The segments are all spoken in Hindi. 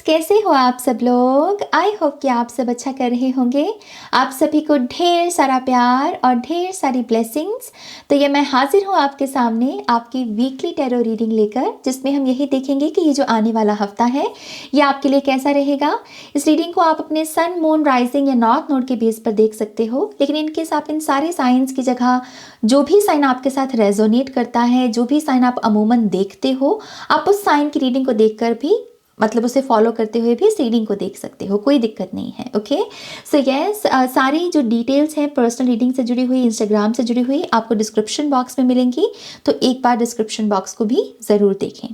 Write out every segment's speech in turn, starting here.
कैसे हो आप सब लोग। आई होप कि आप सब अच्छा कर रहे होंगे। आप सभी को ढेर सारा प्यार और ढेर सारी ब्लेसिंग्स। तो ये मैं हाजिर हूँ आपके सामने आपकी वीकली टैरो रीडिंग लेकर, जिसमें हम यही देखेंगे कि ये जो आने वाला हफ्ता है ये आपके लिए कैसा रहेगा। इस रीडिंग को आप अपने सन, मून, राइजिंग या नॉर्थ नोड के बेस पर देख सकते हो, लेकिन इनकेस आप इन सारे साइंस की जगह जो भी साइन आपके साथ रेजोनेट करता है, जो भी साइन आप अमूमन देखते हो, आप उस साइन की रीडिंग को देखकर भी, मतलब उसे फॉलो करते हुए भी इस रीडिंग को देख सकते हो, कोई दिक्कत नहीं है। ओके, सो यस, सारी जो डिटेल्स हैं पर्सनल रीडिंग से जुड़ी हुई, इंस्टाग्राम से जुड़ी हुई, आपको डिस्क्रिप्शन बॉक्स में मिलेंगी, तो एक बार डिस्क्रिप्शन बॉक्स को भी ज़रूर देखें।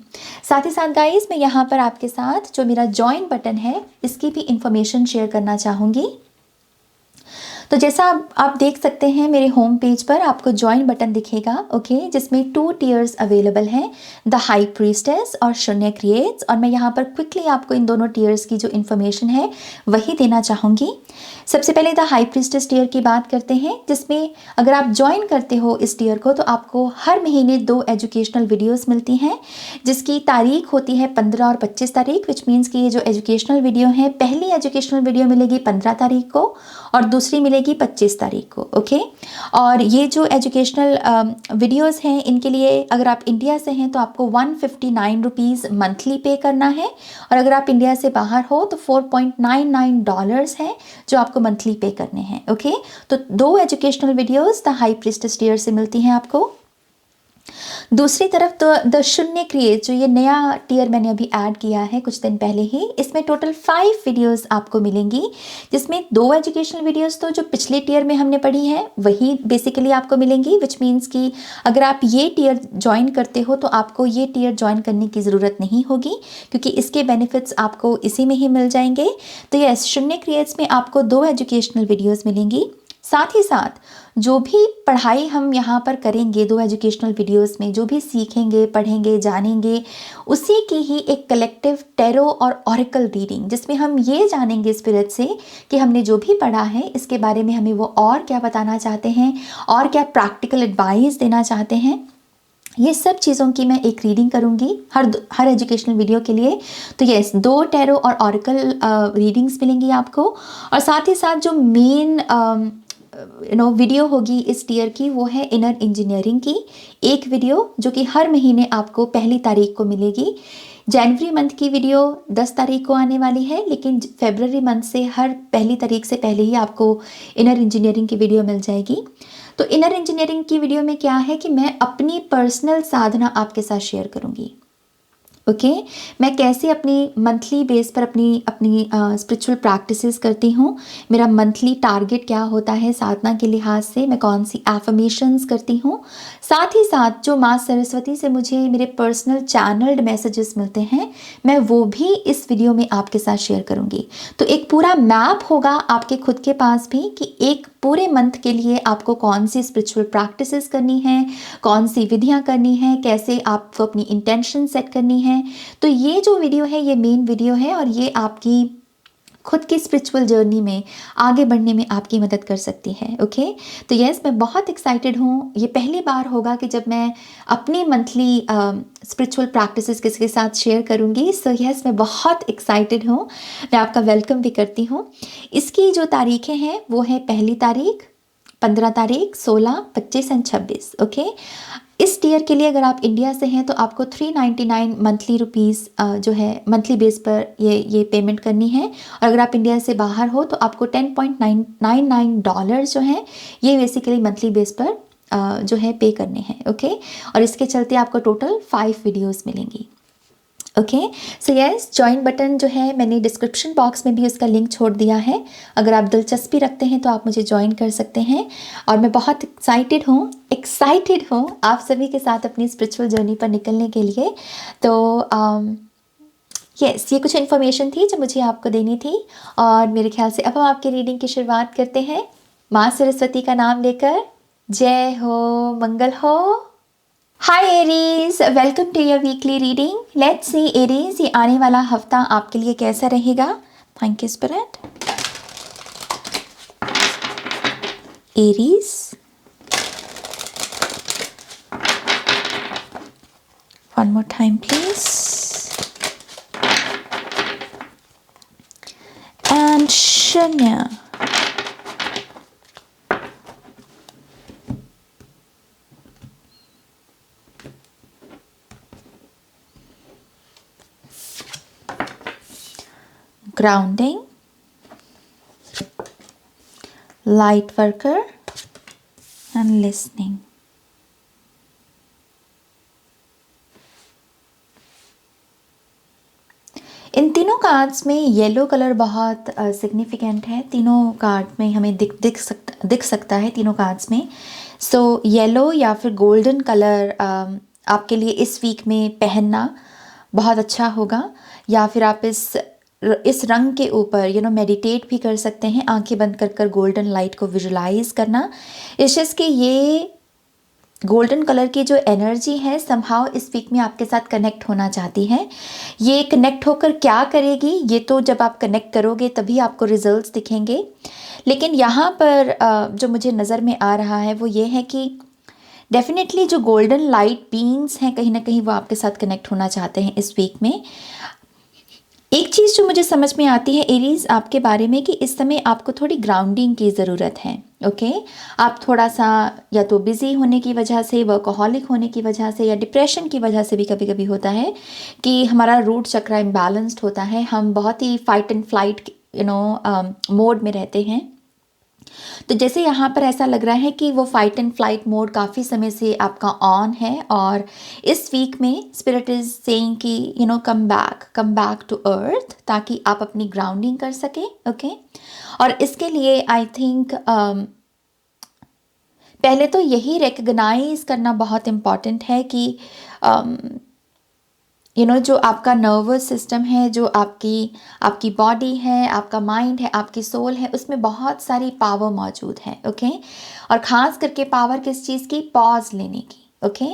साथ ही साथ गाइस, मैं यहाँ पर आपके साथ जो मेरा ज्वाइन बटन है इसकी भी इंफॉर्मेशन शेयर करना चाहूँगी। तो जैसा आप देख सकते हैं मेरे होम पेज पर आपको ज्वाइन बटन दिखेगा, ओके, जिसमें 2 टियर्स अवेलेबल हैं, द हाई प्रीस्टेस और शून्य क्रिएट्स। और मैं यहाँ पर क्विकली आपको इन दोनों टियर्स की जो इन्फॉर्मेशन है वही देना चाहूँगी। सबसे पहले द हाई प्रीस्टेस टियर की बात करते हैं, जिसमें अगर आप ज्वाइन करते हो इस टियर को तो आपको हर महीने 2 एजुकेशनल वीडियोस मिलती हैं, जिसकी तारीख होती है 15 और 25 तारीख, विच मीन्स कि ये जो एजुकेशनल वीडियो है, पहली एजुकेशनल वीडियो मिलेगी 15 तारीख को और दूसरी मिलेगी 25 तारीख को। ओके, और ये जो एजुकेशनल वीडियोस हैं इनके लिए अगर आप इंडिया से हैं तो आपको 159 रुपीज़ मंथली पे करना है, और अगर आप इंडिया से बाहर हो तो $4.99 है जो आपको मंथली पे करने हैं। ओके, तो 2 educational videos the high priestess tier से मिलती हैं आपको। दूसरी तरफ तो द शून्य क्रिएट, जो ये नया टियर मैंने अभी ऐड किया है कुछ दिन पहले ही, इसमें टोटल 5 वीडियोस आपको मिलेंगी, जिसमें 2 एजुकेशनल वीडियोस तो जो पिछले टियर में हमने पढ़ी है वही बेसिकली आपको मिलेंगी, विच मीन्स कि अगर आप ये टियर ज्वाइन करते हो तो आपको ये टियर ज्वाइन करने की ज़रूरत नहीं होगी, क्योंकि इसके बेनिफिट्स आपको इसी में ही मिल जाएंगे। तो यस, शून्य क्रिएट्स में आपको 2 एजुकेशनल वीडियोज़ मिलेंगी। साथ ही साथ जो भी पढ़ाई हम यहाँ पर करेंगे 2 एजुकेशनल वीडियोस में, जो भी सीखेंगे, पढ़ेंगे, जानेंगे, उसी की ही एक कलेक्टिव टैरो और ऑरेकल रीडिंग, जिसमें हम ये जानेंगे स्पिरिट से कि हमने जो भी पढ़ा है इसके बारे में हमें वो और क्या बताना चाहते हैं और क्या प्रैक्टिकल एडवाइस देना चाहते हैं। ये सब चीज़ों की मैं एक रीडिंग करूँगी हर एजुकेशनल वीडियो के लिए। तो यस, 2 टैरो और ऑरेकल रीडिंग्स मिलेंगी आपको, और साथ ही साथ जो मेन वीडियो होगी इस टियर की वो है इनर इंजीनियरिंग की एक वीडियो, जो कि हर महीने आपको पहली तारीख को मिलेगी। जनवरी मंथ की वीडियो 10 तारीख को आने वाली है, लेकिन फरवरी मंथ से हर पहली तारीख से पहले ही आपको इनर इंजीनियरिंग की वीडियो मिल जाएगी। तो इनर इंजीनियरिंग की वीडियो में क्या है कि मैं अपनी पर्सनल साधना आपके साथ शेयर करूँगी। ओके, मैं कैसे अपनी मंथली बेस पर अपनी स्पिरिचुअल प्रैक्टिसेस करती हूँ, मेरा मंथली टारगेट क्या होता है साधना के लिहाज से, मैं कौन सी एफर्मेशंस करती हूँ, साथ ही साथ जो माँ सरस्वती से मुझे मेरे पर्सनल चैनल्ड मैसेजेस मिलते हैं मैं वो भी इस वीडियो में आपके साथ शेयर करूँगी। तो एक पूरा मैप होगा आपके खुद के पास भी कि एक पूरे मंथ के लिए आपको कौन सी स्पिरिचुअल प्रैक्टिसेस करनी है, कौन सी विधियाँ करनी है, कैसे आपको अपनी इंटेंशन सेट करनी है। तो ये जो वीडियो है ये मेन वीडियो है, और ये आपकी खुद की स्पिरिचुअल जर्नी में आगे बढ़ने में आपकी मदद कर सकती है। ओके, तो यस, मैं बहुत एक्साइटेड हूँ। ये पहली बार होगा कि जब मैं अपनी मंथली स्पिरिचुअल प्रैक्टिसेस किसी के साथ शेयर करूँगी। सो यस, मैं बहुत एक्साइटेड हूँ। मैं आपका वेलकम भी करती हूँ। इसकी जो तारीखें हैं वो है पहली तारीख, 15 तारीख, 16, 25 एंड 26। ओके, इस टियर के लिए अगर आप इंडिया से हैं तो आपको 399 मंथली रुपीज़ जो है मंथली बेस पर ये पेमेंट करनी है, और अगर आप इंडिया से बाहर हो तो आपको $10.99 जो है ये बेसिकली मंथली बेस पर जो है पे करने हैं। ओके, और इसके चलते आपको टोटल 5 वीडियोस मिलेंगी। Okay, so yes, join button जो है मैंने डिस्क्रिप्शन बॉक्स में भी उसका लिंक छोड़ दिया है। अगर आप दिलचस्पी रखते हैं तो आप मुझे ज्वाइन कर सकते हैं, और मैं बहुत एक्साइटेड हूँ आप सभी के साथ अपनी स्पिरिचुअल जर्नी पर निकलने के लिए। तो यस, ये कुछ इन्फॉर्मेशन थी जो मुझे आपको देनी थी, और मेरे ख्याल से अब हम आपकी रीडिंग की शुरुआत करते हैं माँ सरस्वती का नाम लेकर। जय हो, मंगल हो। Hi Aries, welcome to your weekly reading. Let's see Aries, ये आने वाला हफ्ता आपके लिए कैसा रहेगा। Thank you spirit. Aries, one more time please. शून्य। Grounding, light worker and listening. इन तीनों कार्ड्स में येलो कलर बहुत सिग्निफिकेंट है। तीनों कार्ड में हमें दिख सकता है तीनों कार्ड्स में। सो येलो या फिर गोल्डन कलर आपके लिए इस वीक में पहनना बहुत अच्छा होगा, या फिर आप इस रंग के ऊपर मेडिटेट भी कर सकते हैं, आंखें बंद कर गोल्डन लाइट को विजुलाइज करना। इट्स जस्ट कि ये गोल्डन कलर की जो एनर्जी है समहाउ इस वीक में आपके साथ कनेक्ट होना चाहती है। ये कनेक्ट होकर क्या करेगी, ये तो जब आप कनेक्ट करोगे तभी आपको रिजल्ट्स दिखेंगे। लेकिन यहाँ पर जो मुझे नज़र में आ रहा है वो ये है कि डेफिनेटली जो गोल्डन लाइट बीइंग्स हैं कहीं ना कहीं वो आपके साथ कनेक्ट होना चाहते हैं इस वीक में। एक चीज़ जो मुझे समझ में आती है एरीज आपके बारे में कि इस समय आपको थोड़ी ग्राउंडिंग की ज़रूरत है। ओके, आप थोड़ा सा या तो बिज़ी होने की वजह से, वर्कहॉलिक होने की वजह से, या डिप्रेशन की वजह से भी कभी कभी होता है कि हमारा रूट चक्र इम्बैलेंस्ड होता है, हम बहुत ही फाइट एंड फ्लाइट मोड में रहते हैं। तो जैसे यहाँ पर ऐसा लग रहा है कि वो फाइट एंड फ्लाइट मोड काफ़ी समय से आपका ऑन है, और इस वीक में स्पिरिट इज सेइंग कि कम बैक टू अर्थ, ताकि आप अपनी ग्राउंडिंग कर सकें। ओके, और इसके लिए आई थिंक पहले तो यही रिकग्नाइज करना बहुत इम्पॉर्टेंट है कि जो आपका नर्वस सिस्टम है, जो आपकी बॉडी है, आपका माइंड है, आपकी सोल है, उसमें बहुत सारी पावर मौजूद है। ओके, और ख़ास करके पावर किस चीज़ की? पॉज लेने की। ओके,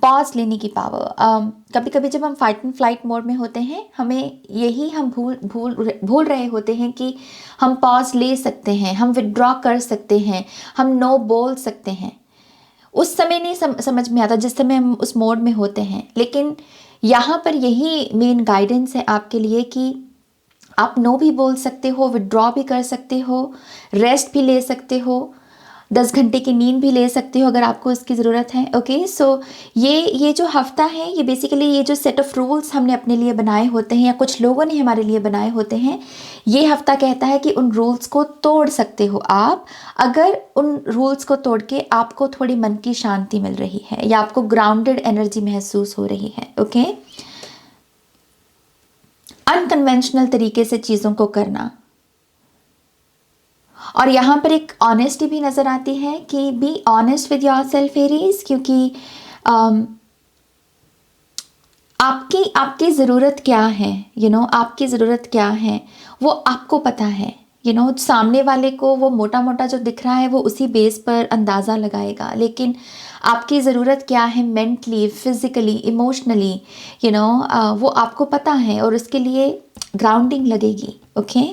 पॉज लेने की पावर। कभी कभी जब हम फाइट एंड फ्लाइट मोड में होते हैं, हमें यही हम भूल रहे होते हैं कि हम पॉज ले सकते हैं, हम विड्रॉ कर सकते हैं, हम नो बोल सकते हैं। उस समय नहीं समझ में आता जिस समय हम उस मोड में होते हैं। लेकिन यहाँ पर यही मेन गाइडेंस है आपके लिए कि आप नो भी बोल सकते हो, विड्रॉ भी कर सकते हो, रेस्ट भी ले सकते हो, 10 घंटे की नींद भी ले सकते हो अगर आपको इसकी ज़रूरत है। ओके, सो ये जो हफ्ता है, ये बेसिकली ये जो सेट ऑफ रूल्स हमने अपने लिए बनाए होते हैं या कुछ लोगों ने हमारे लिए बनाए होते हैं, ये हफ्ता कहता है कि उन रूल्स को तोड़ सकते हो आप, अगर उन रूल्स को तोड़ के आपको थोड़ी मन की शांति मिल रही है या आपको ग्राउंडेड एनर्जी महसूस हो रही है। ओके, अनकन्वेंशनल तरीके से चीज़ों को करना। और यहाँ पर एक ऑनेस्टी भी नज़र आती है कि be honest with your self Aries, क्योंकि आपकी ज़रूरत क्या है, आपकी ज़रूरत क्या है वो आपको पता है। सामने वाले को वो मोटा मोटा जो दिख रहा है वो उसी बेस पर अंदाज़ा लगाएगा, लेकिन आपकी ज़रूरत क्या है मेंटली, फिज़िकली, इमोशनली, वो आपको पता है, और उसके लिए ग्राउंडिंग लगेगी। ओके,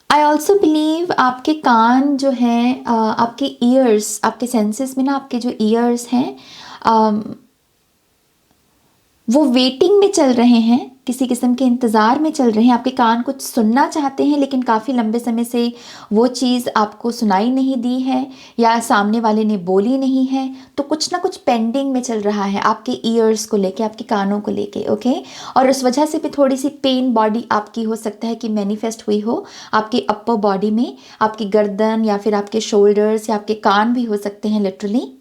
आई ऑल्सो बिलीव आपके कान जो हैं, आपके ईयर्स, आपके सेंसेस में ना आपके जो ईयर्स हैं वो वेटिंग में चल रहे हैं, किसी किस्म के इंतज़ार में चल रहे हैं। आपके कान कुछ सुनना चाहते हैं लेकिन काफ़ी लंबे समय से वो चीज़ आपको सुनाई नहीं दी है या सामने वाले ने बोली नहीं है, तो कुछ ना कुछ पेंडिंग में चल रहा है आपके ईयर्स को लेके, आपके कानों को लेके। ओके, और उस वजह से भी थोड़ी सी पेन बॉडी आपकी हो सकता है कि मैनिफेस्ट हुई हो आपके अपर बॉडी में, आपकी गर्दन या फिर आपके शोल्डर्स या आपके कान भी हो सकते हैं literally.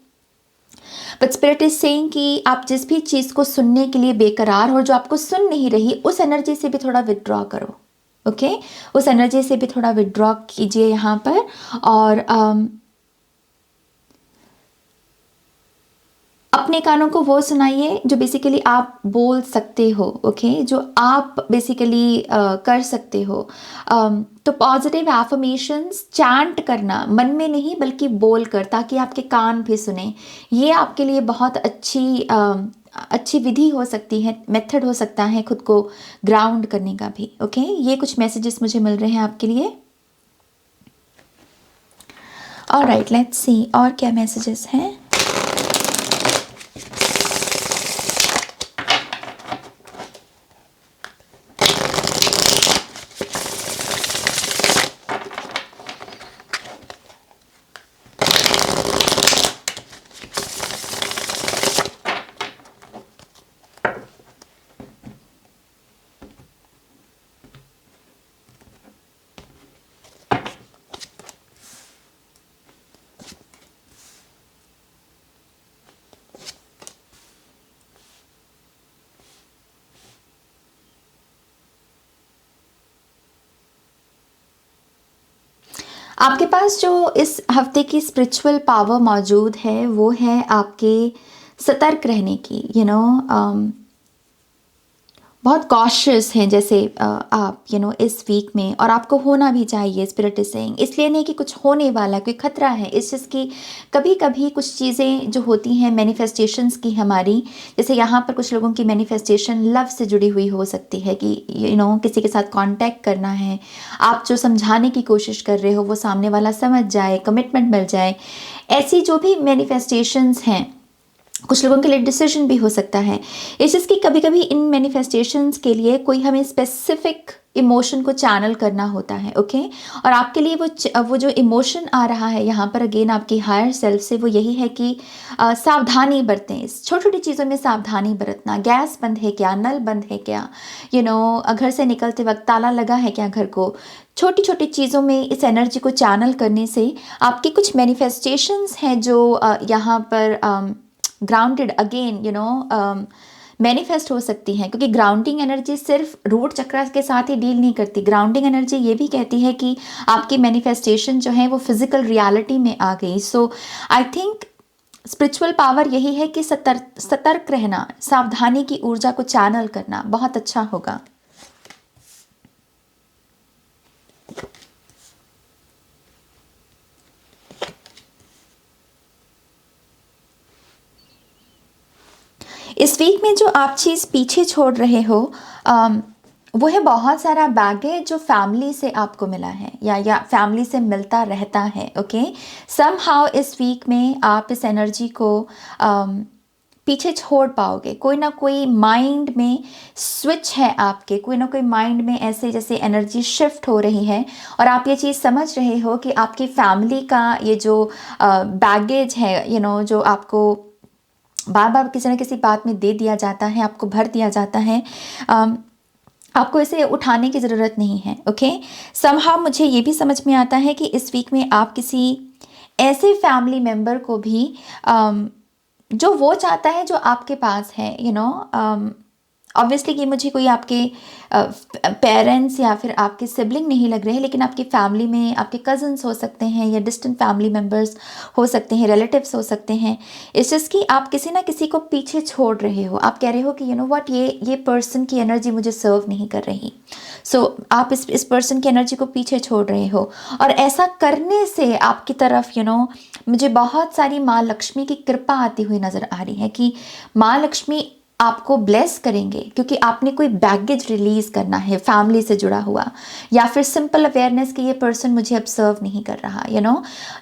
But spirit is saying कि आप जिस भी चीज़ को सुनने के लिए बेकरार हो, जो आपको सुन नहीं रही, उस एनर्जी से भी थोड़ा विड्रॉ करो। ओके, उस एनर्जी से भी थोड़ा विड्रॉ कीजिए यहाँ पर, और अपने कानों को वो सुनाइए जो बेसिकली आप बोल सकते हो। ओके, जो आप बेसिकली कर सकते हो। तो पॉजिटिव एफर्मेशंस चैंट करना, मन में नहीं बल्कि बोल कर, ताकि आपके कान भी सुने, ये आपके लिए बहुत अच्छी विधि हो सकती है, मेथड हो सकता है खुद को ग्राउंड करने का भी। ओके, ये कुछ मैसेजेस मुझे मिल रहे हैं आपके लिए। ऑलराइट, लेट्स सी और क्या मैसेजेस हैं। आपके पास जो इस हफ्ते की स्पिरिचुअल पावर मौजूद है वो है आपके सतर्क रहने की, बहुत कॉशियस हैं जैसे आप इस वीक में, और आपको होना भी चाहिए। स्पिरिट इज सेइंग इसलिए नहीं कि कुछ होने वाला है, कोई खतरा है, इस चीज़ की कभी कभी कुछ चीज़ें जो होती हैं मैनिफेस्टेशंस की हमारी, जैसे यहाँ पर कुछ लोगों की मैनिफेस्टेशन लव से जुड़ी हुई हो सकती है कि किसी के साथ कांटेक्ट करना है, आप जो समझाने की कोशिश कर रहे हो वो सामने वाला समझ जाए, कमिटमेंट मिल जाए। ऐसी जो भी मैनिफेस्टेशंस हैं, कुछ लोगों के लिए डिसीजन भी हो सकता है। इस चीज़ की कभी कभी इन मैनिफेस्टेशंस के लिए कोई हमें स्पेसिफिक इमोशन को चैनल करना होता है, ओके। और आपके लिए वो जो इमोशन आ रहा है यहाँ पर अगेन आपकी हायर सेल्फ से, वो यही है कि सावधानी बरतें। इस छोटी छोटी चीज़ों में सावधानी बरतना, गैस बंद है क्या, नल बंद है क्या, घर से निकलते वक्त ताला लगा है क्या घर को। छोटी छोटी चीज़ों में इस एनर्जी को चैनल करने से आपकी कुछ मैनिफेस्टेशंस हैं जो यहाँ पर ग्राउंडेड अगेन मैनिफेस्ट हो सकती हैं, क्योंकि ग्राउंडिंग एनर्जी सिर्फ रूट चक्र के साथ ही डील नहीं करती। ग्राउंडिंग एनर्जी ये भी कहती है कि आपकी मैनिफेस्टेशन जो है वो फिजिकल रियलिटी में आ गई। सो आई थिंक स्पिरिचुअल पावर यही है कि सतर्क रहना, सावधानी की ऊर्जा को चैनल करना बहुत अच्छा होगा। इस वीक में जो आप चीज़ पीछे छोड़ रहे हो वो है बहुत सारा बैगेज जो फैमिली से आपको मिला है या फैमिली से मिलता रहता है, ओके। समहाउ इस वीक में आप इस एनर्जी को पीछे छोड़ पाओगे। कोई ना कोई माइंड में स्विच है आपके, कोई ना कोई माइंड में ऐसे जैसे एनर्जी शिफ्ट हो रही है, और आप ये चीज़ समझ रहे हो कि आपकी फैमिली का ये जो बैगेज है, जो आपको बार बार किसी न किसी बात में दे दिया जाता है, आपको भर दिया जाता है, आपको इसे उठाने की ज़रूरत नहीं है, ओके। समहाउ मुझे ये भी समझ में आता है कि इस वीक में आप किसी ऐसे फैमिली मेम्बर को भी जो वो चाहता है जो आपके पास है, ऑब्वियसली ये मुझे कोई आपके पेरेंट्स या फिर आपके सिबलिंग नहीं लग रहे हैं, लेकिन आपकी फैमिली में आपके कज़न्स हो सकते हैं या डिस्टेंट फैमिली मेम्बर्स हो सकते हैं, रिलेटिव्स हो सकते हैं। इट्स जस्ट कि आप किसी ना किसी को पीछे छोड़ रहे हो। आप कह रहे हो कि व्हाट, ये पर्सन की एनर्जी मुझे सर्व नहीं कर रही। सो आप इस पर्सन की एनर्जी को पीछे छोड़ रहे हो, और ऐसा करने से आपकी तरफ मुझे बहुत सारी माँ लक्ष्मी की कृपा आती हुई नज़र आ रही है कि माँ लक्ष्मी आपको ब्लेस करेंगे, क्योंकि आपने कोई बैगेज रिलीज करना है फैमिली से जुड़ा हुआ, या फिर सिंपल अवेयरनेस कि ये पर्सन मुझे अब सर्व नहीं कर रहा।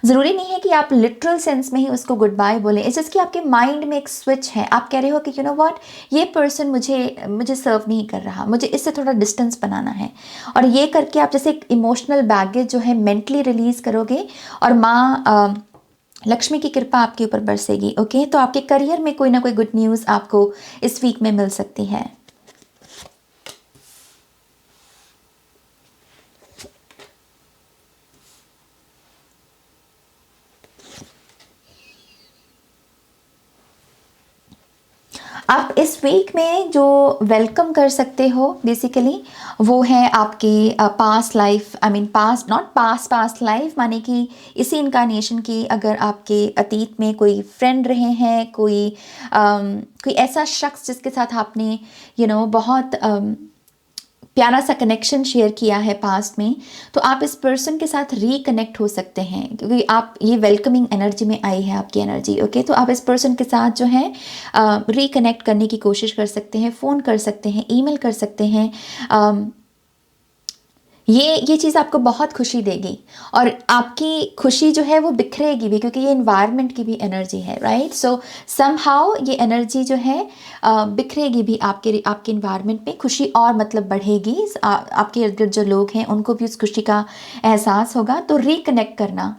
ज़रूरी नहीं है कि आप लिटरल सेंस में ही उसको गुड बाय बोले। इट्स जस्ट कि आपके माइंड में एक स्विच है, आप कह रहे हो कि व्हाट, ये पर्सन मुझे सर्व नहीं कर रहा, मुझे इससे थोड़ा डिस्टेंस बनाना है। और ये करके आप जैसे एक इमोशनल बैगेज जो है मेंटली रिलीज करोगे, और माँ लक्ष्मी की कृपा आपके ऊपर बरसेगी, ओके। तो आपके करियर में कोई ना कोई गुड न्यूज़ आपको इस वीक में मिल सकती है। आप इस वीक में जो वेलकम कर सकते हो बेसिकली वो है आपकी past life, I mean past not past life माने कि इसी इनकारनेशन की, अगर आपके अतीत में कोई फ्रेंड रहे हैं, कोई ऐसा शख्स जिसके साथ आपने बहुत प्यारा सा कनेक्शन शेयर किया है पास्ट में, तो आप इस पर्सन के साथ रिकनेक्ट हो सकते हैं, क्योंकि आप ये वेलकमिंग एनर्जी में आई है आपकी एनर्जी, ओके। तो आप इस पर्सन के साथ जो है रिकनेक्ट करने की कोशिश कर सकते हैं, फ़ोन कर सकते हैं, ईमेल कर सकते हैं। ये चीज़ आपको बहुत खुशी देगी, और आपकी खुशी जो है वो बिखरेगी भी, क्योंकि ये इन्वायरमेंट की भी एनर्जी है, राइट। सो समहाउ ये एनर्जी जो है बिखरेगी भी आपके इन्वायरमेंट में, खुशी और मतलब बढ़ेगी। आपके इर्द गिर्द जो लोग हैं उनको भी उस खुशी का एहसास होगा। तो रिकनेक्ट करना,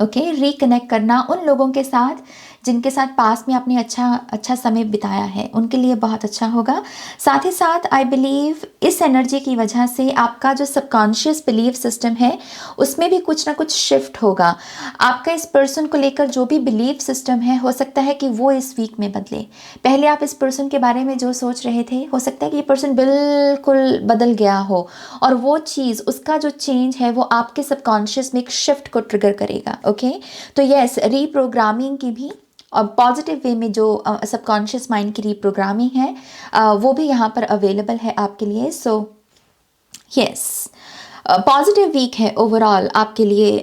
ओके, रिकनेक्ट करना उन लोगों के साथ जिनके साथ पास में आपने अच्छा समय बिताया है, उनके लिए बहुत अच्छा होगा। साथ ही साथ आई बिलीव इस एनर्जी की वजह से आपका जो सबकॉन्शियस बिलीफ सिस्टम है उसमें भी कुछ ना कुछ शिफ्ट होगा। आपका इस पर्सन को लेकर जो भी बिलीफ सिस्टम है, हो सकता है कि वो इस वीक में बदले। पहले आप इस पर्सन के बारे में जो सोच रहे थे, हो सकता है कि ये पर्सन बिल्कुल बदल गया हो, और वो चीज़, उसका जो चेंज है वो आपके सबकॉन्शियस में एक शिफ्ट को ट्रिगर करेगा। ओके, तो यस, रीप्रोग्रामिंग की भी और पॉजिटिव वे में जो सबकॉन्शियस माइंड की रीप्रोग्रामिंग है वो भी यहाँ पर अवेलेबल है आपके लिए। सो यस, पॉजिटिव वीक है ओवरऑल आपके लिए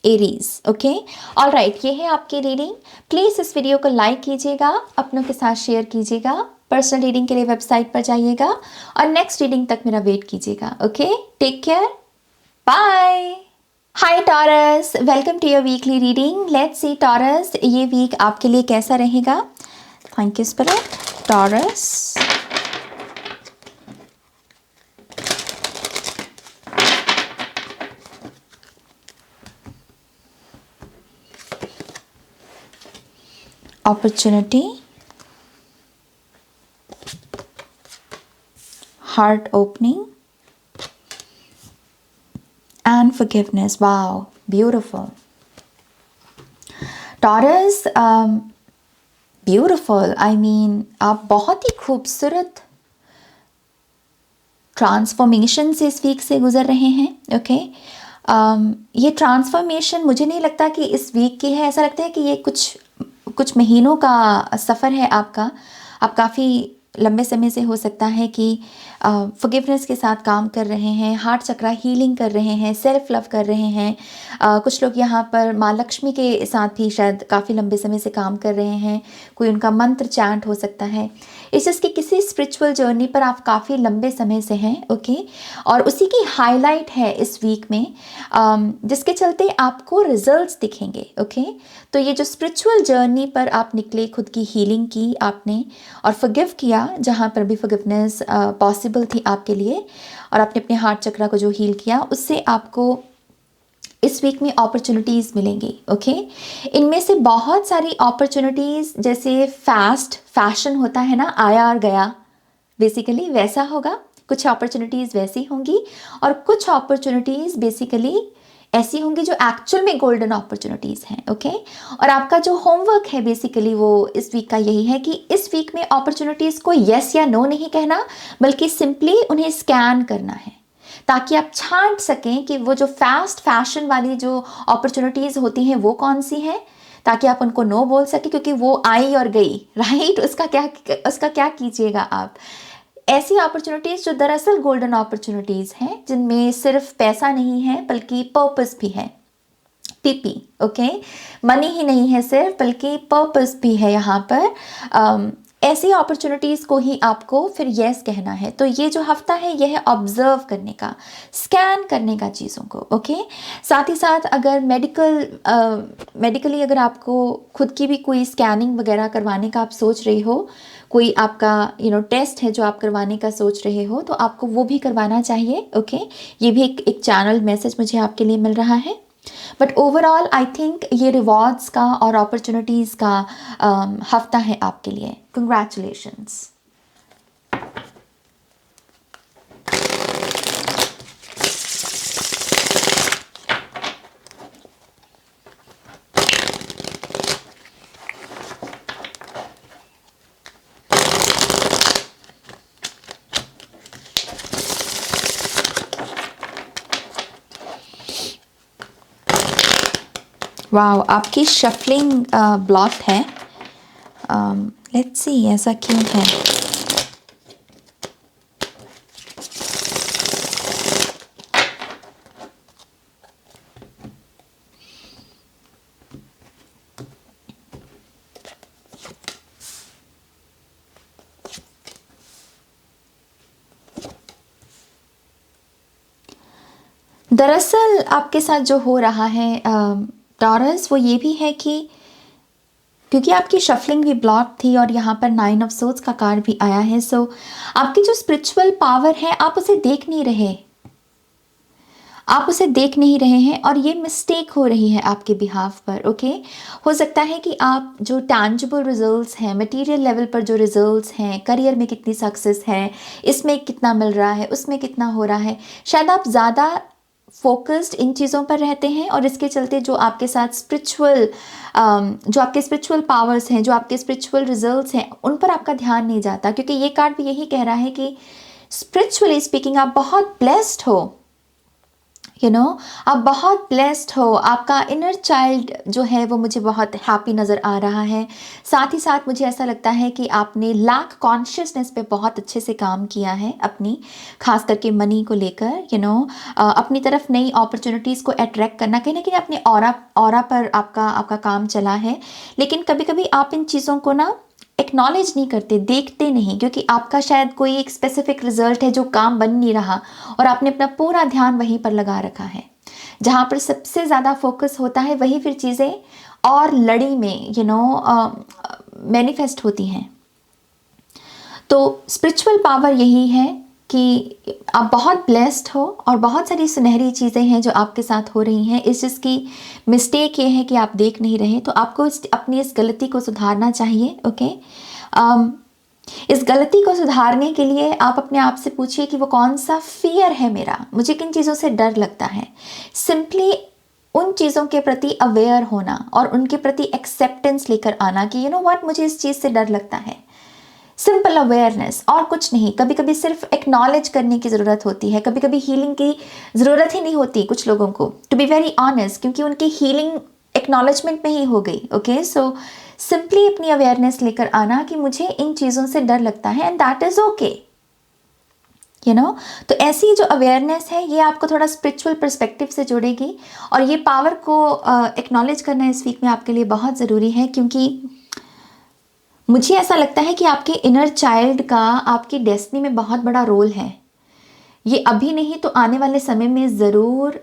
एरीज। ओके, ऑल राइट, ये है आपकी रीडिंग। प्लीज़ इस वीडियो को लाइक कीजिएगा, अपनों के साथ शेयर कीजिएगा, पर्सनल रीडिंग के लिए वेबसाइट पर जाइएगा और नेक्स्ट रीडिंग तक मेरा वेट कीजिएगा। Okay, take care, bye. Hi Taurus, welcome to your weekly reading. Let's see Taurus, ये वीक आपके लिए कैसा रहेगा। Thank you spirit. Taurus, opportunity, heart opening, and forgiveness. Wow, beautiful. Taurus, beautiful. I mean, आप बहुत ही खूबसूरत ट्रांसफॉर्मेशन से इस वीक से गुजर रहे हैं। ओके, ये ट्रांसफॉर्मेशन मुझे नहीं लगता कि इस वीक की है, ऐसा लगता है कि ये कुछ महीनों का सफ़र है आपका। आप काफ़ी लंबे समय से, हो सकता है कि फॉरगिवनेस के साथ काम कर रहे हैं, हार्ट चक्रा हीलिंग कर रहे हैं, सेल्फ लव कर रहे हैं। कुछ लोग यहाँ पर माँ लक्ष्मी के साथ भी शायद काफ़ी लंबे समय से काम कर रहे हैं। कोई उनका मंत्र चैंट हो सकता है। इस चीज़ की किसी स्पिरिचुअल जर्नी पर आप काफ़ी लंबे समय से हैं। ओके, और उसी की हाईलाइट है इस वीक में, जिसके चलते आपको रिजल्ट्स दिखेंगे। ओके, तो ये जो स्पिरिचुअल जर्नी पर आप निकले, खुद की हीलिंग की आपने और फॉरगिव किया जहाँ पर भी फॉरगिवनेस पॉसिबल थी आपके लिए, और आपने अपने हार्ट चक्रा को जो हील किया, उससे आपको इस वीक में अपॉर्चुनिटीज़ मिलेंगी। ओके, इनमें से बहुत सारी अपॉर्चुनिटीज़, जैसे फास्ट फैशन होता है ना, आया और गया, बेसिकली वैसा होगा। कुछ अपॉर्चुनिटीज़ वैसी होंगी और कुछ अपॉर्चुनिटीज़ बेसिकली ऐसी होंगी जो एक्चुअल में गोल्डन अपॉर्चुनिटीज़ हैं। ओके, और आपका जो होमवर्क है बेसिकली वो इस वीक का यही है कि इस वीक में अपॉर्चुनिटीज़ को यस या नो नहीं कहना, बल्कि सिंपली उन्हें स्कैन करना है, ताकि आप छांट सकें कि वो जो फास्ट फैशन वाली जो अपॉर्चुनिटीज़ होती हैं वो कौन सी हैं, ताकि आप उनको नो बोल सकें, क्योंकि वो आई और गई, राइट। उसका क्या कीजिएगा आप। ऐसी अपॉर्चुनिटीज़ जो दरअसल गोल्डन अपॉर्चुनिटीज़ हैं, जिनमें सिर्फ पैसा नहीं है बल्कि पर्पस भी है, पीपी। ओके, मनी ही नहीं है सिर्फ, बल्कि पर्पस भी है यहाँ पर। ऐसी अपॉर्चुनिटीज़ को ही आपको फिर यस कहना है। तो ये जो हफ्ता है यह है ऑब्जर्व करने का, स्कैन करने का चीज़ों को। ओके, साथ ही साथ अगर मेडिकली अगर आपको खुद की भी कोई स्कैनिंग वगैरह करवाने का आप सोच रहे हो, कोई आपका टेस्ट है जो आप करवाने का सोच रहे हो, तो आपको वो भी करवाना चाहिए। ओके, ये भी एक चैनल मैसेज मुझे आपके लिए मिल रहा है। बट ओवरऑल आई थिंक ये रिवॉर्ड्स का और अपॉर्चुनिटीज़ का हफ्ता है आपके लिए। कंग्रेचुलेशंस। वाओ, आपकी शफलिंग ब्लॉक है। लेट्स सी ऐसा क्यों है। दरअसल आपके साथ जो हो रहा है टॉरस, वो ये भी है कि क्योंकि आपकी शफलिंग भी ब्लॉक थी और यहाँ पर 9 ऑफ सोर्ड्स का कार्ड भी आया है। सो आपकी जो स्पिरिचुअल पावर है आप उसे देख नहीं रहे, आप उसे देख नहीं रहे हैं और ये मिस्टेक हो रही है आपके बिहाफ पर। ओके, हो सकता है कि आप जो टैंजिबल रिजल्ट्स हैं, मटेरियल लेवल पर जो रिजल्ट्स हैं, करियर में कितनी सक्सेस है, इसमें कितना मिल रहा है, उसमें कितना हो रहा है, शायद आप ज़्यादा फोकस्ड इन चीज़ों पर रहते हैं और इसके चलते जो आपके साथ जो आपके स्पिरिचुअल पावर्स हैं, जो आपके स्पिरिचुअल रिजल्ट्स हैं, उन पर आपका ध्यान नहीं जाता। क्योंकि ये कार्ड भी यही कह रहा है कि स्पिरिचुअली स्पीकिंग आप बहुत ब्लेस्ड हो, आप बहुत ब्लेस्ड हो। आपका इनर चाइल्ड जो है वो मुझे बहुत हैप्पी नज़र आ रहा है। साथ ही साथ मुझे ऐसा लगता है कि आपने लैक कॉन्शियसनेस पे बहुत अच्छे से काम किया है अपनी, खास करके मनी को लेकर, अपनी तरफ नई अपॉर्चुनिटीज़ को अट्रैक्ट करना, कहीं ना कहीं अपने ऑरा पर आपका काम चला है। लेकिन कभी कभी आप इन चीज़ों को ना एक्नॉलेज नहीं करते, देखते नहीं, क्योंकि आपका शायद कोई एक स्पेसिफिक रिजल्ट है जो काम बन नहीं रहा और आपने अपना पूरा ध्यान वहीं पर लगा रखा है। जहाँ पर सबसे ज़्यादा फोकस होता है वही फिर चीज़ें और लड़ी में मैनिफेस्ट होती हैं। तो स्पिरिचुअल पावर यही है कि आप बहुत ब्लेस्ड हो और बहुत सारी सुनहरी चीज़ें हैं जो आपके साथ हो रही हैं। इस चीज़ की मिस्टेक ये है कि आप देख नहीं रहे, तो आपको अपनी इस गलती को सुधारना चाहिए। ओके, इस गलती को सुधारने के लिए आप अपने आप से पूछिए कि वो कौन सा फियर है मेरा, मुझे किन चीज़ों से डर लगता है। सिंपली उन चीज़ों के प्रति अवेयर होना और उनके प्रति एक्सेप्टेंस लेकर आना कि व्हाट, मुझे इस चीज़ से डर लगता है। सिंपल अवेयरनेस और कुछ नहीं। कभी कभी सिर्फ एक्नॉलेज करने की ज़रूरत होती है, कभी कभी हीलिंग की ज़रूरत ही नहीं होती कुछ लोगों को, टू बी वेरी ऑनेस्ट, क्योंकि उनकी हीलिंग एक्नॉलेजमेंट में ही हो गई। ओके, सो सिंपली अपनी अवेयरनेस लेकर आना कि मुझे इन चीज़ों से डर लगता है एंड दैट इज़ ओके। तो ऐसी जो अवेयरनेस है ये आपको थोड़ा स्पिरिचुअल पर्सपेक्टिव से जोड़ेगी और ये पावर को एक्नॉलेज करना इस वीक में आपके लिए बहुत ज़रूरी है। क्योंकि मुझे ऐसा लगता है कि आपके इनर चाइल्ड का आपकी डेस्टिनी में बहुत बड़ा रोल है। ये अभी नहीं तो आने वाले समय में ज़रूर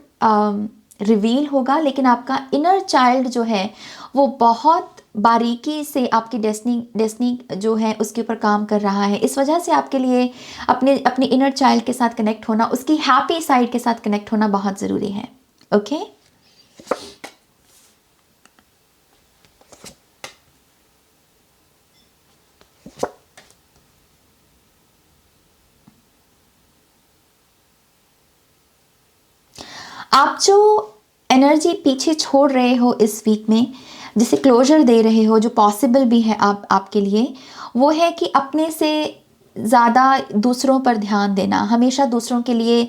रिवील होगा, लेकिन आपका इनर चाइल्ड जो है वो बहुत बारीकी से आपकी डेस्टिनी जो है उसके ऊपर काम कर रहा है। इस वजह से आपके लिए अपने इनर चाइल्ड के साथ कनेक्ट होना, उसकी हैप्पी साइड के साथ कनेक्ट होना बहुत ज़रूरी है। ओके, आप जो एनर्जी पीछे छोड़ रहे हो इस वीक में, जिसे क्लोजर दे रहे हो, जो पॉसिबल भी है आपके लिए, वो है कि अपने से ज़्यादा दूसरों पर ध्यान देना, हमेशा दूसरों के लिए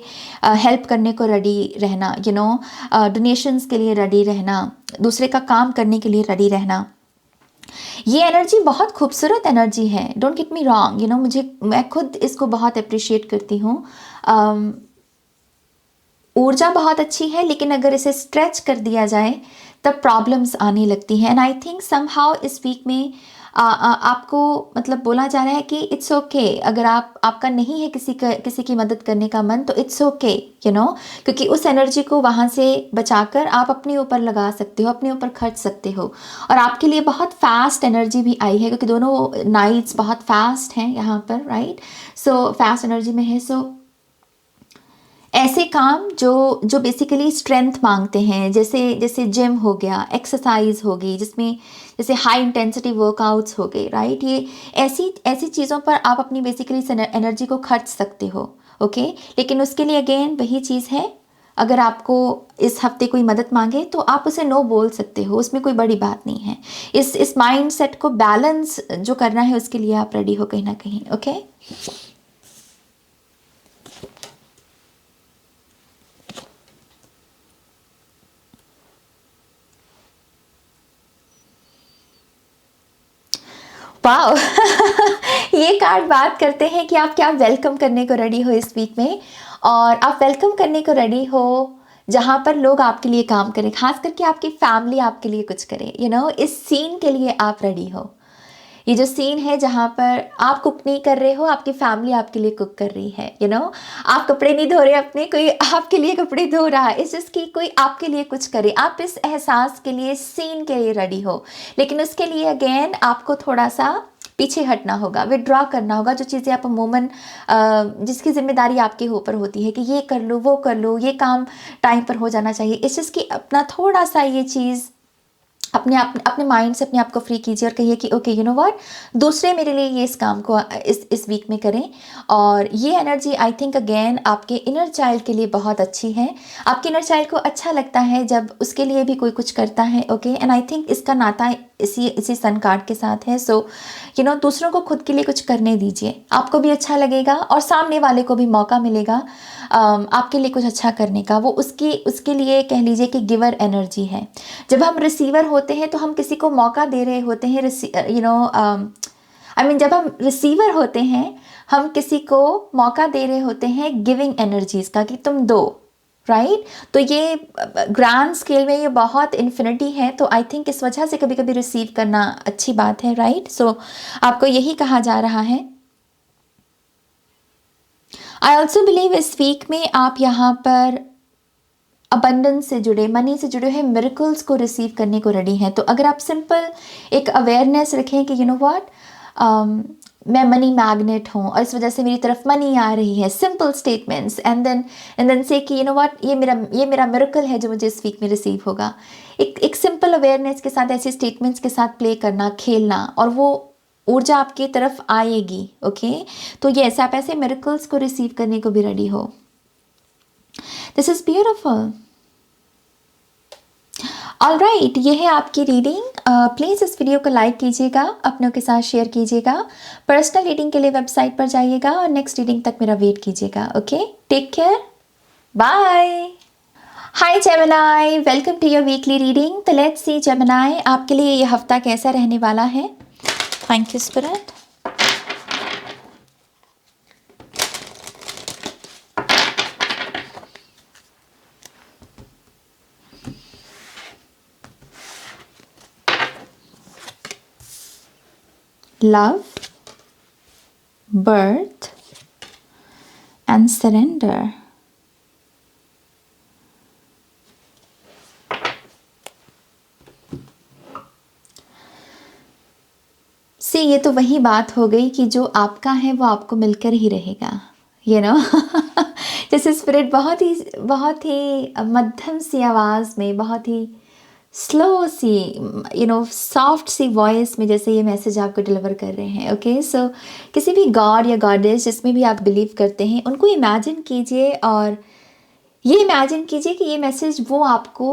हेल्प करने को रेडी रहना, डोनेशंस के लिए रेडी रहना, दूसरे का काम करने के लिए रेडी रहना। ये एनर्जी बहुत खूबसूरत एनर्जी है, डोंट गेट मी रॉन्ग, मैं खुद इसको बहुत अप्रिशिएट करती हूँ। ऊर्जा बहुत अच्छी है, लेकिन अगर इसे स्ट्रेच कर दिया जाए तब प्रॉब्लम्स आने लगती हैं। एंड आई थिंक समहाउ इस वीक में आपको मतलब बोला जा रहा है कि इट्स ओके अगर आपका नहीं है किसी की मदद करने का मन, तो इट्स ओके क्योंकि उस एनर्जी को वहाँ से बचाकर आप अपने ऊपर लगा सकते हो, अपने ऊपर खर्च सकते हो। और आपके लिए बहुत फास्ट एनर्जी भी आई है, क्योंकि दोनों नाइट्स बहुत फास्ट हैं यहाँ पर, राइट? सो फास्ट एनर्जी में है। सो ऐसे काम जो बेसिकली स्ट्रेंथ मांगते हैं, जैसे जिम हो गया, एक्सरसाइज होगी, जिसमें जैसे हाई इंटेंसिटी वर्कआउट्स हो गए, राइट? ये ऐसी चीज़ों पर आप अपनी बेसिकली एनर्जी को खर्च सकते हो। ओके, लेकिन उसके लिए अगेन वही चीज़ है, अगर आपको इस हफ्ते कोई मदद मांगे तो आप उसे नो बोल सकते हो, उसमें कोई बड़ी बात नहीं है। इस माइंड सेट को बैलेंस जो करना है उसके लिए आप रेडी हो कहीं ना कहीं। ओके, वाओ ये कार्ड बात करते हैं कि आप क्या वेलकम करने को रेडी हो इस वीक में, और आप वेलकम करने को रेडी हो जहाँ पर लोग आपके लिए काम करें, खास करके आपकी फैमिली आपके लिए कुछ करे। इस सीन के लिए आप रेडी हो। ये जो सीन है जहाँ पर आप कुक नहीं कर रहे हो, आपकी फैमिली आपके लिए कुक कर रही है। आप कपड़े नहीं धो रहे अपने, कोई आपके लिए कपड़े धो रहा है। इस कि कोई आपके लिए कुछ करे। आप इस एहसास के लिए, सीन के लिए रेडी हो। लेकिन उसके लिए अगेन आपको थोड़ा सा पीछे हटना होगा, विड्रॉ करना होगा। जो चीज़ें आप मोमेंट जिसकी जिम्मेदारी आपके ऊपर होती है कि ये कर लो, वो कर लो, ये काम टाइम पर हो जाना चाहिए, इस चीज़ की अपना थोड़ा सा ये चीज़ अपने माइंड से अपने आप को फ्री कीजिए और कहिए कि ओके यू नो व्हाट, दूसरे मेरे लिए ये इस काम को इस वीक में करें। और ये एनर्जी आई थिंक अगेन आपके इनर चाइल्ड के लिए बहुत अच्छी है। आपके इनर चाइल्ड को अच्छा लगता है जब उसके लिए भी कोई कुछ करता है। ओके, एंड आई थिंक इसका नाता इसी सन कार्ड के साथ है। सो यू नो, दूसरों को खुद के लिए कुछ करने दीजिए, आपको भी अच्छा लगेगा और सामने वाले को भी मौका मिलेगा आपके लिए कुछ अच्छा करने का। वो उसके लिए कह लीजिए कि गिवर एनर्जी है। जब हम रिसीवर होते हैं तो हम किसी को मौका दे रहे होते हैं, जब हम रिसीवर होते हैं हम किसी को मौका दे रहे होते हैं गिविंग एनर्जीज का, कि तुम दो, राइट। तो ये ग्रैंड स्केल में ये बहुत इन्फिनिटी है। तो आई थिंक इस वजह से कभी कभी रिसीव करना अच्छी बात है, राइट। सो आपको यही कहा जा रहा है। आई ऑल्सो बिलीव इस वीक में आप यहाँ पर अबंडेंस से जुड़े, मनी से जुड़े हुए मिरेकल्स को रिसीव करने को रेडी हैं। तो अगर आप सिंपल एक अवेयरनेस रखें कि यू नो व्हाट, मैं मनी मैग्नेट हूँ और इस वजह से मेरी तरफ मनी आ रही है, सिंपल स्टेटमेंट्स, एंड देन से कि यू नो व्हाट, ये मेरा मिरेकल है जो मुझे इस वीक में रिसीव होगा। एक सिंपल अवेयरनेस के साथ ऐसे स्टेटमेंट्स के साथ प्ले करना, खेलना, और वो ऊर्जा आपकी तरफ आएगी। ओके, तो यस, आप ऐसे मिरेकल्स को रिसीव करने को भी रेडी हो। This is beautiful. All right, ये है आपकी रीडिंग। प्लीज़ इस वीडियो को लाइक कीजिएगा, अपनों के साथ शेयर कीजिएगा। पर्सनल रीडिंग के लिए वेबसाइट पर जाइएगा और नेक्स्ट रीडिंग तक मेरा वेट कीजिएगा। Okay, take care, bye. Hi Gemini, welcome to your weekly reading. तो लेट्स सी जेमिनी, आपके लिए ये हफ्ता कैसा रहने वाला है। Thank you spirit. Love, birth, and surrender. See, ये तो वही बात हो गई कि जो आपका है वो आपको मिलकर ही रहेगा, यू नो। जैसे स्पिरिट बहुत ही मध्यम सी आवाज़ में, बहुत ही स्लो सी, यू नो, सॉफ्ट सी वॉइस में जैसे ये मैसेज आपको डिलीवर कर रहे हैं। ओके, सो किसी भी गॉड या गॉडेस जिसमें भी आप बिलीव करते हैं उनको इमेजिन कीजिए और ये इमेजिन कीजिए कि ये मैसेज वो आपको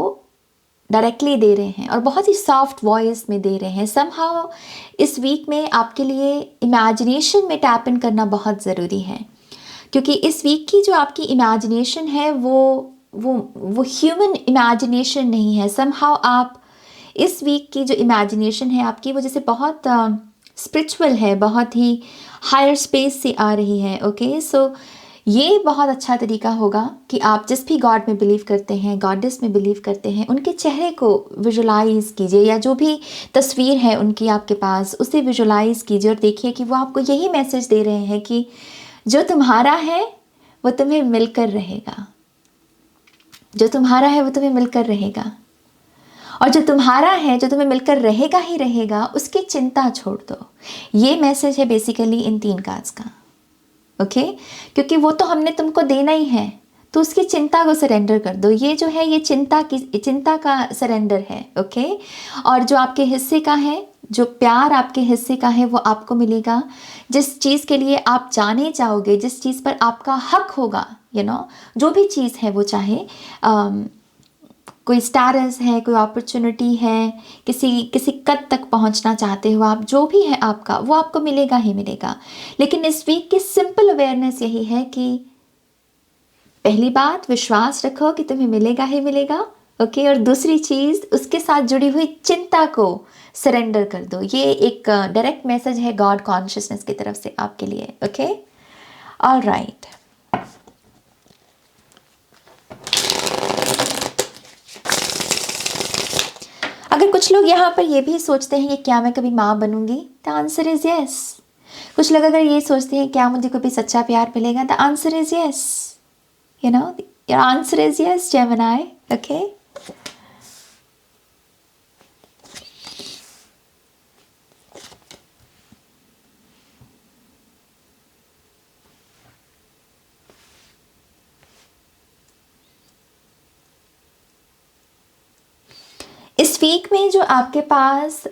डायरेक्टली दे रहे हैं और बहुत ही सॉफ्ट वॉइस में दे रहे हैं। समहाउ इस वीक में आपके लिए इमेजिनेशन में टैप इन करना बहुत ज़रूरी है, क्योंकि इस वीक की जो आपकी इमेजिनेशन है वो ह्यूमन इमेजिनेशन नहीं है। समहाउ आप इस वीक की जो इमेजिनेशन है आपकी, वो जैसे बहुत स्पिरिचुअल है, बहुत ही हायर स्पेस से आ रही है। ओके, सो ये बहुत अच्छा तरीका होगा कि आप जिस भी गॉड में बिलीव करते हैं, गॉडेस में बिलीव करते हैं, उनके चेहरे को विजुलाइज कीजिए, या जो भी तस्वीर है उनकी आपके पास उसे विजुलाइज कीजिए और देखिए कि वो आपको यही मैसेज दे रहे हैं कि जो तुम्हारा है वो तुम्हें मिलकर रहेगा, जो तुम्हारा है वो तुम्हें मिलकर रहेगा, और जो तुम्हारा है जो तुम्हें मिलकर रहेगा ही रहेगा, उसकी चिंता छोड़ दो। ये मैसेज है बेसिकली इन 3 कार्ड्स का। ओके, क्योंकि वो तो हमने तुमको देना ही है, तो उसकी चिंता को सरेंडर कर दो। ये जो है ये चिंता का सरेंडर है। ओके, और जो आपके हिस्से का है, जो प्यार आपके हिस्से का है वो आपको मिलेगा। जिस चीज़ के लिए आप जाने चाहोगे, जिस चीज़ पर आपका हक होगा, यू नो, जो भी चीज़ है वो, चाहे कोई स्टेटस है, कोई अपॉर्चुनिटी है, किसी कद तक पहुंचना चाहते हो आप, जो भी है आपका, वो आपको मिलेगा ही मिलेगा। लेकिन इस वीक की सिंपल अवेयरनेस यही है कि पहली बात, विश्वास रखो कि तुम्हें मिलेगा ही मिलेगा। ओके, और दूसरी चीज़, उसके साथ जुड़ी हुई चिंता को सरेंडर कर दो। ये एक डायरेक्ट मैसेज है गॉड कॉन्शियसनेस की तरफ से आपके लिए। Okay, all right. अगर कुछ लोग यहाँ पर ये भी सोचते हैं कि क्या मैं कभी माँ बनूंगी, द आंसर इज यस। कुछ लोग अगर ये सोचते हैं क्या मुझे कभी सच्चा प्यार मिलेगा, the answer is yes. You know, your answer is yes Gemini. Okay, इस वीक में जो आपके पास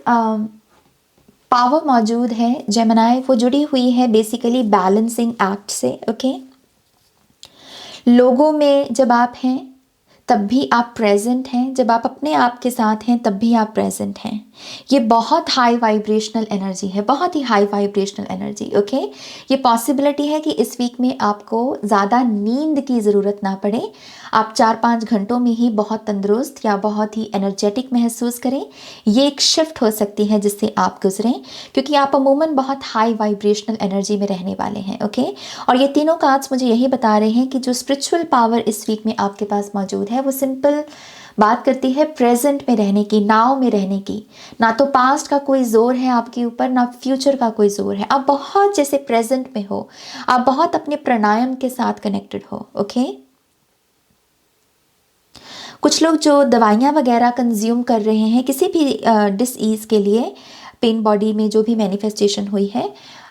पावर मौजूद है जेमिनी, वो जुड़ी हुई है बेसिकली बैलेंसिंग एक्ट से। ओके, लोगों में जब आप हैं तब भी आप प्रेजेंट हैं, जब आप अपने आप के साथ हैं तब भी आप प्रेजेंट हैं। ये बहुत हाई वाइब्रेशनल एनर्जी है, बहुत ही हाई वाइब्रेशनल एनर्जी। ओके, ये पॉसिबिलिटी है कि इस वीक में आपको ज़्यादा नींद की ज़रूरत ना पड़े, आप 4-5 घंटों में ही बहुत तंदुरुस्त या बहुत ही एनर्जेटिक महसूस करें। ये एक शिफ्ट हो सकती है जिससे आप गुजरें, क्योंकि आप अमूमन बहुत हाई वाइब्रेशनल एनर्जी में रहने वाले हैं। ओके, और ये तीनों कार्ड्स मुझे यही बता रहे हैं कि जो स्पिरिचुअल पावर इस वीक में आपके पास मौजूद है वो सिंपल बात करती है प्रेजेंट में रहने की, नाउ में रहने की। ना तो पास्ट का कोई जोर है आपके ऊपर, ना फ्यूचर का कोई जोर है। आप बहुत जैसे प्रेजेंट में हो, आप बहुत अपने प्राणायाम के साथ कनेक्टेड हो। ओके, कुछ लोग जो दवाइयाँ वगैरह कंज्यूम कर रहे हैं किसी भी डिसीज़ के लिए, पेन बॉडी में जो भी मैनिफेस्टेशन हुई है,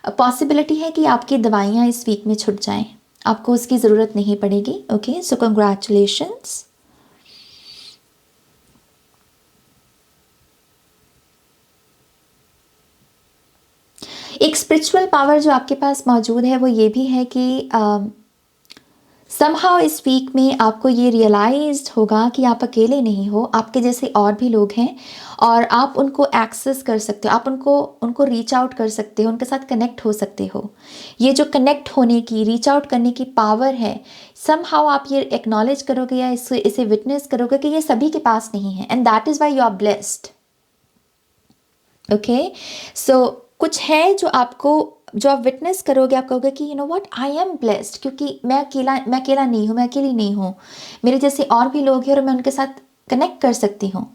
पॉसिबिलिटी है कि आपकी दवाइयाँ इस वीक में छुट जाएं, आपको उसकी ज़रूरत नहीं पड़ेगी। ओके, सो कंग्रेचुलेशंस। एक स्पिरिचुअल पावर जो आपके पास मौजूद है वो ये भी है कि समहाउ इस वीक में आपको ये रियलाइज्ड होगा कि आप अकेले नहीं हो, आपके जैसे और भी लोग हैं और आप उनको एक्सेस कर सकते हो, आप उनको रीच आउट कर सकते हो, उनके साथ कनेक्ट हो सकते हो। ये जो कनेक्ट होने की, रीच आउट करने की पावर है, समहाउ आप ये एक्नॉलेज करोगे या इसे विटनेस करोगे कि ये सभी के पास नहीं है, and that is why you are blessed. Okay, so कुछ है जो आप विटनेस करोगे, आप कहोगे कि you know what, I am blessed, क्योंकि मैं अकेला नहीं हूँ, मैं अकेली नहीं हूँ, मेरे जैसे और भी लोग हैं और मैं उनके साथ कनेक्ट कर सकती हूँ।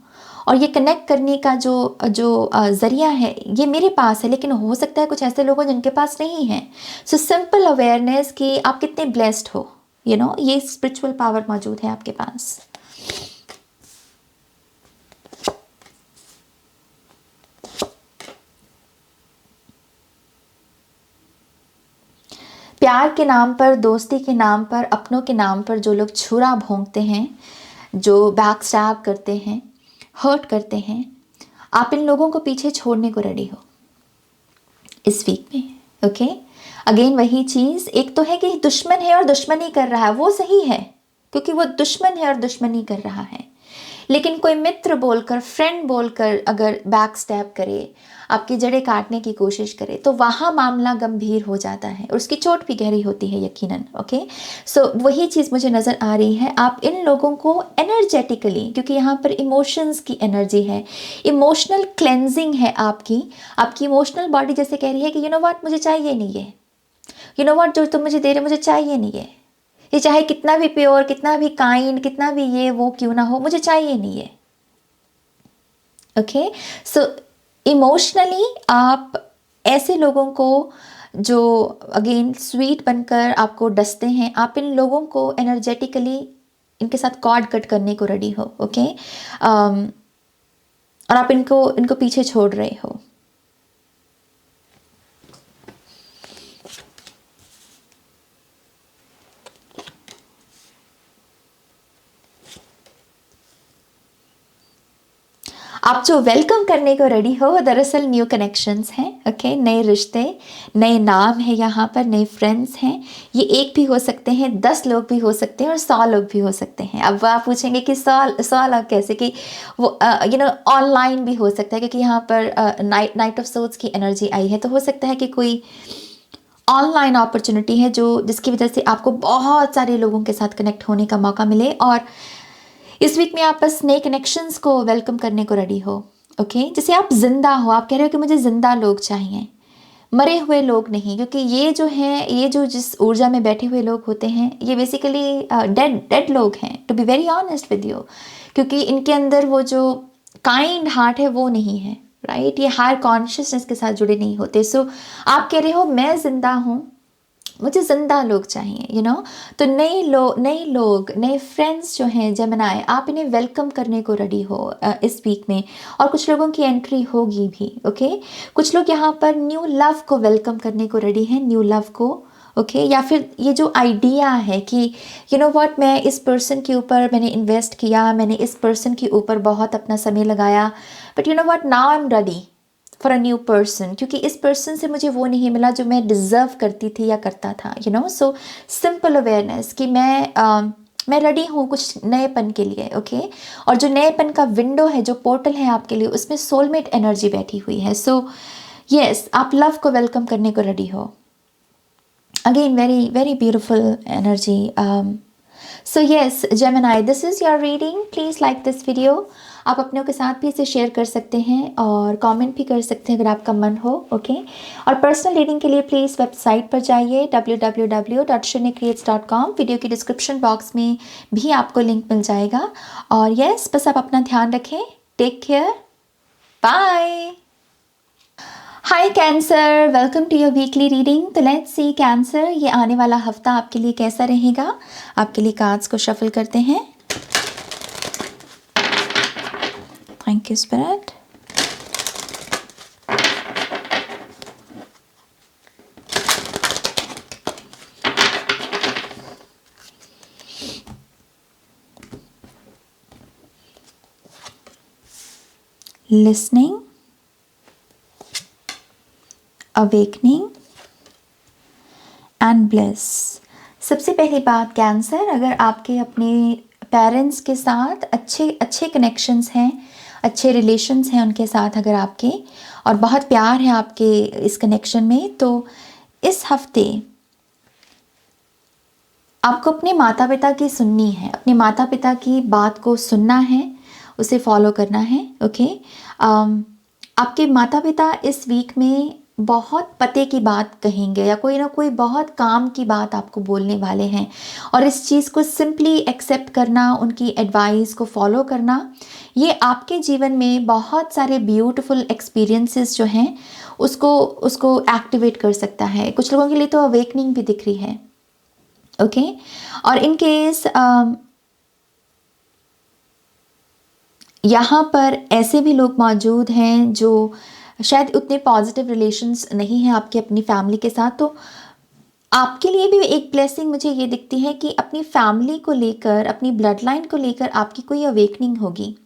और ये कनेक्ट करने का जो ज़रिया है ये मेरे पास है, लेकिन हो सकता है कुछ ऐसे लोग हो जिनके पास नहीं है। सो सिंपल अवेयरनेस कि आप कितने ब्लेस्ड हो, यू नो, ये स्पिरिचुअल पावर मौजूद है आपके पास। प्यार के नाम पर, दोस्ती के नाम पर, अपनों के नाम पर जो लोग छुरा भोंकते हैं, जो बैक स्टैब करते हैं, हर्ट करते हैं, आप इन लोगों को पीछे छोड़ने को रेडी हो इस वीक में। ओके, अगेन वही चीज़, एक तो है कि दुश्मन है और दुश्मनी कर रहा है, वो सही है क्योंकि वो दुश्मन है और दुश्मनी कर रहा है, लेकिन कोई मित्र बोलकर, फ्रेंड बोलकर अगर बैक स्टैब करे, आपकी जड़ें काटने की कोशिश करे, तो वहाँ मामला गंभीर हो जाता है और उसकी चोट भी गहरी होती है यकीनन। ओके, सो वही चीज़ मुझे नज़र आ रही है, आप इन लोगों को एनर्जेटिकली, क्योंकि यहाँ पर इमोशंस की एनर्जी है, इमोशनल क्लेंजिंग है आपकी इमोशनल बॉडी जैसे कह रही है कि यू नो व्हाट, मुझे चाहिए नहीं है, यू नो व्हाट, जो तुम मुझे दे रहे मुझे चाहिए नहीं है, ये चाहे कितना भी प्योर, कितना भी काइंड, कितना भी ये वो क्यों ना हो, मुझे चाहिए नहीं है। ओके, सो इमोशनली आप ऐसे लोगों को जो अगेन स्वीट बनकर आपको डसते हैं, आप इन लोगों को एनर्जेटिकली इनके साथ कॉर्ड कट करने को रेडी हो। ओके, और आप इनको पीछे छोड़ रहे हो। आप जो वेलकम करने को रेडी हो दरअसल न्यू कनेक्शंस हैं। ओके, नए रिश्ते, नए नाम है, यहाँ पर नए फ्रेंड्स हैं। ये एक भी हो सकते हैं, 10 लोग भी हो सकते हैं और 100 लोग भी हो सकते हैं। अब आप पूछेंगे कि 100 लोग कैसे, कि वो यू नो ऑनलाइन भी हो सकता है, क्योंकि यहाँ पर नाइट ऑफ सोल्स की एनर्जी आई है, तो हो सकता है कि कोई ऑनलाइन अपॉर्चुनिटी है जिसकी वजह से आपको बहुत सारे लोगों के साथ कनेक्ट होने का मौका मिले, और इस वीक में आप बस नए कनेक्शंस को वेलकम करने को रेडी हो। ओके, जैसे आप जिंदा हो, आप कह रहे हो कि मुझे जिंदा लोग चाहिए, मरे हुए लोग नहीं, क्योंकि ये जो हैं, ये जो जिस ऊर्जा में बैठे हुए लोग होते हैं, ये बेसिकली डेड लोग हैं, to be very honest with you, क्योंकि इनके अंदर वो जो काइंड हार्ट है वो नहीं है, राइट, ये हायर कॉन्शियसनेस के साथ जुड़े नहीं होते। सो आप कह रहे हो मैं जिंदा हूँ, मुझे जिंदा लोग चाहिए, यू नो। तो नए लोग, नए फ्रेंड्स जो हैं जेमिनी, आप इन्हें वेलकम करने को रेडी हो इस वीक में, और कुछ लोगों की एंट्री होगी भी। ओके, कुछ लोग यहाँ पर न्यू लव को वेलकम करने को रेडी हैं, न्यू लव को ओके या फिर ये जो आइडिया है कि यू नो व्हाट, मैं इस पर्सन के ऊपर मैंने इन्वेस्ट किया, मैंने इस पर्सन के ऊपर बहुत अपना समय लगाया, but you know what, now I am ready for a new person, क्योंकि इस पर्सन से मुझे वो नहीं मिला जो मैं डिज़र्व करती थी या करता था, you know. So simple awareness कि मैं रेडी हूँ कुछ नएपन के लिए, ओके। और जो नएपन का विंडो है, जो पोर्टल है आपके लिए, उसमें सोलमेट एनर्जी बैठी हुई है। सो यस, आप लव को वेलकम करने को रेडी हो। Again, very, very beautiful energy. So yes, Gemini, this is your reading. Please like this video. आप अपनों के साथ भी इसे शेयर कर सकते हैं और कमेंट भी कर सकते हैं अगर आपका मन हो, ओके। और पर्सनल रीडिंग के लिए प्लीज़ वेबसाइट पर जाइए www.shunyacreates.com। वीडियो की डिस्क्रिप्शन बॉक्स में भी आपको लिंक मिल जाएगा। और यस, बस आप अपना ध्यान रखें। Take care, bye. Hi Cancer, welcome to your weekly reading. तो लेट्स सी कैंसर, ये आने वाला हफ्ता आपके लिए कैसा रहेगा। आपके लिए कार्ड्स को शफल करते हैं। Thank you spirit. Listening, awakening and bless. सबसे पहली बात कैंसर, अगर आपके अपने पेरेंट्स के साथ अच्छे कनेक्शंस हैं, अच्छे रिलेशंस हैं उनके साथ अगर आपके, और बहुत प्यार है आपके इस कनेक्शन में, तो इस हफ्ते आपको अपने माता पिता की सुननी है, अपने माता पिता की बात को सुनना है, उसे फॉलो करना है, ओके। आपके माता पिता इस वीक में बहुत पते की बात कहेंगे या कोई ना कोई बहुत काम की बात आपको बोलने वाले हैं, और इस चीज़ को सिंपली एक्सेप्ट करना, उनकी एडवाइस को फॉलो करना, ये आपके जीवन में बहुत सारे ब्यूटीफुल एक्सपीरियंसेस जो हैं उसको एक्टिवेट कर सकता है। कुछ लोगों के लिए तो अवेकनिंग भी दिख रही है, ओके। और इन केस यहाँ पर ऐसे भी लोग मौजूद हैं जो शायद उतने पॉजिटिव रिलेशंस नहीं हैं आपकी अपनी फैमिली के साथ, तो आपके लिए भी एक ब्लेसिंग मुझे ये दिखती है कि अपनी फैमिली को लेकर, अपनी ब्लड लाइन को लेकर आपकी कोई अवेकनिंग होगी।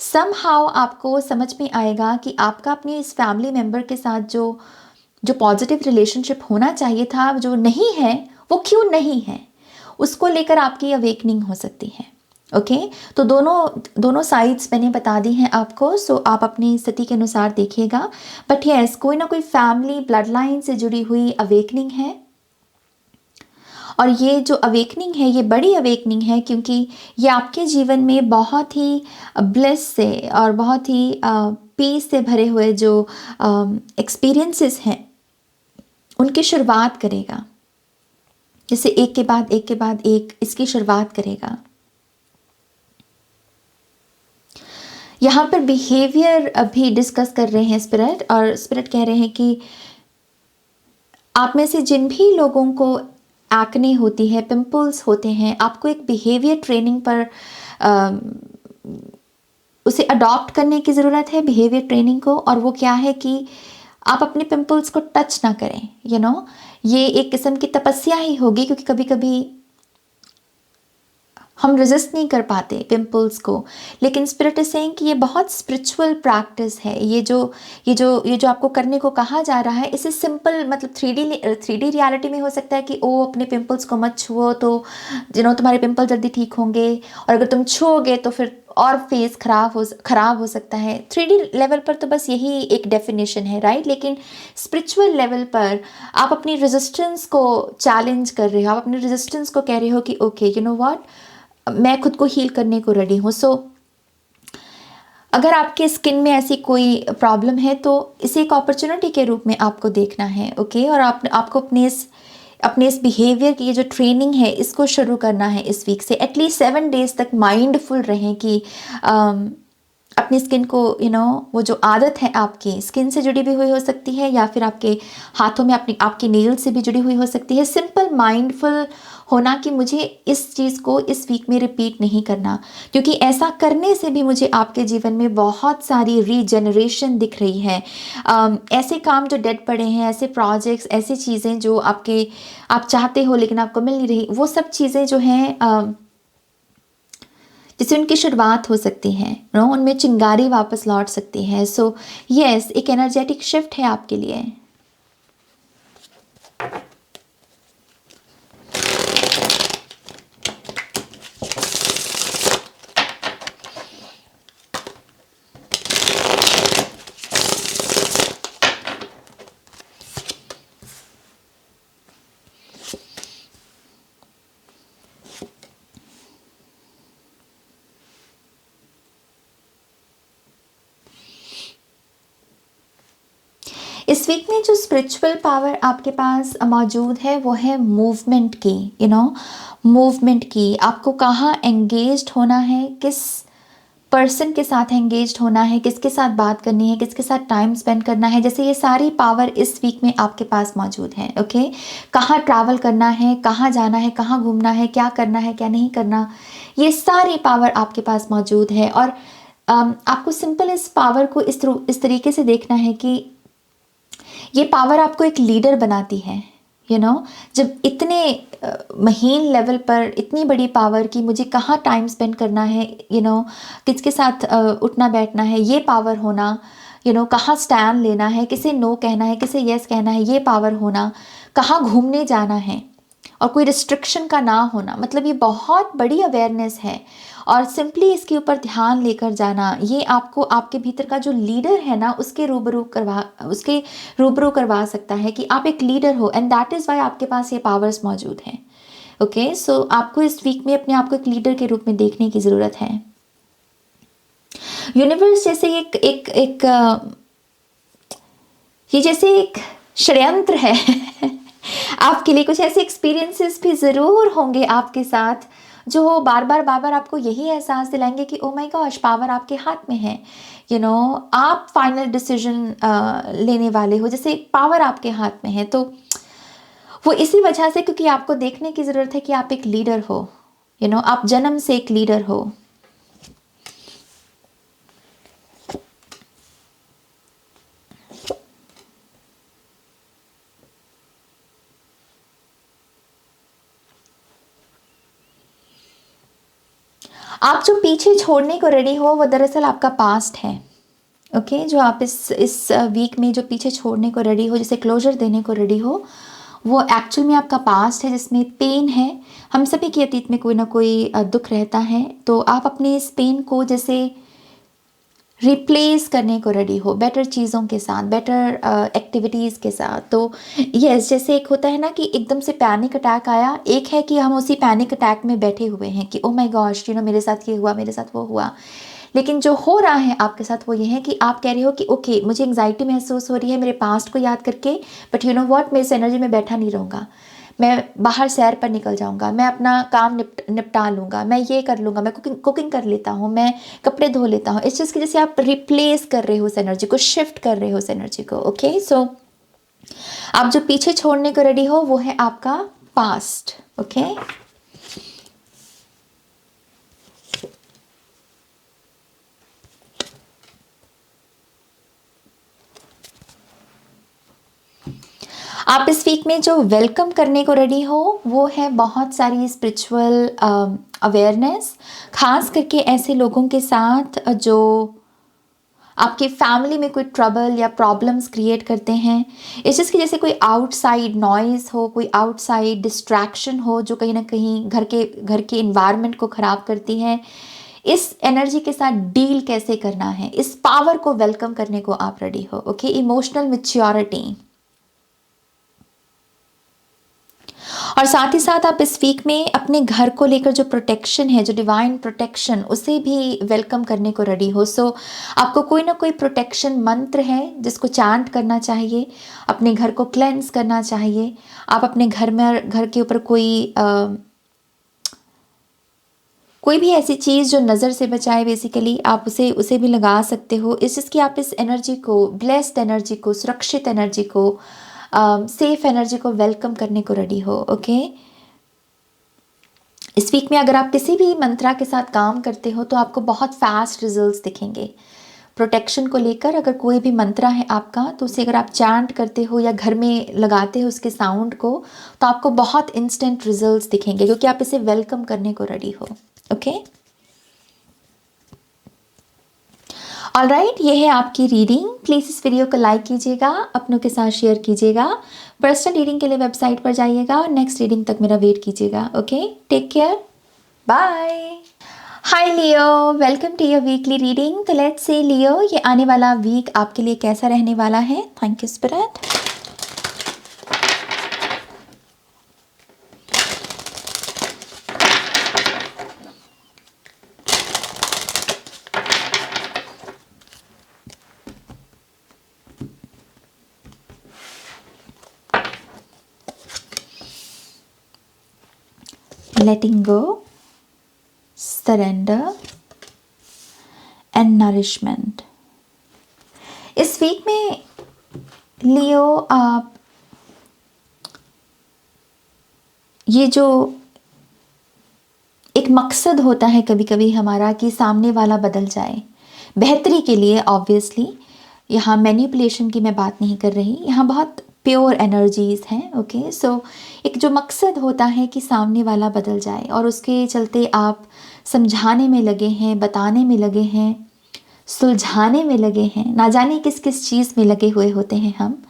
समहाउ आपको समझ में आएगा कि आपका अपने इस फैमिली मेम्बर के साथ जो पॉजिटिव रिलेशनशिप होना चाहिए था, जो नहीं है, वो क्यों नहीं है, उसको लेकर आपकी अवेकनिंग हो सकती है, ओके। तो दोनों साइड्स मैंने बता दी हैं आपको, सो आप अपनी स्थिति के अनुसार देखिएगा। बट यस, कोई ना कोई फैमिली ब्लड लाइन से जुड़ी हुई अवेकनिंग है, और ये जो अवेकनिंग है ये बड़ी अवेकनिंग है, क्योंकि ये आपके जीवन में बहुत ही ब्लेस से और बहुत ही पीस से भरे हुए जो एक्सपीरियंसेस हैं उनकी शुरुआत करेगा, जैसे एक के बाद एक के बाद एक इसकी शुरुआत करेगा। यहाँ पर बिहेवियर अभी डिस्कस कर रहे हैं स्पिरिट, और स्पिरिट कह रहे हैं कि आप में से जिन भी लोगों को एक्ने होती है, पिंपल्स होते हैं, आपको एक बिहेवियर ट्रेनिंग पर उसे अडॉप्ट करने की ज़रूरत है, बिहेवियर ट्रेनिंग को। और वो क्या है कि आप अपने पिंपल्स को टच ना करें, यू नो। ये एक किस्म की तपस्या ही होगी, क्योंकि कभी कभी हम रेजिस्ट नहीं कर पाते पिंपल्स को, लेकिन स्पिरिट इज सेइंग कि ये बहुत स्पिरिचुअल प्रैक्टिस है। ये जो आपको करने को कहा जा रहा है, इसे सिंपल मतलब 3D रियलिटी में हो सकता है कि ओ अपने पिंपल्स को मत छुओ तो तुम्हारे पिंपल जल्दी ठीक होंगे, और अगर तुम छुओगे तो फिर और फेस खराब हो सकता है। 3D लेवल पर तो बस यही एक डेफिनेशन है, राइट। लेकिन स्पिरिचुअल लेवल पर आप अपनी रेजिस्टेंस को चैलेंज कर रहे हो, आप अपनी रेजिस्टेंस को कह रहे हो कि ओके, यू नो व्हाट, मैं खुद को हील करने को रेडी हूँ। सो अगर आपके स्किन में ऐसी कोई प्रॉब्लम है तो इसे एक अपॉर्चुनिटी के रूप में आपको देखना है, ओके। और आपको अपने इस बिहेवियर की ये जो ट्रेनिंग है इसको शुरू करना है इस वीक से। एटलीस्ट 7 डेज तक माइंडफुल रहें कि अपनी स्किन को वो जो आदत है आपकी स्किन से जुड़ी भी हुई हो सकती है, या फिर आपके हाथों में आपकी नेल से भी जुड़ी हुई हो सकती है। सिंपल माइंडफुल होना कि मुझे इस चीज़ को इस वीक में रिपीट नहीं करना, क्योंकि ऐसा करने से भी मुझे आपके जीवन में बहुत सारी रीजनरेशन दिख रही है। ऐसे काम जो डेड पड़े हैं, ऐसे प्रोजेक्ट्स, ऐसी चीज़ें जो आप चाहते हो लेकिन आपको मिल नहीं रही, वो सब चीज़ें जो हैं जिससे उनकी शुरुआत हो सकती है, नो, उनमें चिंगारी वापस लौट सकती है। सो यस, एक एनर्जेटिक शिफ्ट है आपके लिए। इस वीक में जो स्पिरिचुअल पावर आपके पास मौजूद है वो है मूवमेंट की, मूवमेंट की। आपको कहाँ एंगेज्ड होना है, किस पर्सन के साथ एंगेज्ड होना है, किसके साथ बात करनी है, किसके साथ टाइम स्पेंड करना है, जैसे ये सारी पावर इस वीक में आपके पास मौजूद है। ओके, कहाँ ट्रैवल करना है, कहाँ जाना है, कहाँ घूमना है, क्या करना है, क्या नहीं करना, ये सारी पावर आपके पास मौजूद है। और आपको सिंपल इस पावर को इस तरीके से देखना है कि ये पावर आपको एक लीडर बनाती है। जब इतने महीन लेवल पर इतनी बड़ी पावर की मुझे कहाँ टाइम स्पेंड करना है, किसके साथ उठना बैठना है, ये पावर होना, कहाँ स्टैंड लेना है, किसे नो कहना है, किसे यस कहना है, ये पावर होना, कहाँ घूमने जाना है और कोई रिस्ट्रिक्शन का ना होना, मतलब ये बहुत बड़ी अवेयरनेस है। और सिंपली इसके ऊपर ध्यान लेकर जाना, ये आपको आपके भीतर का जो लीडर है ना उसके रूबरू करवा सकता है कि आप एक लीडर हो, एंड दैट इज़ वाई आपके पास ये पावर्स मौजूद हैं। ओके, सो आपको इस वीक में अपने आप को एक लीडर के रूप में देखने की ज़रूरत है। यूनिवर्स जैसे ये जैसे एक षड्यंत्र है आपके लिए कुछ ऐसे एक्सपीरियंसेस भी ज़रूर होंगे आपके साथ जो बार बार आपको यही एहसास दिलाएंगे कि ओ माय गॉश, पावर आपके हाथ में है। आप फाइनल डिसीजन लेने वाले हो, जैसे पावर आपके हाथ में है। तो वो इसी वजह से, क्योंकि आपको देखने की ज़रूरत है कि आप एक लीडर हो, आप जन्म से एक लीडर हो। आप जो पीछे छोड़ने को रेडी हो वो दरअसल आपका पास्ट है। ओके, जो आप इस वीक में जो पीछे छोड़ने को रेडी हो, जिसे क्लोजर देने को रेडी हो, वो एक्चुअल में आपका पास्ट है जिसमें पेन है। हम सभी के अतीत में कोई ना कोई दुख रहता है, तो आप अपने इस पेन को जैसे रिप्लेस करने को रेडी हो बेटर चीज़ों के साथ, बेटर एक्टिविटीज़ के साथ। तो यस, जैसे एक होता है ना कि एकदम से पैनिक अटैक आया, एक है कि हम उसी पैनिक अटैक में बैठे हुए हैं कि ओ माय गॉश, मेरे साथ ये हुआ, मेरे साथ वो हुआ। लेकिन जो हो रहा है आपके साथ वो ये है कि आप कह रहे हो कि ओके, मुझे एंग्जाइटी महसूस हो रही है मेरे पास्ट को याद करके, बट यू नो व्हाट, मैं इस एनर्जी में बैठा नहीं रहूँगा, मैं बाहर सैर पर निकल जाऊंगा, मैं अपना काम निपटा लूँगा, मैं ये कर लूँगा, मैं कुकिंग कर लेता हूँ, मैं कपड़े धो लेता हूँ। इस चीज़ की जैसे आप रिप्लेस कर रहे हो उस एनर्जी को, शिफ्ट कर रहे हो उस एनर्जी को। ओके, सो आप जो पीछे छोड़ने को रेडी हो वो है आपका पास्ट। ओके, आप इस वीक में जो वेलकम करने को रेडी हो वो है बहुत सारी स्पिरिचुअल अवेयरनेस, खास करके ऐसे लोगों के साथ जो आपके फैमिली में कोई ट्रबल या प्रॉब्लम्स क्रिएट करते हैं। इस चीज़ की जैसे कोई आउटसाइड नॉइज़ हो, कोई आउटसाइड डिस्ट्रैक्शन हो जो कहीं ना कहीं घर के इन्वायरमेंट को ख़राब करती है। इस एनर्जी के साथ डील कैसे करना है, इस पावर को वेलकम करने को आप रेडी हो। Okay, emotional maturity. और साथ ही साथ आप इस वीक में अपने घर को लेकर जो प्रोटेक्शन है, जो डिवाइन प्रोटेक्शन, उसे भी वेलकम करने को रेडी हो। सो आपको कोई ना कोई प्रोटेक्शन मंत्र है जिसको चांट करना चाहिए, अपने घर को क्लेंस करना चाहिए। आप अपने घर के ऊपर कोई भी ऐसी चीज़ जो नज़र से बचाए, बेसिकली आप उसे भी लगा सकते हो। इस चीज़ की आप इस एनर्जी को, ब्लेस्ड एनर्जी को, सुरक्षित एनर्जी को, सेफ एनर्जी को वेलकम करने को रेडी हो। ओके, इस वीक में अगर आप किसी भी मंत्रा के साथ काम करते हो तो आपको बहुत फास्ट रिजल्ट्स दिखेंगे। प्रोटेक्शन को लेकर अगर कोई भी मंत्रा है आपका, तो उसे अगर आप चैंट करते हो या घर में लगाते हो उसके साउंड को, तो आपको बहुत इंस्टेंट रिजल्ट्स दिखेंगे, क्योंकि आप इसे वेलकम करने को रेडी हो। ओके, ऑलराइट, ये है आपकी रीडिंग। प्लीज़ इस वीडियो को लाइक कीजिएगा, अपनों के साथ शेयर कीजिएगा। पर्सनल रीडिंग के लिए वेबसाइट पर जाइएगा और नेक्स्ट रीडिंग तक मेरा वेट कीजिएगा। Okay, take care, bye. Hi Leo, welcome to your weekly reading. तो लेट्स से लियो, ये आने वाला वीक आपके लिए कैसा रहने वाला है। Thank you spirit. Letting go, surrender and nourishment। इस वीक में लियो, आप ये जो एक मकसद होता है कभी कभी हमारा कि सामने वाला बदल जाए बेहतरी के लिए, ऑब्वियसली यहाँ मैनिपुलेशन की मैं बात नहीं कर रही, यहाँ बहुत प्योर एनर्जीज हैं। ओके, सो एक जो मकसद होता है कि सामने वाला बदल जाए और उसके चलते आप समझाने में लगे हैं, बताने में लगे हैं, सुलझाने में लगे हैं, ना जाने किस किस चीज़ में लगे हुए होते हैं हम,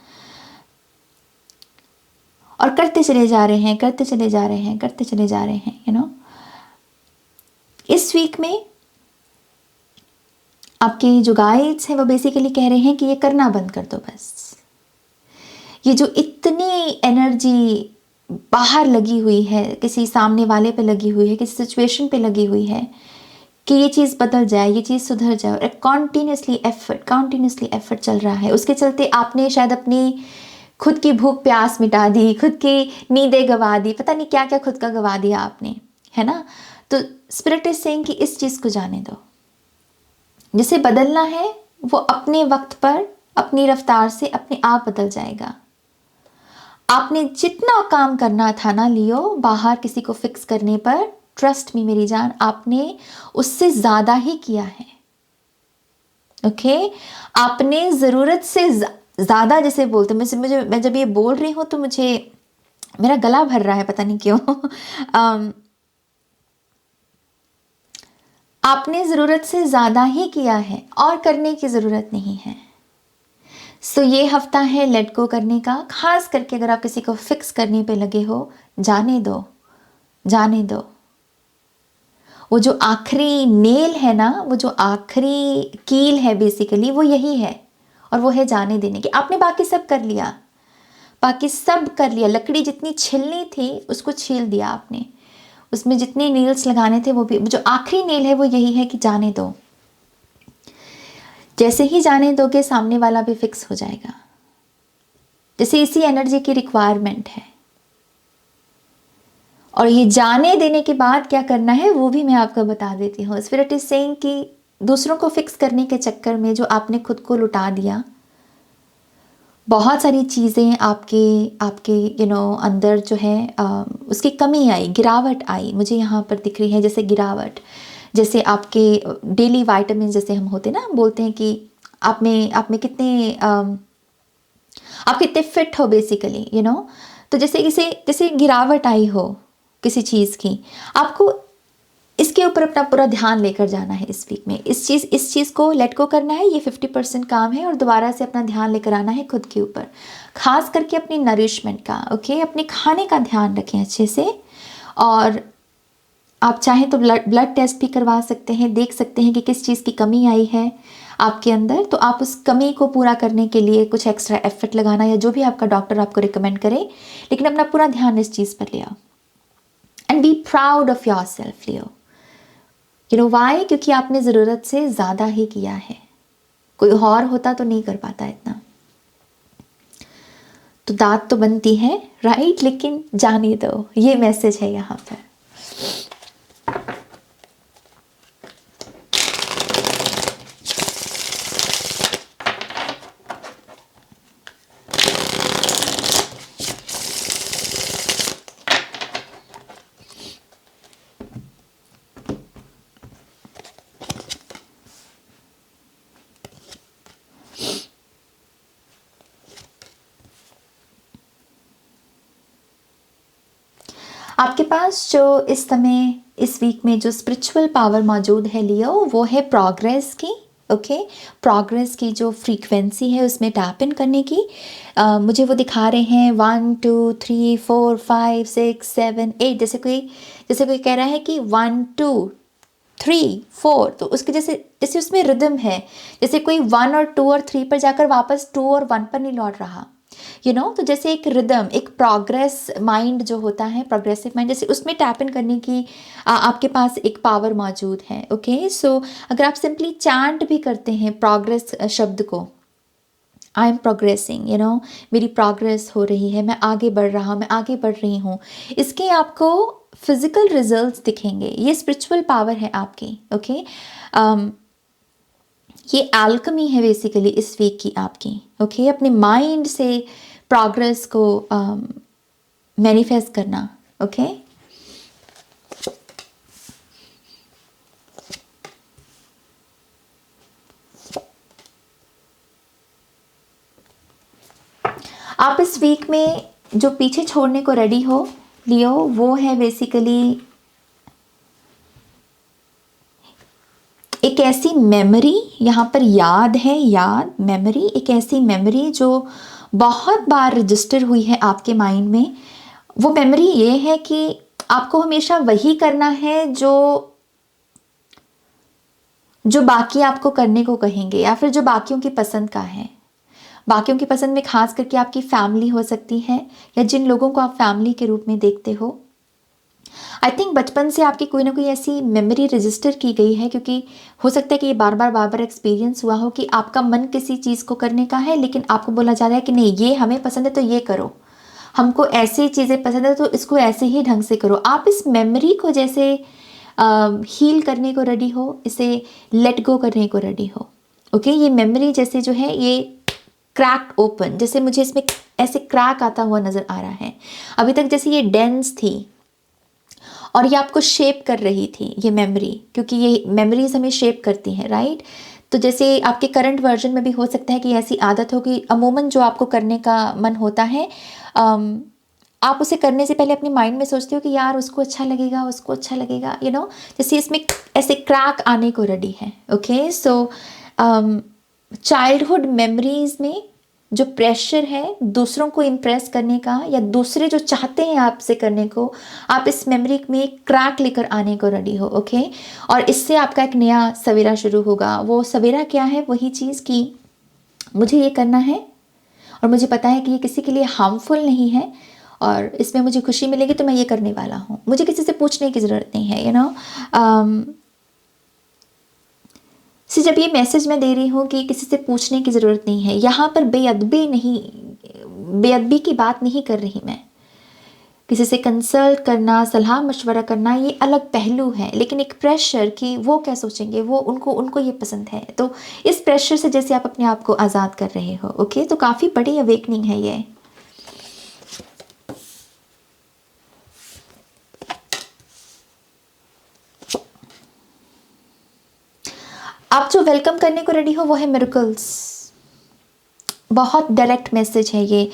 और करते चले जा रहे हैं, करते चले जा रहे हैं, करते चले जा रहे हैं। यू नो, इस वीक में आपके जो गाइड्स हैं वो बेसिकली कह रहे हैं कि ये करना बंद कर दो बस। ये जो इतनी एनर्जी बाहर लगी हुई है, किसी सामने वाले पे लगी हुई है, किसी सिचुएशन पे लगी हुई है कि ये चीज़ बदल जाए, ये चीज़ सुधर जाए, और कॉन्टीन्यूसली एफर्ट चल रहा है। उसके चलते आपने शायद अपनी खुद की भूख प्यास मिटा दी, खुद की नींदें गवा दी, पता नहीं क्या क्या खुद का गवा दिया आपने, है ना। तो स्पिरिट इज सेइंग कि इस चीज़ को जाने दो। जिसे बदलना है वो अपने वक्त पर, अपनी रफ्तार से अपने आप बदल जाएगा। आपने जितना काम करना था ना लियो, बाहर किसी को फिक्स करने पर, ट्रस्ट मी मेरी जान, आपने उससे ज़्यादा ही किया है। ओके, आपने ज़रूरत से ज़्यादा, जैसे बोलते, मुझे मैं जब ये बोल रही हूँ तो मुझे मेरा गला भर रहा है, पता नहीं क्यों। आपने ज़रूरत से ज़्यादा ही किया है और करने की ज़रूरत नहीं है। सो ये हफ्ता है लेट गो करने का। खास करके अगर आप किसी को फिक्स करने पे लगे हो, जाने दो, जाने दो। वो जो आखिरी नेल है ना, वो जो आखिरी कील है बेसिकली, वो यही है, और वो है जाने देने की। आपने बाकी सब कर लिया, बाकी सब कर लिया। लकड़ी जितनी छीलनी थी उसको छील दिया आपने, उसमें जितने नील्स लगाने थे वो भी, जो आखिरी नेल है वो यही है कि जाने दो। जैसे ही जाने दोगे सामने वाला भी फिक्स हो जाएगा। जैसे इसी एनर्जी की रिक्वायरमेंट है। और ये जाने देने के बाद क्या करना है वो भी मैं आपको बता देती हूँ। स्पिरिट इज सेइंग कि दूसरों को फिक्स करने के चक्कर में जो आपने खुद को लुटा दिया, बहुत सारी चीज़ें आपके अंदर जो है उसकी कमी आई, गिरावट आई, मुझे यहाँ पर दिख रही है। जैसे गिरावट, जैसे आपके डेली वाइटामिन, जैसे हम होते ना, बोलते हैं कि आप में कितने आप कितने फिट हो बेसिकली, तो जैसे गिरावट आई हो किसी चीज़ की, आपको इसके ऊपर अपना पूरा ध्यान लेकर जाना है इस वीक में। इस चीज़ को लेट गो करना है। ये 50% काम है, और दोबारा से अपना ध्यान लेकर आना है खुद के ऊपर, खास करके अपनी नरिशमेंट का। ओके, अपने खाने का ध्यान रखें अच्छे से। और आप चाहें तो ब्लड टेस्ट भी करवा सकते हैं, देख सकते हैं कि किस चीज़ की कमी आई है आपके अंदर। तो आप उस कमी को पूरा करने के लिए कुछ एक्स्ट्रा एफर्ट लगाना, या जो भी आपका डॉक्टर आपको रिकमेंड करे, लेकिन अपना पूरा ध्यान इस चीज़ पर ले आओ। And be proud of yourself Leo. Why? क्योंकि आपने ज़रूरत से ज़्यादा ही किया है। कोई और होता तो नहीं कर पाता इतना। तो दाद तो बनती है, राइट, लेकिन जाने दो, ये मैसेज है यहाँ पर। आपके पास जो इस समय इस वीक में जो स्पिरिचुअल पावर मौजूद है लियो, वो है प्रोग्रेस की। ओके, प्रोग्रेस की जो फ्रीक्वेंसी है उसमें टैप इन करने की। मुझे वो दिखा रहे हैं 1 2 3 4 5 6 7 8, जैसे कोई कह रहा है कि 1 2 3 4, तो उसके जैसे जैसे उसमें रिदम है, जैसे कोई 1 और 2 और 3 पर जाकर वापस 2 और 1 पर नहीं लौट रहा, तो जैसे एक रिदम, एक प्रोग्रेस माइंड जो होता है, प्रोग्रेसिव माइंड, जैसे उसमें टैप इन करने की आपके पास एक पावर मौजूद है। ओके, सो अगर आप सिंपली चैंट भी करते हैं प्रोग्रेस शब्द को, आई एम प्रोग्रेसिंग, मेरी प्रोग्रेस हो रही है, मैं आगे बढ़ रहा, मैं आगे बढ़ रही हूँ, इसके आपको फिजिकल रिजल्ट्स दिखेंगे। ये स्पिरिचुअल पावर है आपकी। ओके, ये एल्कमी है बेसिकली इस वीक की आपकी। ओके, अपने माइंड से प्रोग्रेस को मैनिफेस्ट करना। ओके, आप इस वीक में जो पीछे छोड़ने को रेडी हो लियो, वो है बेसिकली एक ऐसी मेमोरी, यहाँ पर याद है, याद, मेमोरी, एक ऐसी मेमोरी जो बहुत बार रजिस्टर हुई है आपके माइंड में। वो मेमोरी ये है कि आपको हमेशा वही करना है जो बाकी आपको करने को कहेंगे, या फिर जो बाकियों की पसंद का है। बाकियों की पसंद में खास करके आपकी फैमिली हो सकती है, या जिन लोगों को आप फैमिली के रूप में देखते हो। आई थिंक बचपन से आपकी कोई ना कोई ऐसी मेमोरी रजिस्टर की गई है, क्योंकि हो सकता है कि ये बार बार एक्सपीरियंस हुआ हो कि आपका मन किसी चीज़ को करने का है, लेकिन आपको बोला जा रहा है कि नहीं, ये हमें पसंद है तो ये करो, हमको ऐसी चीज़ें पसंद है तो इसको ऐसे ही ढंग से करो। आप इस मेमोरी को जैसे हील करने को रेडी हो, इसे लेट गो करने को रेडी हो। ओके, ये मेमोरी जैसे जो है ये क्रैक ओपन, जैसे मुझे इसमें ऐसे क्रैक आता हुआ नज़र आ रहा है। अभी तक जैसे ये डेंस थी और ये आपको शेप कर रही थी ये मेमोरी, क्योंकि ये मेमोरीज हमें शेप करती हैं, राइट। तो जैसे आपके करंट वर्जन में भी हो सकता है कि ऐसी आदत हो कि अमूमन जो आपको करने का मन होता है, आप उसे करने से पहले अपने माइंड में सोचते हो कि यार उसको अच्छा लगेगा, उसको अच्छा लगेगा, जैसे इसमें ऐसे क्रैक आने को रेडी है। ओके, सो चाइल्डहुड मेमोरीज में जो प्रेशर है दूसरों को इम्प्रेस करने का, या दूसरे जो चाहते हैं आपसे करने को, आप इस मेमोरी में एक क्रैक लेकर आने को रेडी हो। ओके, और इससे आपका एक नया सवेरा शुरू होगा। वो सवेरा क्या है? वही चीज़ कि मुझे ये करना है और मुझे पता है कि ये किसी के लिए हार्मफुल नहीं है और इसमें मुझे खुशी मिलेगी, तो मैं ये करने वाला हूँ। मुझे किसी से पूछने की ज़रूरत नहीं है। जब ये मैसेज मैं दे रही हूँ कि किसी से पूछने की ज़रूरत नहीं है, यहाँ पर बेअदबी की बात नहीं कर रही मैं। किसी से कंसल्ट करना, सलाह मशवरा करना, ये अलग पहलू है, लेकिन एक प्रेशर कि वो क्या सोचेंगे, वो उनको ये पसंद है, तो इस प्रेशर से जैसे आप अपने आप को आज़ाद कर रहे हो। ओके, तो काफ़ी बड़ी अवेकनिंग है ये। आप जो वेलकम करने को रेडी हो वो है मिरेकल्स। बहुत डायरेक्ट मैसेज है ये।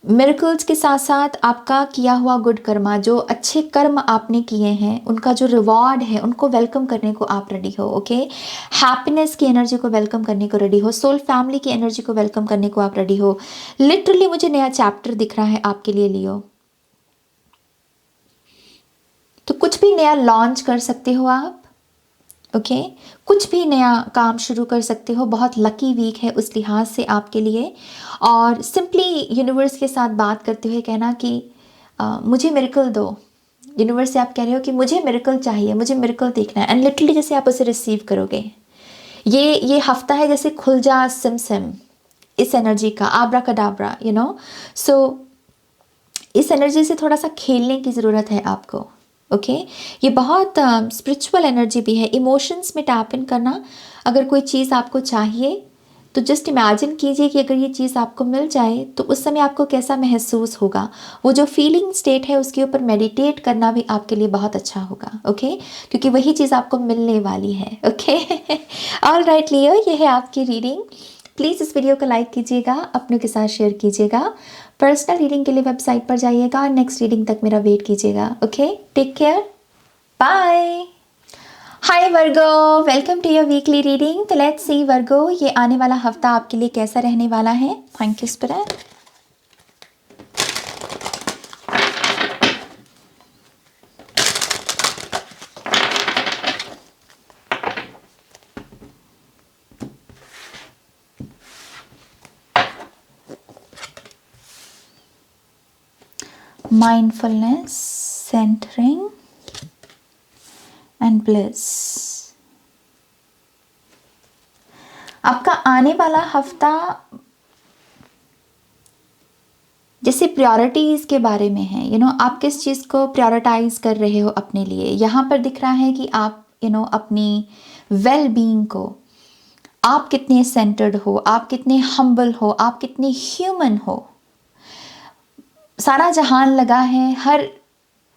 मिरेकल्स के साथ साथ आपका किया हुआ गुड कर्मा, जो अच्छे कर्म आपने किए हैं उनका जो रिवॉर्ड है, उनको वेलकम करने को आप रेडी हो। ओके, हैप्पीनेस की एनर्जी को वेलकम करने को रेडी हो, सोल फैमिली की एनर्जी को वेलकम करने को आप रेडी हो। लिटरली मुझे नया चैप्टर दिख रहा है आपके लिए लियो। तो कुछ भी नया लॉन्च कर सकते हो आप। ओके, कुछ भी नया काम शुरू कर सकते हो। बहुत लकी वीक है उस लिहाज से आपके लिए। और सिंपली यूनिवर्स के साथ बात करते हुए कहना कि मुझे मिरेकल दो। यूनिवर्स से आप कह रहे हो कि मुझे मिरेकल चाहिए, मुझे मिरेकल देखना है, एंड लिटरली जैसे आप उसे रिसीव करोगे। ये हफ्ता है जैसे खुल जा सिम सिम, इस एनर्जी का आब्रा कडाब्रा, सो इस एनर्जी से थोड़ा सा खेलने की ज़रूरत है आपको। ओके, ये बहुत स्पिरिचुअल एनर्जी भी है। इमोशंस में टैप इन करना। अगर कोई चीज़ आपको चाहिए तो जस्ट इमेजिन कीजिए कि अगर ये चीज़ आपको मिल जाए तो उस समय आपको कैसा महसूस होगा। वो जो फीलिंग स्टेट है उसके ऊपर मेडिटेट करना भी आपके लिए बहुत अच्छा होगा। ओके, क्योंकि वही चीज़ आपको मिलने वाली है। ओके, ऑल राइट लियो, ये है आपकी रीडिंग। प्लीज़ इस वीडियो को लाइक कीजिएगा, अपनों के साथ शेयर कीजिएगा। पर्सनल रीडिंग के लिए वेबसाइट पर जाइएगा और नेक्स्ट रीडिंग तक मेरा वेट कीजिएगा। Okay, take care, bye. Hi Virgo, welcome to your weekly reading. तो लेट्स सी वर्गो, ये आने वाला हफ्ता आपके लिए कैसा रहने वाला है। Thank you spirit. mindfulness, centering and bliss। आपका आने वाला हफ्ता जैसे प्रायोरिटीज के बारे में है। आप किस चीज़ को प्रायोरिटाइज कर रहे हो अपने लिए। यहाँ पर दिख रहा है कि आप अपनी वेल बीइंग को, आप कितने सेंटर्ड हो, आप कितने हम्बल हो, आप कितने ह्यूमन हो। सारा जहान लगा है हर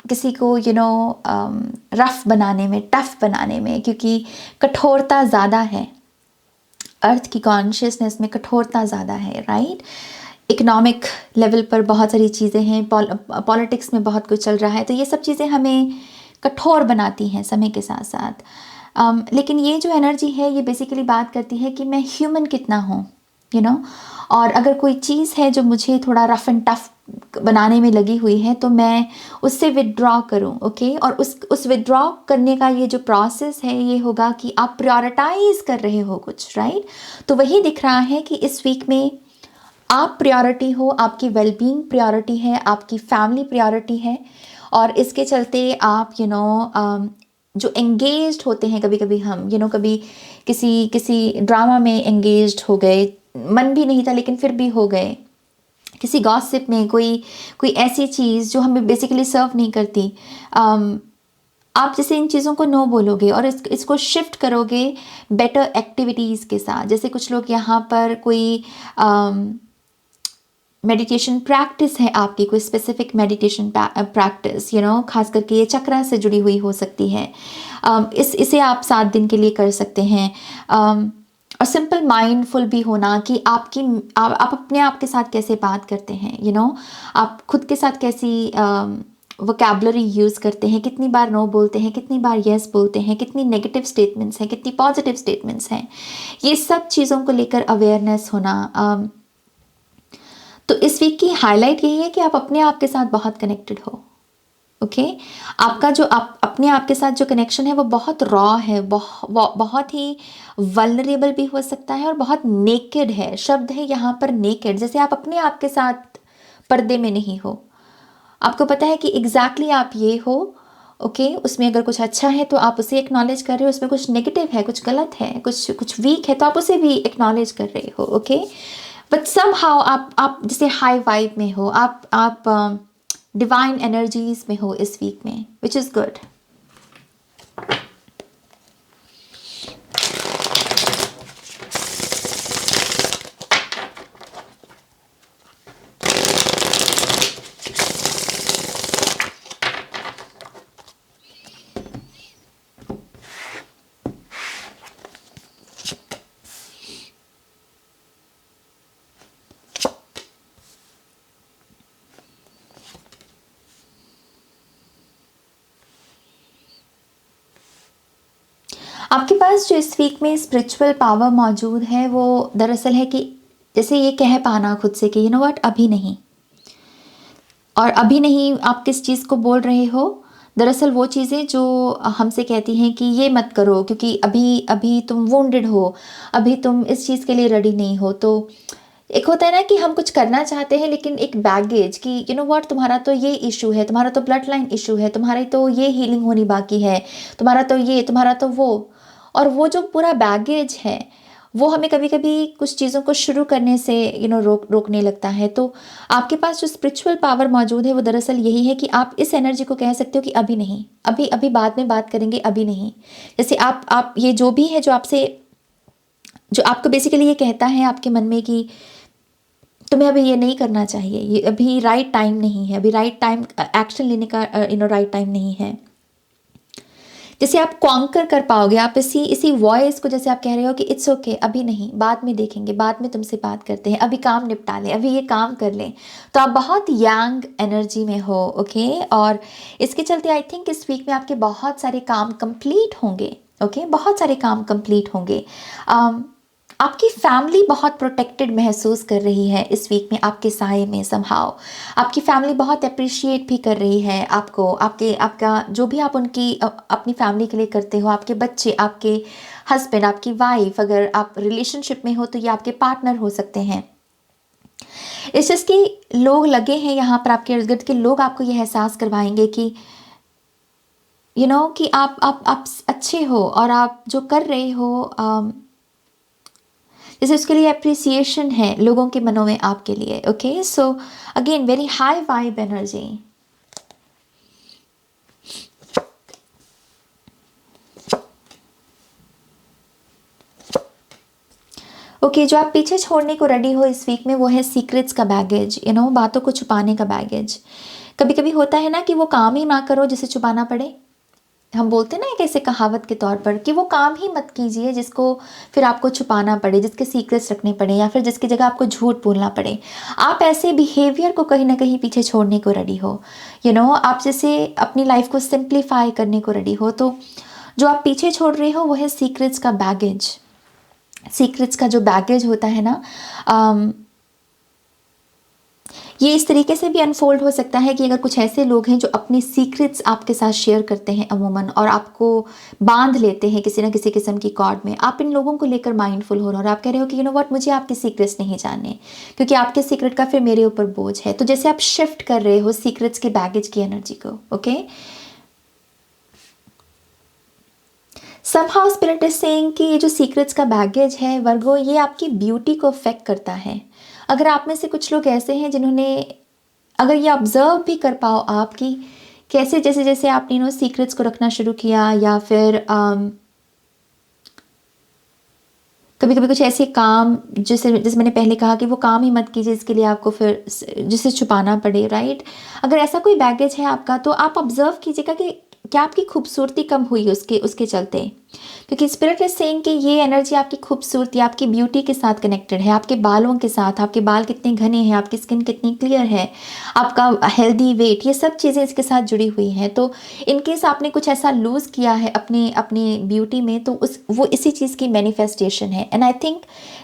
किसी को रफ बनाने में, टफ बनाने में, क्योंकि कठोरता ज़्यादा है। अर्थ की कॉन्शियसनेस में कठोरता ज़्यादा है, राइट। इकोनॉमिक लेवल पर बहुत सारी चीज़ें हैं, पॉलिटिक्स में बहुत कुछ चल रहा है, तो ये सब चीज़ें हमें कठोर बनाती हैं समय के साथ साथ। लेकिन ये जो एनर्जी है ये बेसिकली बात करती है कि मैं ह्यूमन कितना हूँ, और अगर कोई चीज़ है जो मुझे थोड़ा रफ एंड टफ बनाने में लगी हुई है तो मैं उससे विदड्रॉ करूं। ओके, और उस विदड्रॉ करने का ये जो प्रोसेस है ये होगा कि आप प्रायोरिटाइज कर रहे हो कुछ, राइट। तो वही दिख रहा है कि इस वीक में आप प्रायोरिटी हो, आपकी वेलबींग प्रायोरिटी है, आपकी फैमिली प्रायोरिटी है, और इसके चलते आप जो एंगेज्ड होते हैं, कभी कभी हम कभी किसी ड्रामा में एंगेज्ड हो गए, मन भी नहीं था लेकिन फिर भी हो गए, किसी गॉसिप में, कोई ऐसी चीज़ जो हमें बेसिकली सर्व नहीं करती। आप जैसे इन चीज़ों को नो बोलोगे और इसको शिफ्ट करोगे बेटर एक्टिविटीज़ के साथ। जैसे कुछ लोग यहाँ पर कोई मेडिटेशन प्रैक्टिस है आपकी, कोई स्पेसिफिक मेडिटेशन प्रैक्टिस खास करके ये चक्रा से जुड़ी हुई हो सकती है। इसे आप 7 दिन के लिए कर सकते हैं। और सिंपल माइंडफुल भी होना कि आप अपने आप के साथ कैसे बात करते हैं, आप खुद के साथ कैसी वोकैबुलरी यूज़ करते हैं, कितनी बार नो बोलते हैं, कितनी बार यस बोलते हैं, कितनी नेगेटिव स्टेटमेंट्स हैं, कितनी पॉजिटिव स्टेटमेंट्स हैं, ये सब चीज़ों को लेकर अवेयरनेस होना। तो इस वीक की हाईलाइट यही है कि आप अपने आप के साथ बहुत कनेक्टेड हो। ओके, आपका जो अपने आप के साथ जो कनेक्शन है वो बहुत रॉ है, बहुत ही वल्नरेबल भी हो सकता है और बहुत नेकेड है। शब्द है यहाँ पर नेकेड, जैसे आप अपने आप के साथ पर्दे में नहीं हो, आपको पता है कि एग्जैक्टली आप ये हो। ओके, उसमें अगर कुछ अच्छा है तो आप उसे एक्नॉलेज कर रहे हो, उसमें कुछ नेगेटिव है, कुछ गलत है, कुछ वीक है तो आप उसे भी एक्नॉलेज कर रहे हो। ओके, बट समहाउ आप जैसे हाई वाइब में हो, आप डिवाइन एनर्जीज में हो इस वीक में, विच इज़ गुड। आपके पास जो इस वीक में स्पिरिचुअल पावर मौजूद है वो दरअसल है कि जैसे ये कह पाना खुद से कि व्हाट, अभी नहीं। और अभी नहीं आप किस चीज़ को बोल रहे हो, दरअसल वो चीज़ें जो हमसे कहती हैं कि ये मत करो क्योंकि अभी तुम वुंडेड हो, अभी तुम इस चीज़ के लिए रेडी नहीं हो। तो एक होता है ना कि हम कुछ करना चाहते हैं लेकिन एक बैगेज कि व्हाट, तुम्हारा तो ये इशू है, तुम्हारा तो ब्लड लाइन इशू है, तुम्हारी तो ये हीलिंग होनी बाकी है, तुम्हारा तो ये, तुम्हारा तो वो। और वो जो पूरा बैगेज है वो हमें कभी कभी कुछ चीज़ों को शुरू करने से रोकने लगता है। तो आपके पास जो स्पिरिचुअल पावर मौजूद है वो दरअसल यही है कि आप इस एनर्जी को कह सकते हो कि अभी नहीं, अभी बाद में बात करेंगे, अभी नहीं। जैसे आप ये जो भी है जो आपको बेसिकली ये कहता है आपके मन में कि तुम्हें अभी ये नहीं करना चाहिए, ये अभी राइट टाइम नहीं है, अभी राइट टाइम एक्शन लेने का राइट टाइम नहीं है। जैसे आप कॉन्कर कर पाओगे, आप इसी इसी वॉइस को जैसे आप कह रहे हो कि इट्स ओके, अभी नहीं, बाद में देखेंगे, बाद में तुमसे बात करते हैं, अभी काम निपटा लें, अभी ये काम कर लें। तो आप बहुत यंग एनर्जी में हो, ओके। और इसके चलते आई थिंक इस वीक में आपके बहुत सारे काम कंप्लीट होंगे, ओके, बहुत सारे काम कंप्लीट होंगे। आपकी फैमिली बहुत प्रोटेक्टेड महसूस कर रही है इस वीक में आपके साए में समहाउ। आपकी फैमिली बहुत अप्रिशिएट भी कर रही है आपको, आपका जो भी आप उनकी अपनी फैमिली के लिए करते हो, आपके बच्चे, आपके हस्बैंड, आपकी वाइफ, अगर आप रिलेशनशिप में हो तो ये आपके पार्टनर हो सकते हैं। इस चीज़ कि लोग लगे हैं यहाँ पर, आपके इर्द गिर्द के लोग आपको ये एहसास करवाएंगे कि कि आप अच्छे हो और आप जो कर रहे हो जैसे उसके लिए अप्रिसिएशन है लोगों के मनों में आपके लिए, okay. So again very high vibe energy. Okay, जो आप पीछे छोड़ने को रेडी हो इस वीक में वो है सीक्रेट्स का बैगेज, बातों को छुपाने का बैगेज। कभी कभी होता है ना कि वो काम ही ना करो जिसे छुपाना पड़े। हम बोलते हैं ना एक ऐसे कहावत के तौर पर कि वो काम ही मत कीजिए जिसको फिर आपको छुपाना पड़े, जिसके सीक्रेट्स रखने पड़े, या फिर जिसकी जगह आपको झूठ बोलना पड़े। आप ऐसे बिहेवियर को कहीं ना कहीं पीछे छोड़ने को रेडी हो। आप जैसे अपनी लाइफ को सिंप्लीफाई करने को रेडी हो। तो जो आप पीछे छोड़ रहे हो वो है सीक्रेट्स का बैगेज। सीक्रेट्स का जो बैगेज होता है ना, ये इस तरीके से भी अनफोल्ड हो सकता है कि अगर कुछ ऐसे लोग हैं जो अपनी सीक्रेट्स आपके साथ शेयर करते हैं अमूमन और आपको बांध लेते हैं किसी ना किसी किस्म की कॉर्ड में, आप इन लोगों को लेकर माइंडफुल हो रहे हो और आप कह रहे हो कि व्हाट, मुझे आपकी सीक्रेट्स नहीं जानने, क्योंकि आपके सीक्रेट का फिर मेरे ऊपर बोझ है। तो जैसे आप शिफ्ट कर रहे हो सीक्रेट्स के बैगेज की एनर्जी को, okay. Somehow spirit is saying कि ये जो सीक्रेट्स का बैगेज है वर्गो, ये आपकी ब्यूटी को अफेक्ट करता है। अगर आप में से कुछ लोग ऐसे हैं जिन्होंने, अगर ये ऑब्जर्व भी कर पाओ आपकी कैसे जैसे जैसे आपने सीक्रेट्स को रखना शुरू किया, या फिर कभी कभी कुछ ऐसे काम जैसे मैंने पहले कहा कि वो काम ही मत कीजिए इसके लिए आपको फिर जिसे छुपाना पड़े, राइट। अगर ऐसा कोई बैगेज है आपका तो आप ऑब्जर्व कीजिएगा कि क्या आपकी खूबसूरती कम हुई उसके उसके चलते, क्योंकि स्पिरिट इज सेइंग कि ये एनर्जी आपकी खूबसूरती, आपकी ब्यूटी के साथ कनेक्टेड है, आपके बालों के साथ, आपके बाल कितने घने हैं, आपकी स्किन कितनी क्लियर है, आपका हेल्दी वेट, ये सब चीज़ें इसके साथ जुड़ी हुई हैं। तो इनकेस आपने कुछ ऐसा लूज़ किया है अपने अपनी ब्यूटी में तो वो इसी चीज़ की मैनिफेस्टेशन है। And I think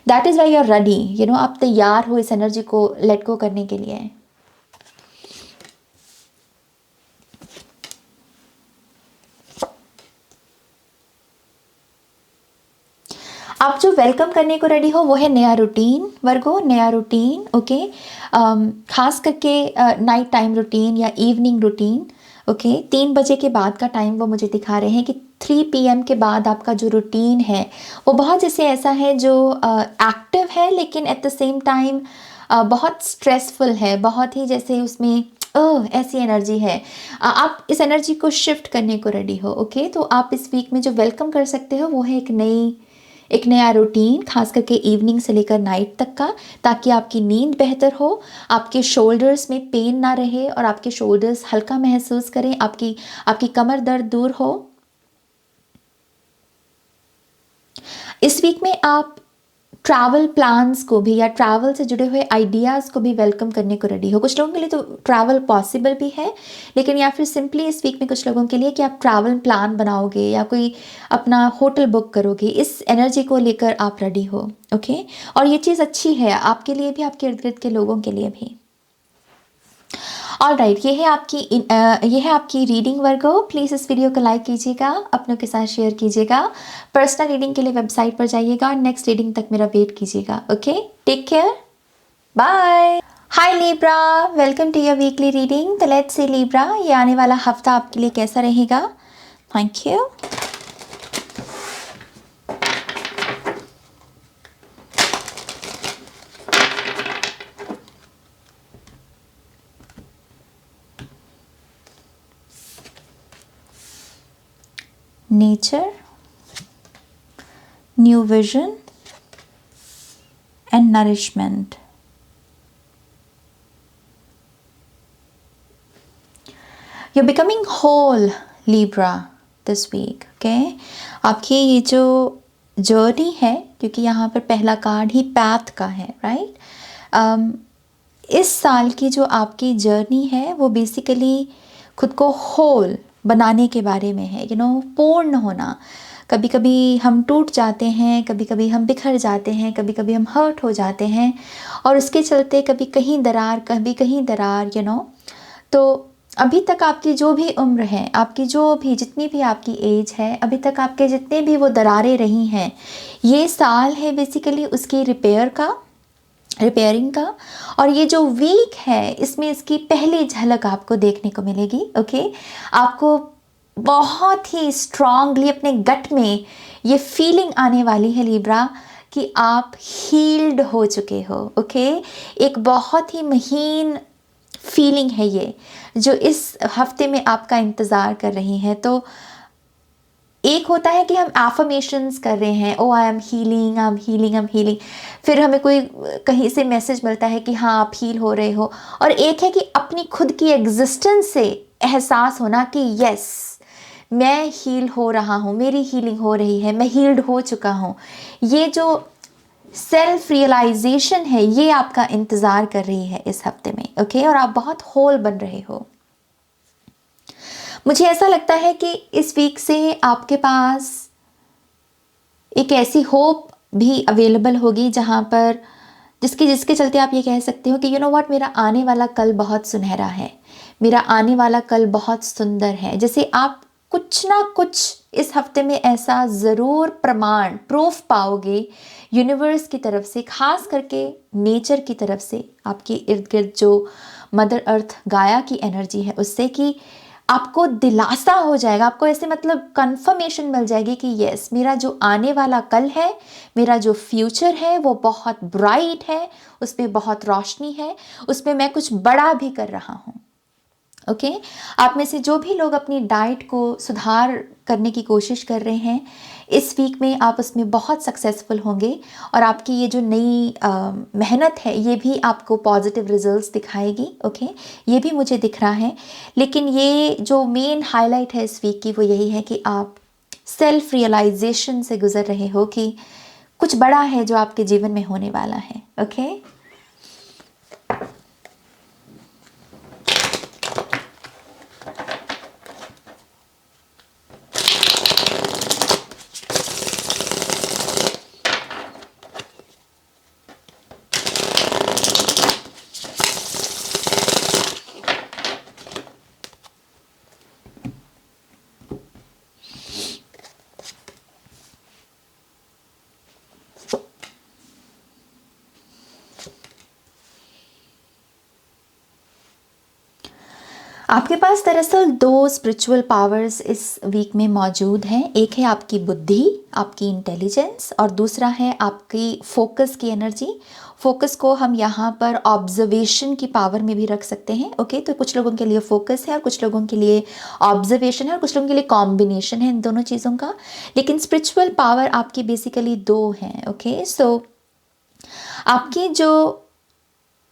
that is why you are ready, आप तैयार हो इस एनर्जी को लेट गो करने के लिए। आप जो वेलकम करने को रेडी हो वो है नया रूटीन वर्गो, नया रूटीन, ओके। खास करके नाइट टाइम रूटीन या इवनिंग रूटीन, ओके। 3 बजे के बाद का टाइम वो मुझे दिखा रहे हैं कि 3 PM के बाद आपका जो रूटीन है वो बहुत जैसे ऐसा है जो एक्टिव है लेकिन एट द सेम टाइम बहुत स्ट्रेसफुल है, बहुत ही जैसे उसमें ऐसी एनर्जी है। आप इस एनर्जी को शिफ्ट करने को रेडी हो, ओके। तो आप इस वीक में जो वेलकम कर सकते हो वो है एक नया रूटीन, खास करके इवनिंग से लेकर नाइट तक का, ताकि आपकी नींद बेहतर हो, आपके शोल्डर्स में पेन ना रहे और आपके शोल्डर्स हल्का महसूस करें, आपकी कमर दर्द दूर हो। इस वीक में आप ट्रैवल प्लान्स को भी या ट्रैवल से जुड़े हुए आइडियाज़ को भी वेलकम करने को रेडी हो। कुछ लोगों के लिए तो ट्रैवल पॉसिबल भी है, लेकिन या फिर सिंपली इस वीक में कुछ लोगों के लिए कि आप ट्रैवल प्लान बनाओगे या कोई अपना होटल बुक करोगे, इस एनर्जी को लेकर आप रेडी हो, ओके। और ये चीज़ अच्छी है आपके लिए भी, आपके इर्द गिर्द के लोगों के लिए भी। ऑल राइट, ये है आपकी रीडिंग वर्गो। प्लीज़ इस वीडियो को लाइक कीजिएगा, अपनों के साथ शेयर कीजिएगा। पर्सनल रीडिंग के लिए वेबसाइट पर जाइएगा और नेक्स्ट रीडिंग तक मेरा वेट कीजिएगा, okay. Take care, bye. Hi Libra, welcome to your weekly reading. तो लेट्स सी लीब्रा, ये आने वाला हफ्ता आपके लिए कैसा रहेगा। Thank you. Nature, new vision and nourishment. You're becoming whole, Libra. This week. Okay, आपकी ये जो जर्नी है, क्योंकि यहाँ पर पहला कार्ड ही पैथ का है, राइट। इस साल की जो आपकी जर्नी है वो बेसिकली खुद को होल बनाने के बारे में है, पूर्ण होना। कभी कभी हम टूट जाते हैं, कभी कभी हम बिखर जाते हैं, कभी कभी हम हर्ट हो जाते हैं, और उसके चलते कभी कहीं दरार, कभी कहीं दरार, तो अभी तक आपकी जो भी उम्र है, आपकी जो भी जितनी भी आपकी एज है, अभी तक आपके जितने भी वो दरारें रही हैं, ये साल है बेसिकली उसकी रिपेयरिंग का। और ये जो वीक है इसमें इसकी पहली झलक आपको देखने को मिलेगी। ओके, आपको बहुत ही स्ट्रांगली अपने गट में ये फीलिंग आने वाली है लिब्रा कि आप हील्ड हो चुके हो। ओके, एक बहुत ही महीन फीलिंग है ये जो इस हफ्ते में आपका इंतज़ार कर रही है। तो एक होता है कि हम एफर्मेशंस कर रहे हैं, oh I am healing, I am healing, I am healing, फिर हमें कोई कहीं से मैसेज मिलता है कि हाँ आप हील हो रहे हो। और एक है कि अपनी खुद की एग्जिस्टेंस से एहसास होना कि यस मैं हील हो रहा हूँ, मेरी हीलिंग हो रही है, मैं हील्ड हो चुका हूँ। ये जो सेल्फ रियलाइजेशन है ये आपका इंतज़ार कर रही है इस हफ्ते में। ओके, और आप बहुत होल बन रहे हो। मुझे ऐसा लगता है कि इस वीक से आपके पास एक ऐसी होप भी अवेलेबल होगी जहाँ पर जिसके चलते आप ये कह सकते हो कि यू नो व्हाट, मेरा आने वाला कल बहुत सुनहरा है, मेरा आने वाला कल बहुत सुंदर है। जैसे आप कुछ ना कुछ इस हफ्ते में ऐसा ज़रूर प्रमाण, प्रूफ पाओगे यूनिवर्स की तरफ से, खास करके नेचर की तरफ से, आपके इर्द गिर्द जो मदर अर्थ गाया की एनर्जी है उससे, कि आपको दिलासा हो जाएगा, आपको ऐसे मतलब कंफर्मेशन मिल जाएगी कि यस मेरा जो आने वाला कल है, मेरा जो फ्यूचर है वो बहुत ब्राइट है, उस पर बहुत रोशनी है, उसमें मैं कुछ बड़ा भी कर रहा हूँ। ओके, आप में से जो भी लोग अपनी डाइट को सुधार करने की कोशिश कर रहे हैं, इस वीक में आप उसमें बहुत सक्सेसफुल होंगे, और आपकी ये जो नई मेहनत है ये भी आपको पॉजिटिव रिजल्ट्स दिखाएगी। ओके, ये भी मुझे दिख रहा है। लेकिन ये जो मेन हाईलाइट है इस वीक की वो यही है कि आप सेल्फ रियलाइजेशन से गुजर रहे हो कि कुछ बड़ा है जो आपके जीवन में होने वाला है। ओके, आपके पास दरअसल दो स्पिरिचुअल पावर्स इस वीक में मौजूद हैं। एक है आपकी बुद्धि, आपकी इंटेलिजेंस, और दूसरा है आपकी फोकस की एनर्जी। फोकस को हम यहाँ पर ऑब्जर्वेशन की पावर में भी रख सकते हैं। ओके, तो कुछ लोगों के लिए फोकस है और कुछ लोगों के लिए ऑब्जर्वेशन है और कुछ लोगों के लिए कॉम्बिनेशन है इन दोनों चीज़ों का। लेकिन स्पिरिचुअल पावर आपकी बेसिकली दो हैं। ओके, सो आपकी जो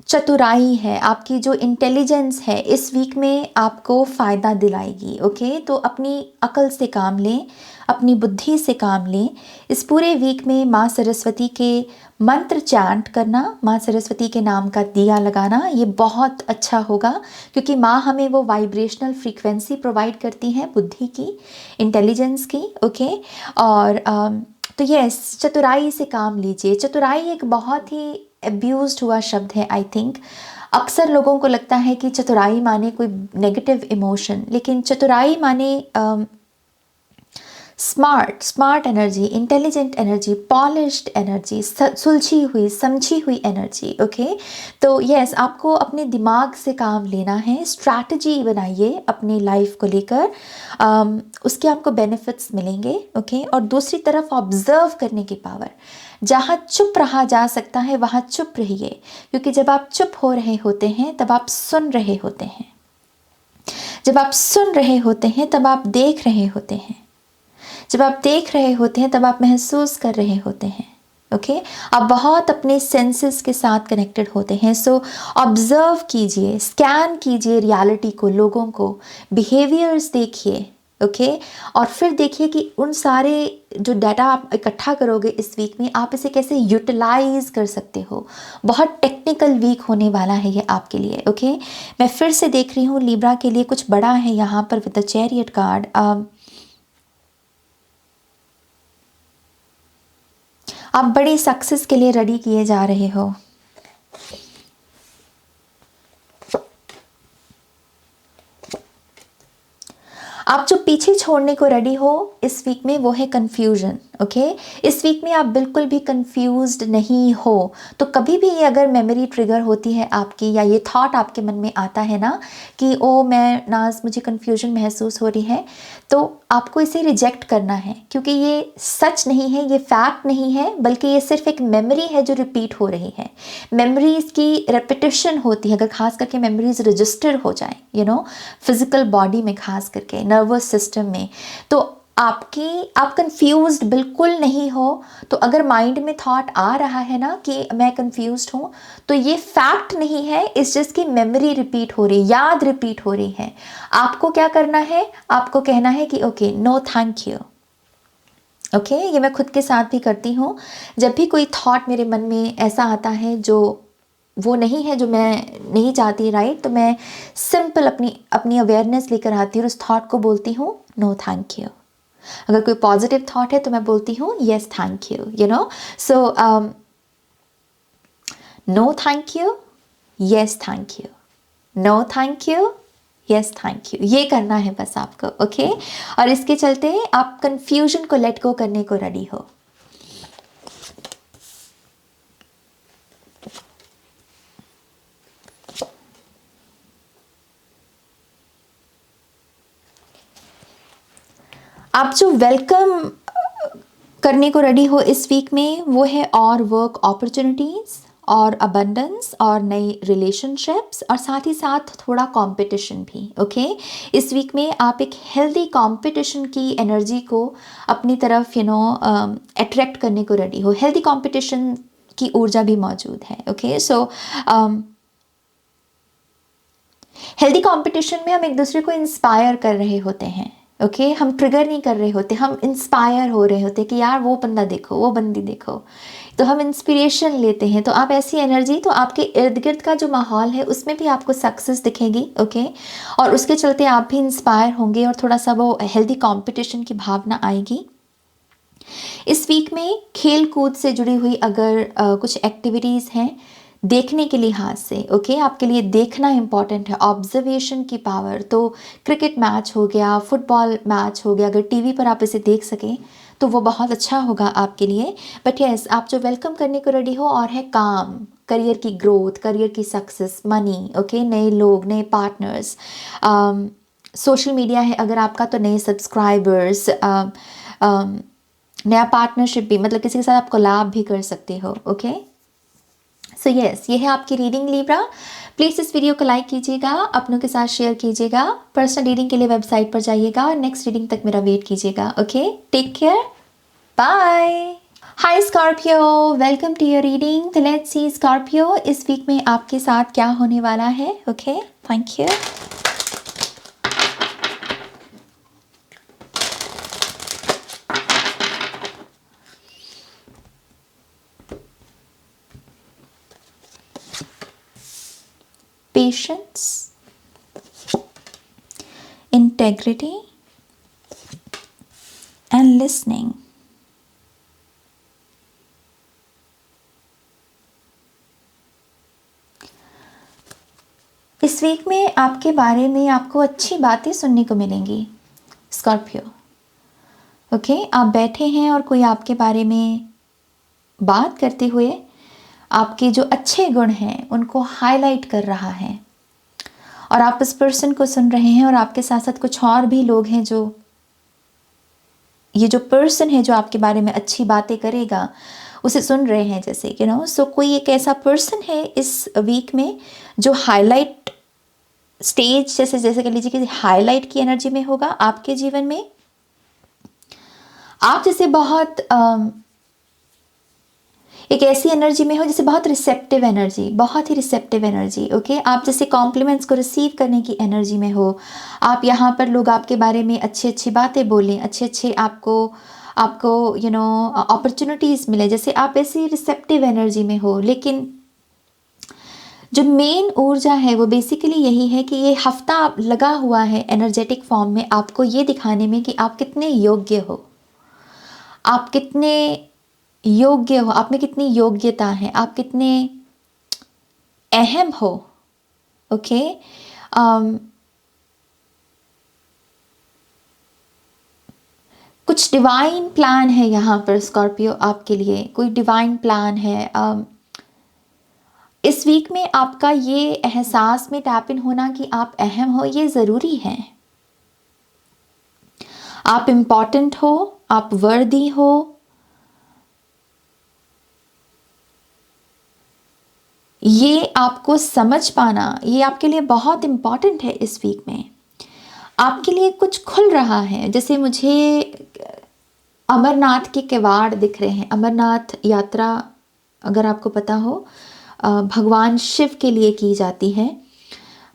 चतुराई है, आपकी जो इंटेलिजेंस है, इस वीक में आपको फ़ायदा दिलाएगी। ओके, तो अपनी अकल से काम लें, अपनी बुद्धि से काम लें। इस पूरे वीक में माँ सरस्वती के मंत्र चैंट करना, माँ सरस्वती के नाम का दिया लगाना, ये बहुत अच्छा होगा, क्योंकि माँ हमें वो वाइब्रेशनल फ्रीक्वेंसी प्रोवाइड करती हैं बुद्धि की, इंटेलिजेंस की। ओके, और तो यस, चतुराई से काम लीजिए। चतुराई एक बहुत ही अब्यूज्ड हुआ शब्द है आई थिंक। अक्सर लोगों को लगता है कि चतुराई माने कोई नेगेटिव इमोशन, लेकिन चतुराई माने smart energy, intelligent energy, polished energy, सुलझी हुई, समझी हुई एनर्जी। ओके, तो यस, आपको अपने दिमाग से काम लेना है, स्ट्रैटेजी बनाइए अपनी लाइफ को लेकर, उसके आपको बेनिफिट्स मिलेंगे। ओके, और दूसरी तरफ ऑब्जर्व करने की पावर, जहाँ चुप रहा जा सकता है वहाँ चुप रहिए, क्योंकि जब आप चुप हो रहे होते हैं तब आप सुन रहे होते हैं, जब आप सुन रहे होते हैं तब आप देख रहे होते हैं, जब आप देख रहे होते हैं तब आप महसूस कर रहे होते हैं। ओके, आप बहुत अपने सेंसेस के साथ कनेक्टेड होते हैं। सो ऑब्जर्व कीजिए, स्कैन कीजिए रियलिटी को, लोगों को, बिहेवियर्स देखिए, ओके। और फिर देखिए कि उन सारे जो डाटा आप इकट्ठा करोगे इस वीक में, आप इसे कैसे यूटिलाइज कर सकते हो। बहुत टेक्निकल वीक होने वाला है ये आपके लिए। ओके, मैं फिर से देख रही हूँ लिब्रा के लिए कुछ बड़ा है यहाँ पर विद द चैरियट कार्ड। आप बड़ी सक्सेस के लिए रेडी किए जा रहे हो। आप जो पीछे छोड़ने को रेडी हो इस वीक में वो है कंफ्यूजन। ओके, इस वीक में आप बिल्कुल भी कंफ्यूज्ड नहीं हो। तो कभी भी ये अगर मेमोरी ट्रिगर होती है आपकी, या ये थॉट आपके मन में आता है ना कि ओ मैं नाज मुझे कंफ्यूजन महसूस हो रही है, तो आपको इसे रिजेक्ट करना है, क्योंकि ये सच नहीं है, ये फैक्ट नहीं है, बल्कि ये सिर्फ एक मेमोरी है जो रिपीट हो रही है। मेमोरीज की रेपिटेशन होती है, अगर खास करके मेमोरीज रजिस्टर हो जाए फिजिकल बॉडी में, खास करके नर्वस सिस्टम में, तो आप कंफ्यूज्ड बिल्कुल नहीं हो। तो अगर माइंड में थॉट आ रहा है ना कि मैं कंफ्यूज्ड हूँ, तो ये फैक्ट नहीं है, इस जिसकी मेमोरी रिपीट हो रही, याद रिपीट हो रही है। आपको क्या करना है, आपको कहना है कि okay no thank you. Okay, ये मैं खुद के साथ भी करती हूँ। जब भी कोई थॉट मेरे मन में ऐसा आता है जो वो नहीं है, जो मैं नहीं चाहती, राइट, तो मैं सिंपल अपनी अपनी अवेयरनेस लेकर आती हूँ और उस थॉट को बोलती हूँ नो थैंक यू। अगर कोई पॉजिटिव थॉट है तो मैं बोलती हूँ yes thank you, so no thank you, yes thank you, no thank you, yes thank you, ये करना है बस आपको। ओके, और इसके चलते आप कंफ्यूजन को लेट गो करने को रेडी हो। आप जो वेलकम करने को रेडी हो इस वीक में वो है और वर्क अपॉर्चुनिटीज़ और अबंडेंस और नई रिलेशनशिप्स, और साथ ही साथ थोड़ा कंपटीशन भी। ओके, इस वीक में आप एक हेल्दी कंपटीशन की एनर्जी को अपनी तरफ अट्रैक्ट करने को रेडी हो। हेल्दी कंपटीशन की ऊर्जा भी मौजूद है। ओके, सो हेल्दी कंपटीशन में हम एक दूसरे को इंस्पायर कर रहे होते हैं। ओके, हम ट्रिगर नहीं कर रहे होते, हम इंस्पायर हो रहे होते कि यार वो बंदा देखो, वो बंदी देखो, तो हम इंस्पिरेशन लेते हैं। तो आप ऐसी एनर्जी, तो आपके इर्द गिर्द का जो माहौल है उसमें भी आपको सक्सेस दिखेगी। ओके, और उसके चलते आप भी इंस्पायर होंगे और थोड़ा सा वो हेल्दी कंपटीशन की भावना आएगी। इस वीक में खेल कूद से जुड़ी हुई अगर कुछ एक्टिविटीज़ हैं देखने के लिहाज से, ओके, आपके लिए देखना इंपॉर्टेंट है, ऑब्जर्वेशन की पावर। तो क्रिकेट मैच हो गया, फुटबॉल मैच हो गया, अगर टीवी पर आप इसे देख सकें तो वो बहुत अच्छा होगा आपके लिए। बट यस, आप जो वेलकम करने को रेडी हो और है काम, करियर की ग्रोथ, करियर की सक्सेस, मनी, ओके, नए लोग, नए पार्टनर्स, सोशल मीडिया है अगर आपका तो नए सब्सक्राइबर्स, नया पार्टनरशिप भी, मतलब किसी के साथ आप कोलैब भी कर सकते हो। ओके, सो यस, ये है आपकी रीडिंग लिब्रा। प्लीज़ इस वीडियो को लाइक कीजिएगा, अपनों के साथ शेयर कीजिएगा, पर्सनल रीडिंग के लिए वेबसाइट पर जाइएगा और नेक्स्ट रीडिंग तक मेरा वेट कीजिएगा। Okay, take care, bye. Hi Scorpio, welcome to your reading. तो लेट्स सी स्कॉर्पियो, इस वीक में आपके साथ क्या होने वाला है। Okay, thank you. Patience, integrity, and listening. इस वीक में आपके बारे में आपको अच्छी बातें सुनने को मिलेंगी स्कॉर्पियो। ओके, आप बैठे हैं और कोई आपके बारे में बात करते हुए आपके जो अच्छे गुण हैं उनको हाईलाइट कर रहा है, और आप इस पर्सन को सुन रहे हैं, और आपके साथ साथ कुछ और भी लोग हैं जो ये जो पर्सन है जो आपके बारे में अच्छी बातें करेगा उसे सुन रहे हैं, जैसे सो कोई एक ऐसा पर्सन है इस वीक में जो हाईलाइट स्टेज, जैसे कह लीजिए कि हाईलाइट की एनर्जी में होगा आपके जीवन में। आप जैसे बहुत एक ऐसी एनर्जी में हो जैसे बहुत रिसेप्टिव एनर्जी, बहुत ही रिसेप्टिव एनर्जी। ओके, आप जैसे कॉम्प्लीमेंट्स को रिसीव करने की एनर्जी में हो। आप यहाँ पर लोग आपके बारे में अच्छी अच्छी बातें बोलें, अच्छे अच्छे आपको आपको अपॉर्चुनिटीज़ मिले, जैसे आप ऐसी रिसेप्टिव एनर्जी में हो। लेकिन जो मेन ऊर्जा है वो बेसिकली यही है कि ये हफ्ता लगा हुआ है एनर्जेटिक फॉर्म में आपको ये दिखाने में कि आप कितने योग्य हो, आप कितने योग्य हो, आप में कितनी योग्यता है, आप कितने अहम हो। ओके, कुछ डिवाइन प्लान है यहाँ पर स्कॉर्पियो आपके लिए, कोई डिवाइन प्लान है। इस वीक में आपका ये एहसास में टैप इन होना कि आप अहम हो, ये ज़रूरी है। आप इम्पॉर्टेंट हो, आप वर्दी हो। ये आपको समझ पाना, ये आपके लिए बहुत इम्पॉर्टेंट है। इस वीक में आपके लिए कुछ खुल रहा है। जैसे मुझे अमरनाथ के किवाड़ दिख रहे हैं। अमरनाथ यात्रा, अगर आपको पता हो, भगवान शिव के लिए की जाती है।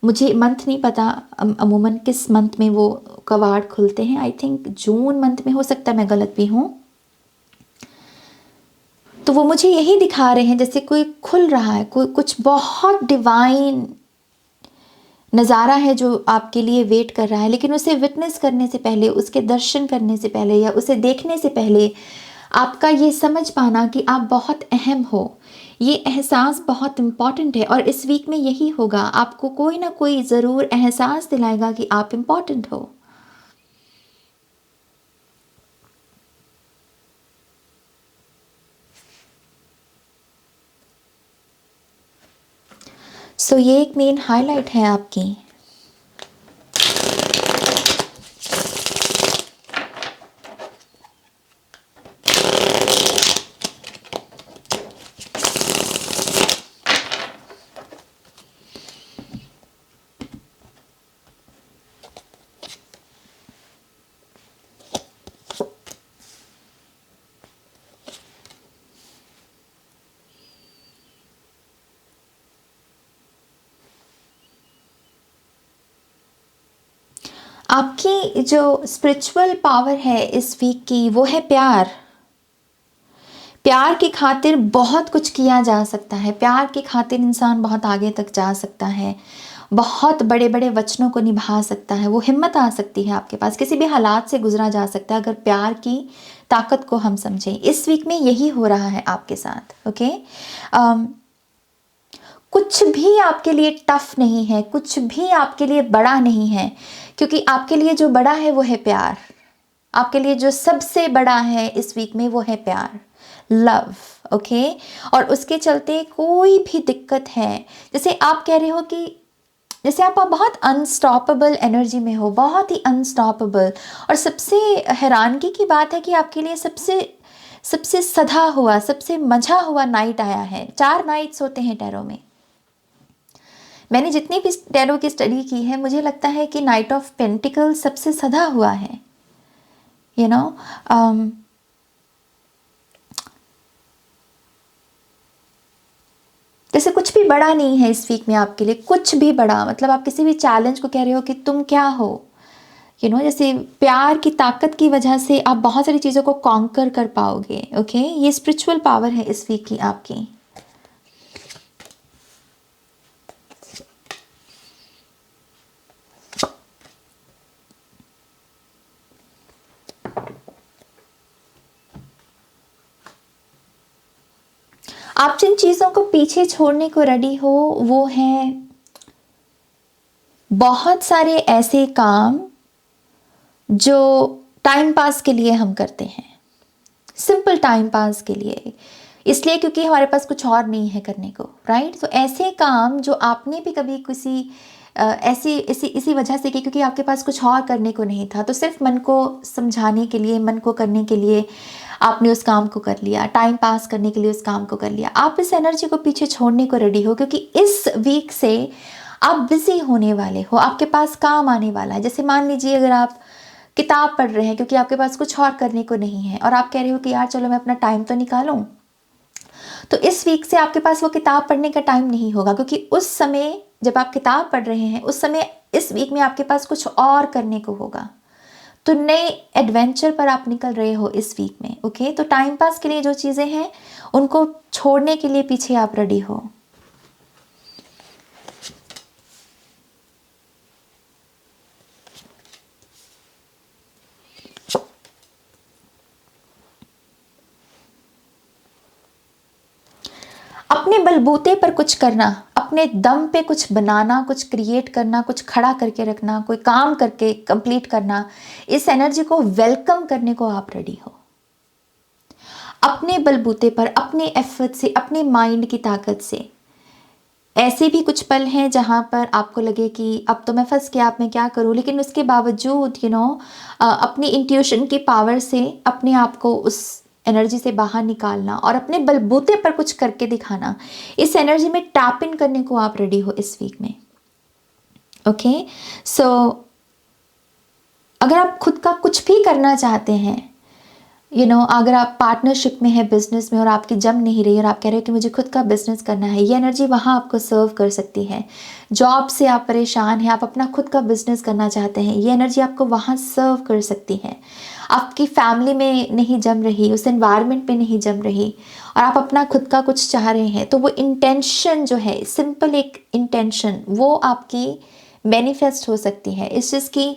मुझे मंथ नहीं पता अमूमन किस मंथ में वो कवाड़ खुलते हैं। आई थिंक जून मंथ में, हो सकता है मैं गलत भी हूँ। तो वो मुझे यही दिखा रहे हैं जैसे कोई खुल रहा है, कोई कुछ बहुत डिवाइन नज़ारा है जो आपके लिए वेट कर रहा है। लेकिन उसे विटनेस करने से पहले, उसके दर्शन करने से पहले या उसे देखने से पहले आपका ये समझ पाना कि आप बहुत अहम हो, ये एहसास बहुत इम्पॉर्टेंट है। और इस वीक में यही होगा, आपको कोई ना कोई ज़रूर एहसास दिलाएगा कि आप इम्पॉर्टेंट हो। सो ये एक मेन हाईलाइट है आपकी। आपकी जो स्पिरिचुअल पावर है इस वीक की, वो है प्यार। प्यार की खातिर बहुत कुछ किया जा सकता है। प्यार की खातिर इंसान बहुत आगे तक जा सकता है, बहुत बड़े बड़े वचनों को निभा सकता है। वो हिम्मत आ सकती है आपके पास, किसी भी हालात से गुजरा जा सकता है अगर प्यार की ताकत को हम समझें। इस वीक में यही हो रहा है आपके साथ। ओके, कुछ भी आपके लिए टफ नहीं है, कुछ भी आपके लिए बड़ा नहीं है, क्योंकि आपके लिए जो बड़ा है वो है प्यार। आपके लिए जो सबसे बड़ा है इस वीक में वो है प्यार, लव। ओके, और उसके चलते कोई भी दिक्कत है, जैसे आप कह रहे हो कि जैसे आप बहुत अनस्टॉपेबल एनर्जी में हो, बहुत ही अनस्टॉपेबल। और सबसे हैरानगी की बात है कि आपके लिए सबसे सबसे सधा हुआ, सबसे मजा हुआ नाइट आया है। 4 नाइट्स होते हैं टैरो में। मैंने जितनी भी टैरो की स्टडी की है, मुझे लगता है कि नाइट ऑफ पेंटिकल सबसे सधा हुआ है। यू नो, जैसे कुछ भी बड़ा नहीं है इस वीक में आपके लिए, कुछ भी बड़ा। मतलब आप किसी भी चैलेंज को कह रहे हो कि तुम क्या हो, जैसे प्यार की ताकत की वजह से आप बहुत सारी चीज़ों को कॉन्कर कर पाओगे। ओके, ये स्पिरिचुअल पावर है इस वीक की आपकी। आप जिन चीज़ों को पीछे छोड़ने को रेडी हो वो है बहुत सारे ऐसे काम जो टाइम पास के लिए हम करते हैं, सिंपल टाइम पास के लिए, इसलिए क्योंकि हमारे पास कुछ और नहीं है करने को, राइट। तो ऐसे काम जो आपने भी कभी किसी ऐसी इसी वजह से कि क्योंकि आपके पास कुछ और करने को नहीं था, तो सिर्फ मन को समझाने के लिए, मन को करने के लिए आपने उस काम को कर लिया, टाइम पास करने के लिए उस काम को कर लिया। आप इस एनर्जी को पीछे छोड़ने को रेडी हो, क्योंकि इस वीक से आप बिजी होने वाले हो, आपके पास काम आने वाला है। जैसे मान लीजिए अगर आप किताब पढ़ रहे हैं क्योंकि आपके पास कुछ और करने को नहीं है, और आप कह रहे हो कि यार चलो मैं अपना टाइम तो निकालूं, तो इस वीक से आपके पास वो किताब पढ़ने का टाइम नहीं होगा, क्योंकि उस समय जब आप किताब पढ़ रहे हैं उस समय इस वीक में आपके पास कुछ और करने को होगा। तो नए एडवेंचर पर आप निकल रहे हो इस वीक में। ओके, तो टाइम पास के लिए जो चीज़ें हैं उनको छोड़ने के लिए पीछे आप रेडी हो। अपने बलबूते पर कुछ करना, अपने दम पे कुछ बनाना, कुछ क्रिएट करना, कुछ खड़ा करके रखना, कोई काम करके कंप्लीट करना, इस एनर्जी को वेलकम करने को आप रेडी हो। अपने बलबूते पर, अपने एफर्ट से, अपने माइंड की ताकत से। ऐसे भी कुछ पल हैं जहाँ पर आपको लगे कि अब तो मैं फंस गया, अब मैं क्या करूँ, लेकिन उसके बावजूद अपनी इंट्यूशन की पावर से अपने आप को उस एनर्जी से बाहर निकालना और अपने बलबूते पर कुछ करके दिखाना, इस एनर्जी में टैप इन करने को आप रेडी हो इस वीक में। ओके, सो अगर आप खुद का कुछ भी करना चाहते हैं, अगर आप पार्टनरशिप में है बिजनेस में और आपकी जम नहीं रही और आप कह रहे हो कि मुझे खुद का बिजनेस करना है, ये एनर्जी वहाँ आपको सर्व कर सकती है। जॉब से आप परेशान हैं, आप अपना खुद का बिजनेस करना चाहते हैं, ये एनर्जी आपको वहाँ सर्व कर सकती है। आपकी फैमिली में नहीं जम रही, उस एनवायरनमेंट में नहीं जम रही और आप अपना खुद का कुछ चाह रहे हैं, तो वो इंटेंशन जो है, सिंपल एक इंटेंशन, वो आपकी मैनिफेस्ट हो सकती है। इस चीज़ की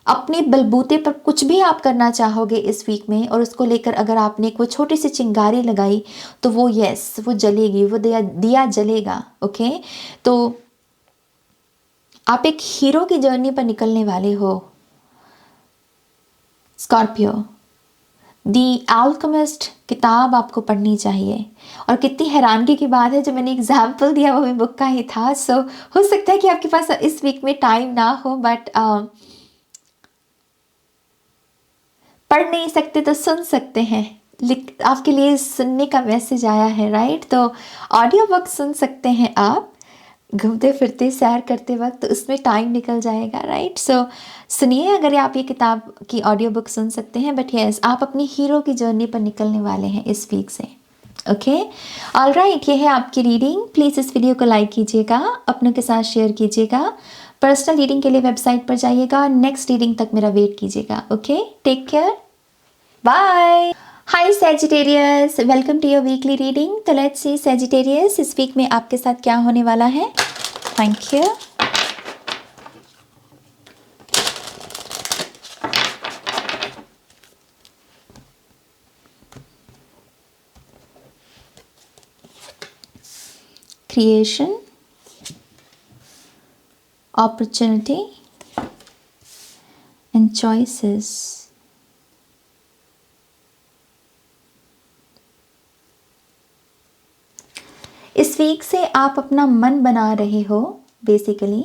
अपने बलबूते पर कुछ भी आप करना चाहोगे इस वीक में और उसको लेकर अगर आपने कोई छोटी सी चिंगारी लगाई तो वो वो जलेगी, वो दिया जलेगा। ओके, तो आप एक हीरो की जर्नी पर निकलने वाले हो स्कॉर्पियो। दी अल्केमिस्ट किताब आपको पढ़नी चाहिए और कितनी हैरानगी की बात है, जो मैंने एग्जाम्पल दिया वो भी बुक का ही था। सो हो सकता है कि आपके पास इस वीक में टाइम ना हो, बट पढ़ नहीं सकते तो सुन सकते हैं। आपके लिए सुनने का मैसेज आया है, राइट? तो ऑडियो बुक सुन सकते हैं आप घूमते फिरते सैर करते वक्त, तो उसमें टाइम निकल जाएगा, राइट? सो सुनिए, अगर आप ये किताब की ऑडियो बुक सुन सकते हैं। बट यस, आप अपनी हीरो की जर्नी पर निकलने वाले हैं इस वीक से। ओके, ऑल राइट, ये है आपकी रीडिंग। प्लीज़ इस वीडियो को लाइक कीजिएगा, अपनों के साथ शेयर कीजिएगा। पर्सनल रीडिंग के लिए वेबसाइट पर जाइएगा, नेक्स्ट रीडिंग तक मेरा वेट कीजिएगा। Okay, take care, bye. Hi Sagittarius, welcome to your weekly reading. तो लेट्स सी सैजिटेरियस, इस वीक में आपके साथ क्या होने वाला है। Thank you. Creation, opportunity and choices. इस वीक से आप अपना मन बना रहे हो बेसिकली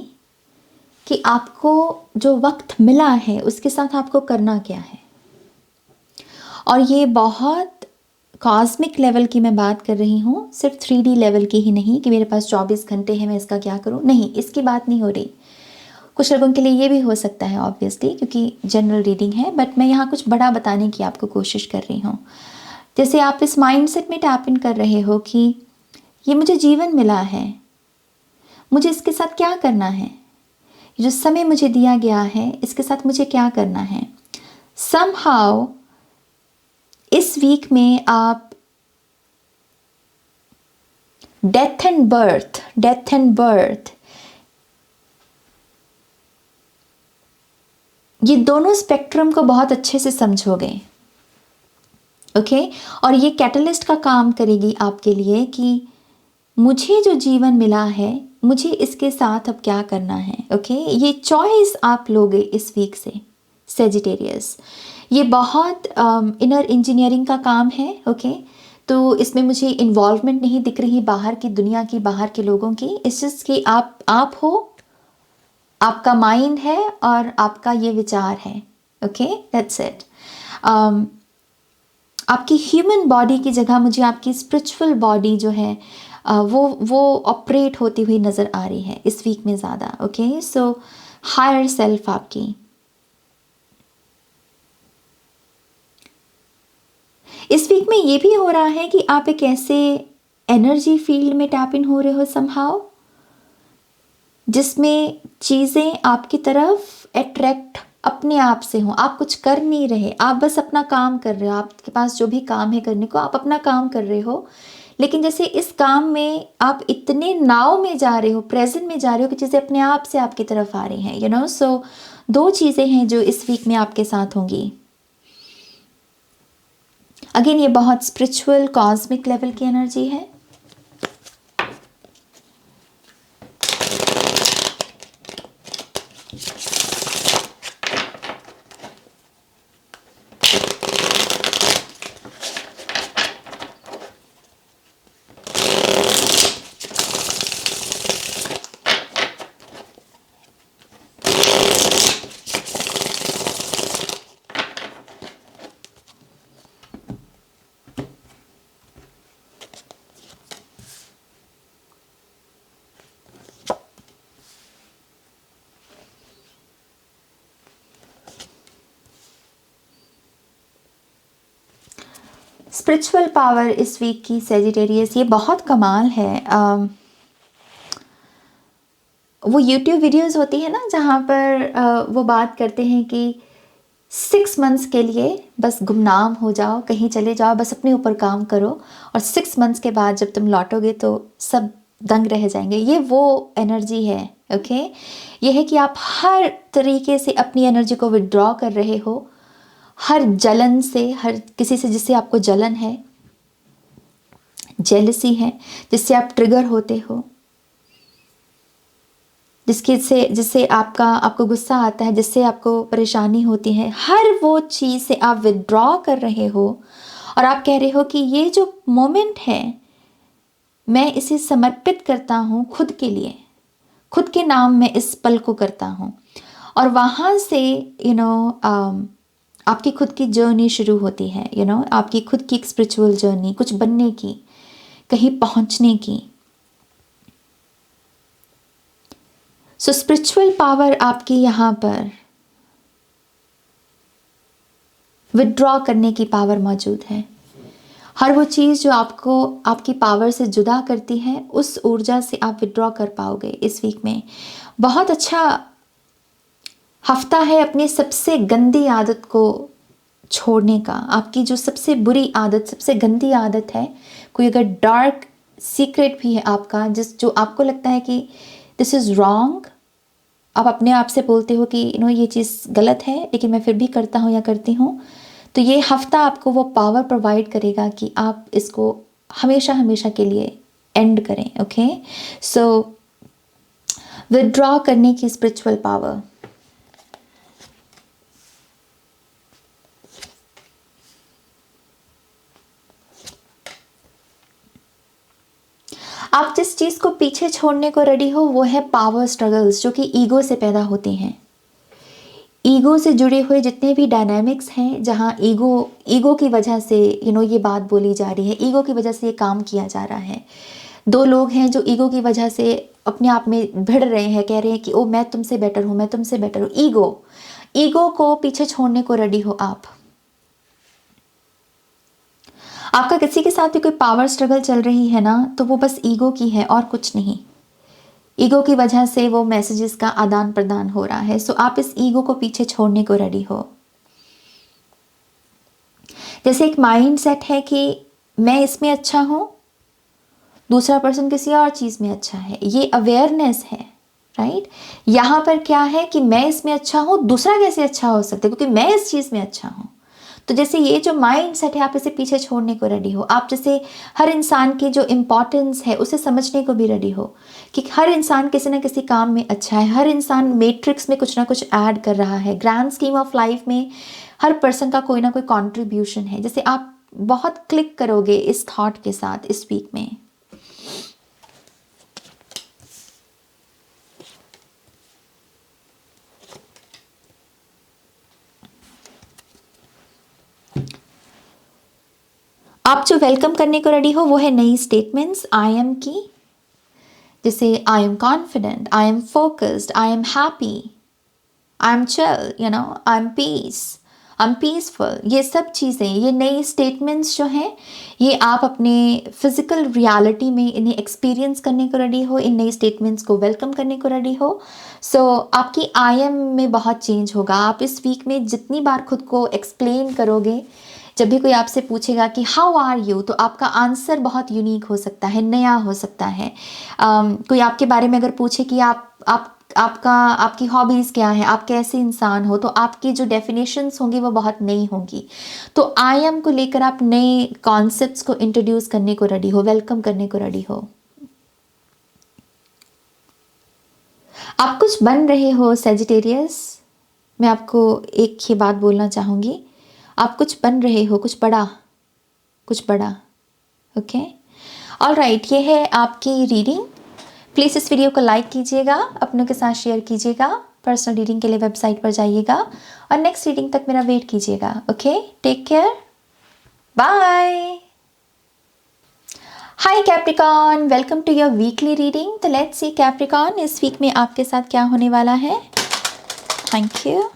कि आपको जो वक्त मिला है उसके साथ आपको करना क्या है। और ये बहुत कॉस्मिक लेवल की मैं बात कर रही हूँ, सिर्फ 3D लेवल की ही नहीं कि मेरे पास 24 घंटे हैं मैं इसका क्या करूँ, नहीं, इसकी बात नहीं हो रही। कुछ लोगों के लिए ये भी हो सकता है ऑब्वियसली, क्योंकि जनरल रीडिंग है, बट मैं यहाँ कुछ बड़ा बताने की आपको कोशिश कर रही हूँ। जैसे आप इस माइंडसेट में टैप इन कर रहे हो कि ये मुझे जीवन मिला है, मुझे इसके साथ क्या करना है, जो समय मुझे दिया गया है इसके साथ मुझे क्या करना है। समहाउ इस वीक में आप डेथ एंड बर्थ, ये दोनों स्पेक्ट्रम को बहुत अच्छे से समझोगे। ओके, और ये कैटलिस्ट का काम करेगी आपके लिए कि मुझे जो जीवन मिला है मुझे इसके साथ अब क्या करना है। ओके, ये चॉइस आप लोगे इस वीक से सैजिटेरियस। ये बहुत इनर इंजीनियरिंग का काम है। ओके, तो इसमें मुझे इन्वॉल्वमेंट नहीं दिख रही बाहर की दुनिया की, बाहर के लोगों की। इस चीज़ की आप हो, आपका माइंड है और आपका ये विचार है। Okay, that's it. आपकी ह्यूमन बॉडी की जगह मुझे आपकी स्पिरिचुअल बॉडी जो है वो ऑपरेट होती हुई नज़र आ रही है इस वीक में ज़्यादा। ओके, सो हायर सेल्फ आपकी। इस वीक में ये भी हो रहा है कि आप एक ऐसे एनर्जी फील्ड में टैप इन हो रहे हो समहाउ, जिसमें चीज़ें आपकी तरफ अट्रैक्ट अपने आप से हो। आप कुछ कर नहीं रहे, आप बस अपना काम कर रहे हो। आपके पास जो भी काम है करने को, आप अपना काम कर रहे हो, लेकिन जैसे इस काम में आप इतने नाव में जा रहे हो, प्रेजेंट में जा रहे हो कि चीज़ें अपने आप से आपकी तरफ आ रही हैं, यू नो। सो 2 चीज़ें हैं जो इस वीक में आपके साथ होंगी। अगेन ये बहुत स्पिरिचुअल कॉस्मिक लेवल की एनर्जी है। स्पिरिचुअल पावर इस वीक की सेजिटेरियस, ये बहुत कमाल है। वो यूट्यूब वीडियोस होती है ना जहाँ पर वो बात करते हैं कि 6 मंथ्स के लिए बस गुमनाम हो जाओ, कहीं चले जाओ, बस अपने ऊपर काम करो, और 6 मंथ्स के बाद जब तुम लौटोगे तो सब दंग रह जाएंगे। ये वो एनर्जी है, ओके। ये है कि आप हर तरीके से अपनी एनर्जी को विड्रॉ कर रहे हो, हर जलन से, हर किसी से जिससे आपको जलन है, जेलसी है, जिससे आप ट्रिगर होते हो, जिससे आपको गुस्सा आता है, जिससे आपको परेशानी होती है, हर वो चीज़ से आप विड्रॉ कर रहे हो। और आप कह रहे हो कि ये जो मोमेंट है, मैं इसे समर्पित करता हूँ खुद के लिए, खुद के नाम में इस पल को करता हूँ। और वहाँ से आपकी खुद की जर्नी शुरू होती है, आपकी खुद की एक स्पिरिचुअल जर्नी, कुछ बनने की, कहीं पहुँचने की। सो स्पिरिचुअल पावर आपकी यहाँ पर विड्रॉ करने की पावर मौजूद है। हर वो चीज़ जो आपको आपकी पावर से जुदा करती है, उस ऊर्जा से आप विड्रॉ कर पाओगे इस वीक में। बहुत अच्छा हफ्ता है अपनी सबसे गंदी आदत को छोड़ने का। आपकी जो सबसे बुरी आदत, सबसे गंदी आदत है, कोई अगर डार्क सीक्रेट भी है आपका, जो आपको लगता है कि दिस इज़ रॉन्ग, आप अपने आप से बोलते हो कि ये चीज़ गलत है लेकिन मैं फिर भी करता हूँ या करती हूँ, तो ये हफ्ता आपको वो पावर प्रोवाइड करेगा कि आप इसको हमेशा हमेशा के लिए एंड करें, ओके। सो विड्रॉ करने की स्पिरिचुअल पावर। आप जिस चीज़ को पीछे छोड़ने को रेडी हो वो है पावर स्ट्रगल्स, जो कि ईगो से पैदा होती हैं। ईगो से जुड़े हुए जितने भी डायनामिक्स हैं, जहाँ ईगो की वजह से ये बात बोली जा रही है, ईगो की वजह से ये काम किया जा रहा है। 2 लोग हैं जो ईगो की वजह से अपने आप में भिड़ रहे हैं, कह रहे हैं कि ओ मैं तुमसे बेटर हूँ, मैं तुमसे बेटर हूँ। ईगो को पीछे छोड़ने को रेडी हो आप। आपका किसी के साथ भी कोई पावर स्ट्रगल चल रही है ना, तो वो बस ईगो की है और कुछ नहीं। ईगो की वजह से वो मैसेजेस का आदान प्रदान हो रहा है। सो आप इस ईगो को पीछे छोड़ने को रेडी हो। जैसे एक माइंड सेट है कि मैं इसमें अच्छा हूँ, दूसरा पर्सन किसी और चीज़ में अच्छा है, ये अवेयरनेस है, राइट। यहाँ पर क्या है कि मैं इसमें अच्छा हूँ, दूसरा कैसे अच्छा हो सकता है क्योंकि मैं इस चीज़ में अच्छा हूँ। तो जैसे ये जो माइंड सेट है, आप इसे पीछे छोड़ने को रेडी हो। आप जैसे हर इंसान की जो इम्पोर्टेंस है उसे समझने को भी रेडी हो कि हर इंसान किसी ना किसी काम में अच्छा है, हर इंसान मैट्रिक्स में कुछ ना कुछ ऐड कर रहा है, ग्रैंड स्कीम ऑफ लाइफ में हर पर्सन का कोई ना कोई कॉन्ट्रीब्यूशन है। जैसे आप बहुत क्लिक करोगे इस थॉट के साथ इस वीक में। आप जो वेलकम करने को रेडी हो वो है नई स्टेटमेंट्स आई एम की, जैसे I am confident, I am focused, I am happy, I am chill, I am peace. I am peaceful, ये सब चीज़ें, ये नई स्टेटमेंट्स जो हैं, ये आप अपने फिजिकल रियलिटी में इन्हें एक्सपीरियंस करने को रेडी हो, इन नई स्टेटमेंट्स को वेलकम करने को रेडी हो। सो आपकी आई एम में बहुत चेंज होगा। आप इस वीक में जितनी बार खुद को एक्सप्लेन करोगे, जब भी कोई आपसे पूछेगा कि हाउ आर यू, तो आपका आंसर बहुत यूनिक हो सकता है, नया हो सकता है। कोई आपके बारे में अगर पूछे कि आपकी हॉबीज़ क्या है, आप कैसे इंसान हो, तो आपकी जो डेफिनेशंस होंगी वो बहुत नई होंगी। तो आई एम को लेकर आप नए कॉन्सेप्ट्स को इंट्रोड्यूस करने को रेडी हो, वेलकम करने को रेडी हो। आप कुछ बन रहे हो सैजिटेरियस, मैं आपको एक ही बात बोलना चाहूँगी, आप कुछ बन रहे हो, कुछ बड़ा। ओके, ऑलराइट, ये है आपकी रीडिंग। प्लीज़ इस वीडियो को लाइक कीजिएगा, अपनों के साथ शेयर कीजिएगा, पर्सनल रीडिंग के लिए वेबसाइट पर जाइएगा और नेक्स्ट रीडिंग तक मेरा वेट कीजिएगा। Okay, take care, bye. Hi Capricorn, welcome to your weekly reading. तो लेट्स सी कैप्रिकॉन, इस वीक में आपके साथ क्या होने वाला है। Thank you.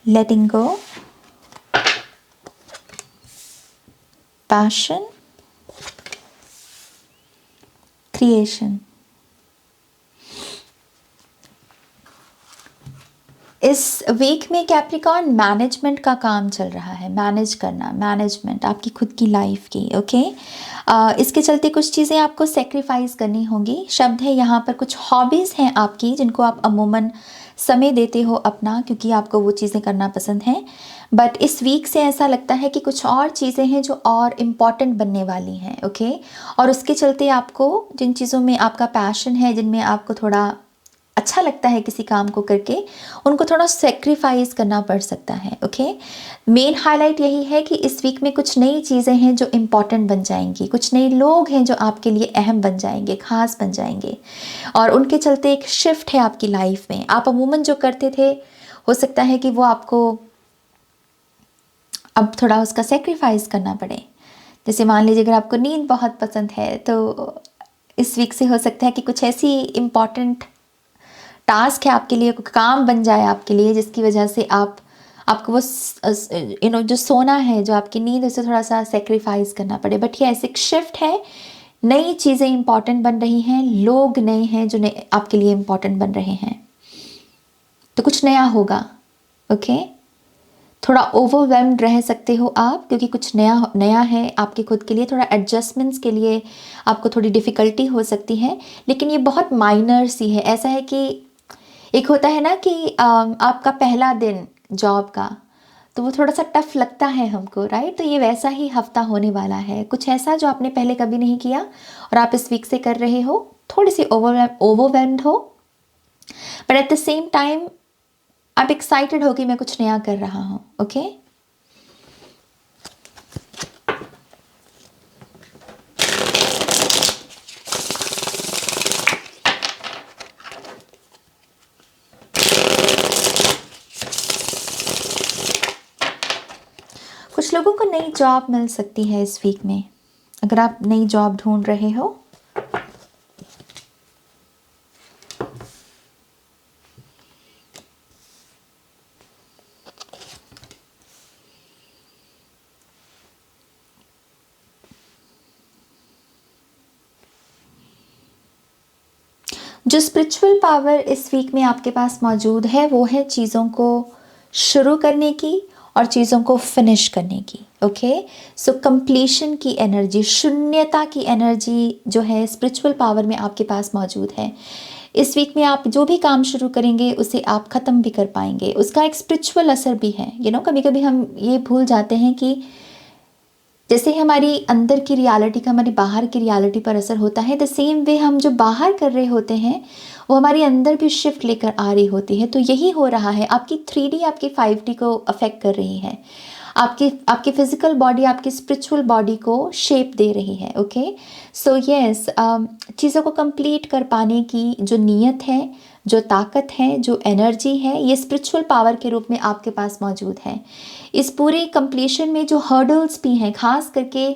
Letting go, passion, creation। इस वीक में कैप्रिकॉन मैनेजमेंट का काम चल रहा है, मैनेज करना, मैनेजमेंट आपकी खुद की लाइफ की। ओके, इसके चलते कुछ चीज़ें आपको सेक्रीफाइस करनी होंगी। शब्द है यहाँ पर, कुछ हॉबीज़ हैं आपकी जिनको आप अमूमन समय देते हो अपना, क्योंकि आपको वो चीज़ें करना पसंद हैं। बट इस वीक से ऐसा लगता है कि कुछ और चीज़ें हैं जो और इम्पॉर्टेंट बनने वाली हैं। ओके, और उसके चलते आपको जिन चीज़ों में आपका पैशन है, जिनमें आपको थोड़ा अच्छा लगता है किसी काम को करके, उनको थोड़ा सेक्रीफाइस करना पड़ सकता है। ओके, मेन हाईलाइट यही है कि इस वीक में कुछ नई चीज़ें हैं जो इम्पॉर्टेंट बन जाएंगी, कुछ नए लोग हैं जो आपके लिए अहम बन जाएंगे, ख़ास बन जाएंगे, और उनके चलते एक शिफ्ट है आपकी लाइफ में। आप अमूमन जो करते थे, हो सकता है कि वो आपको अब थोड़ा उसका सेक्रीफाइस करना पड़े। जैसे मान लीजिए अगर आपको नींद बहुत पसंद है, तो इस वीक से हो सकता है कि कुछ ऐसी इम्पॉर्टेंट टास्क है आपके लिए, काम बन जाए आपके लिए, जिसकी वजह से आपको वो जो सोना है, जो आपकी नींद, उसे थोड़ा सा सेक्रीफाइस करना पड़े। बट ये ऐसे एक शिफ्ट है, नई चीज़ें इंपॉर्टेंट बन रही हैं, लोग नए हैं जो आपके लिए इंपॉर्टेंट बन रहे हैं, तो कुछ नया होगा। ओके, थोड़ा ओवरवेल्म्ड रह सकते हो आप, क्योंकि कुछ नया है आपके खुद के लिए। थोड़ा एडजस्टमेंट्स के लिए आपको थोड़ी डिफ़िकल्टी हो सकती है, लेकिन ये बहुत माइनर सी है। ऐसा है कि एक होता है ना कि आपका पहला दिन जॉब का, तो वो थोड़ा सा टफ लगता है हमको, राइट। तो ये वैसा ही हफ्ता होने वाला है, कुछ ऐसा जो आपने पहले कभी नहीं किया और आप इस वीक से कर रहे हो। थोड़ी सी ओवरवेल्म्ड हो, but at the same time आप एक्साइटेड हो कि मैं कुछ नया कर रहा हूँ। ओके, कुछ लोगों को नई जॉब मिल सकती है इस वीक में, अगर आप नई जॉब ढूंढ रहे हो। जो स्पिरिचुअल पावर इस वीक में आपके पास मौजूद है, वो है चीज़ों को शुरू करने की और चीज़ों को फिनिश करने की। ओके, सो कंप्लीशन की एनर्जी, शून्यता की एनर्जी जो है स्पिरिचुअल पावर में आपके पास मौजूद है। इस वीक में आप जो भी काम शुरू करेंगे उसे आप ख़त्म भी कर पाएंगे, उसका एक स्पिरिचुअल असर भी है। कभी कभी हम ये भूल जाते हैं कि जैसे हमारी अंदर की रियलिटी का हमारी बाहर की रियलिटी पर असर होता है, द सेम वे हम जो बाहर कर रहे होते हैं वो हमारी अंदर भी शिफ्ट लेकर आ रही होती है। तो यही हो रहा है, आपकी 3D आपकी 5D को अफेक्ट कर रही है। आपकी आपकी फिजिकल बॉडी आपकी स्पिरिचुअल बॉडी को शेप दे रही है। ओके, सो यस, चीज़ों को कंप्लीट कर पाने की जो नीयत है, जो ताकत है, जो एनर्जी है, ये स्पिरिचुअल पावर के रूप में आपके पास मौजूद है। इस पूरे कंप्लीशन में जो हर्डल्स भी हैं, खास करके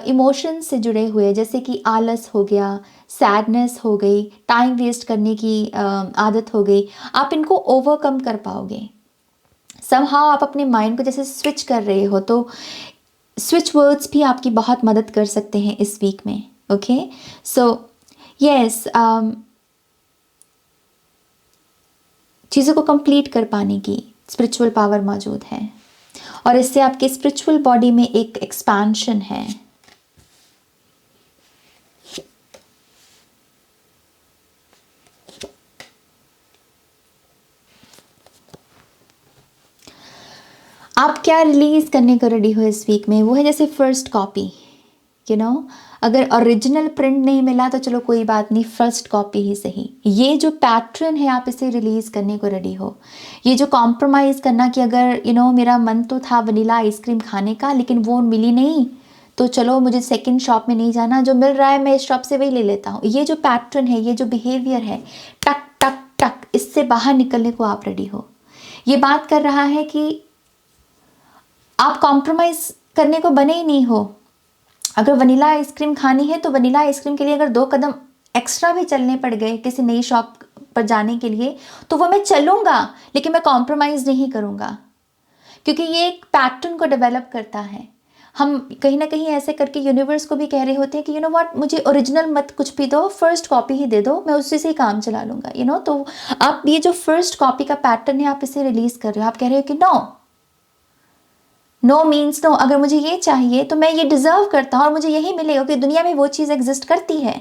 इमोशंस से जुड़े हुए, जैसे कि आलस हो गया, सैडनेस हो गई, टाइम वेस्ट करने की आदत हो गई, आप इनको ओवरकम कर पाओगे। समहाउ आप अपने माइंड को जैसे स्विच कर रहे हो, तो स्विच वर्ड्स भी आपकी बहुत मदद कर सकते हैं इस वीक में। ओके, सो यस, चीज़ों को कंप्लीट कर पाने की स्पिरिचुअल पावर मौजूद है और इससे आपके स्पिरिचुअल बॉडी में एक एक्सपेंशन है। आप क्या रिलीज करने को रेडी हो इस वीक में, वो है जैसे फर्स्ट कॉपी। यू नो, अगर ओरिजिनल प्रिंट नहीं मिला तो चलो कोई बात नहीं, फर्स्ट कॉपी ही सही। ये जो पैटर्न है आप इसे रिलीज करने को रेडी हो। ये जो कॉम्प्रोमाइज़ करना कि अगर मेरा मन तो था वनीला आइसक्रीम खाने का लेकिन वो मिली नहीं, तो चलो मुझे सेकंड शॉप में नहीं जाना, जो मिल रहा है मैं इस शॉप से वही ले लेता हूँ। ये जो पैटर्न है, ये जो बिहेवियर है, टक टक टक, इससे बाहर निकलने को आप रेडी हो। ये बात कर रहा है कि आप कॉम्प्रोमाइज़ करने को बने ही नहीं हो। अगर वनीला आइसक्रीम खानी है तो वनीला आइसक्रीम के लिए अगर 2 कदम एक्स्ट्रा भी चलने पड़ गए किसी नई शॉप पर जाने के लिए, तो वो मैं चलूँगा, लेकिन मैं कॉम्प्रोमाइज़ नहीं करूँगा, क्योंकि ये एक पैटर्न को डेवलप करता है। हम कहीं ना कहीं ऐसे करके यूनिवर्स को भी कह रहे होते हैं कि व्हाट, मुझे ओरिजिनल मत कुछ भी दो, फर्स्ट कॉपी ही दे दो, मैं उसी से ही काम चला लूँगा। तो आप ये जो फर्स्ट कॉपी का पैटर्न है, आप इसे रिलीज़ कर रहे हो। आप कह रहे हो कि नो मीन्स नो, अगर मुझे ये चाहिए तो मैं ये डिज़र्व करता हूँ और मुझे यही मिलेगा, क्योंकि दुनिया में वो चीज़ एग्जिस्ट करती है।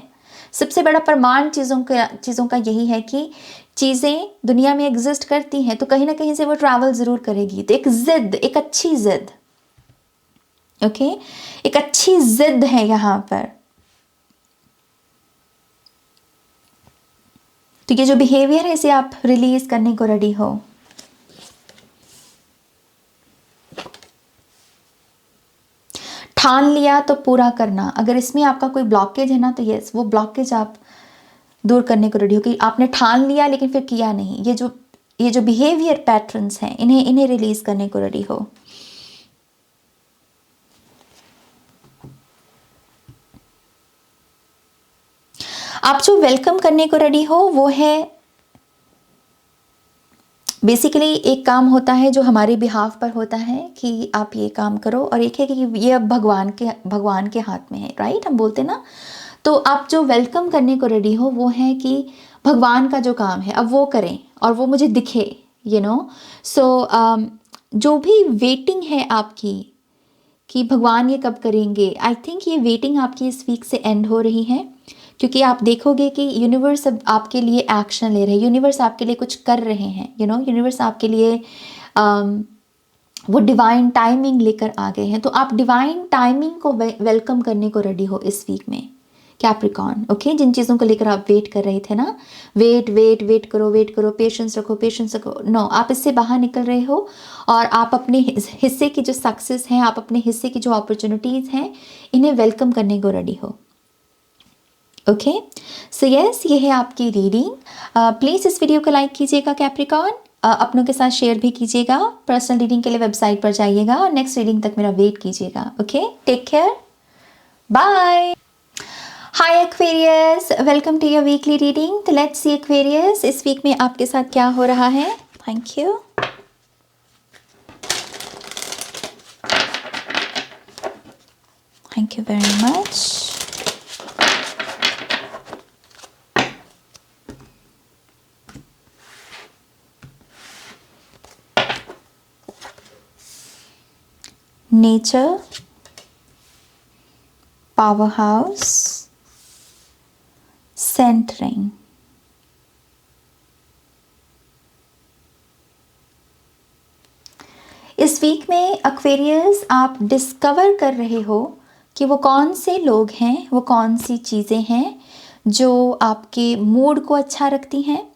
सबसे बड़ा प्रमाण चीज़ों का यही है कि चीज़ें दुनिया में एग्जिस्ट करती हैं तो कहीं ना कहीं से वो ट्रैवल ज़रूर करेगी। तो एक ज़िद, एक अच्छी ज़िद, ओके, एक अच्छी ज़िद है यहाँ पर। तो ये जो बिहेवियर है इसे आप रिलीज़ करने को रेडी हो। ठान लिया तो पूरा करना। अगर इसमें आपका कोई ब्लॉकेज है ना, तो यस, वो ब्लॉकेज आप दूर करने को रेडी हो कि आपने ठान लिया लेकिन फिर किया नहीं। ये जो बिहेवियर पैटर्न्स हैं, इन्हें रिलीज करने को रेडी हो। आप जो वेलकम करने को रेडी हो वो है बेसिकली एक काम होता है जो हमारे बिहाफ पर होता है कि आप ये काम करो, और एक है कि ये अब भगवान के हाथ में है, राइट, हम बोलते ना। तो आप जो वेलकम करने को रेडी हो वो है कि भगवान का जो काम है अब वो करें और वो मुझे दिखे। सो जो भी वेटिंग है आपकी कि भगवान ये कब करेंगे, आई थिंक ये वेटिंग आपकी इस वीक से एंड हो रही है, क्योंकि आप देखोगे कि यूनिवर्स अब आपके लिए एक्शन ले रहे हैं, यूनिवर्स आपके लिए कुछ कर रहे हैं। यूनिवर्स आपके लिए वो डिवाइन टाइमिंग लेकर आ गए हैं। तो आप डिवाइन टाइमिंग को वेलकम करने को रेडी हो इस वीक में, कैप्रिकॉर्न। ओके, जिन चीज़ों को लेकर आप वेट कर रहे थे ना, वेट करो, पेशेंस रखो। नो, आप इससे बाहर निकल रहे हो और आप अपने हिस्से की जो सक्सेस हैं, आप अपने हिस्से की जो अपॉर्चुनिटीज़ हैं, इन्हें वेलकम करने को रेडी हो। ओके, सो यस, ये है आपकी रीडिंग। प्लीज़ इस वीडियो को लाइक कीजिएगा कैप्रिकॉर्न, अपनों के साथ शेयर भी कीजिएगा। पर्सनल रीडिंग के लिए वेबसाइट पर जाइएगा और नेक्स्ट रीडिंग तक मेरा वेट कीजिएगा। Okay, take care, bye. Hi Aquarius, welcome to your weekly reading. तो लेट्स सी एक्वेरियस, इस वीक में आपके साथ क्या हो रहा है। Thank you. Thank you very much. Nature, powerhouse, centering. इस वीक में एक्वेरियस आप डिस्कवर कर रहे हो कि वो कौन से लोग हैं, वो कौन सी चीज़ें हैं जो आपके मूड को अच्छा रखती हैं,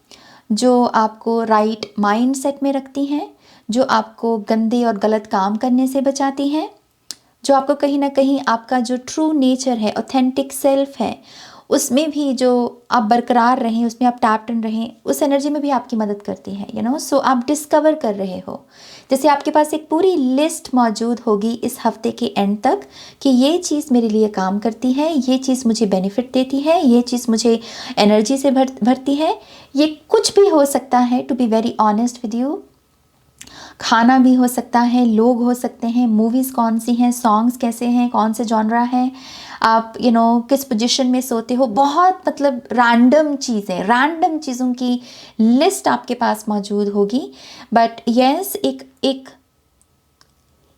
जो आपको राइट माइंड सेट में रखती हैं, जो आपको गंदे और गलत काम करने से बचाती हैं, जो आपको कहीं ना कहीं आपका जो ट्रू नेचर है, ऑथेंटिक सेल्फ है, उसमें भी जो आप बरकरार रहें, उसमें आप टैप्ड इन रहें, उस एनर्जी में भी आपकी मदद करती है, सो आप डिस्कवर कर रहे हो। जैसे आपके पास एक पूरी लिस्ट मौजूद होगी इस हफ्ते के एंड तक कि ये चीज़ मेरे लिए काम करती है, ये चीज़ मुझे बेनिफिट देती है, ये चीज़ मुझे एनर्जी से भरती है। ये कुछ भी हो सकता है, to be very honest with you. खाना भी हो सकता है, लोग हो सकते हैं, मूवीज़ कौन सी हैं, सॉन्ग्स कैसे हैं, कौन से जॉनरा है, आप किस पोजीशन में सोते हो, बहुत मतलब रैंडम चीज़ों की लिस्ट आपके पास मौजूद होगी। बट यस,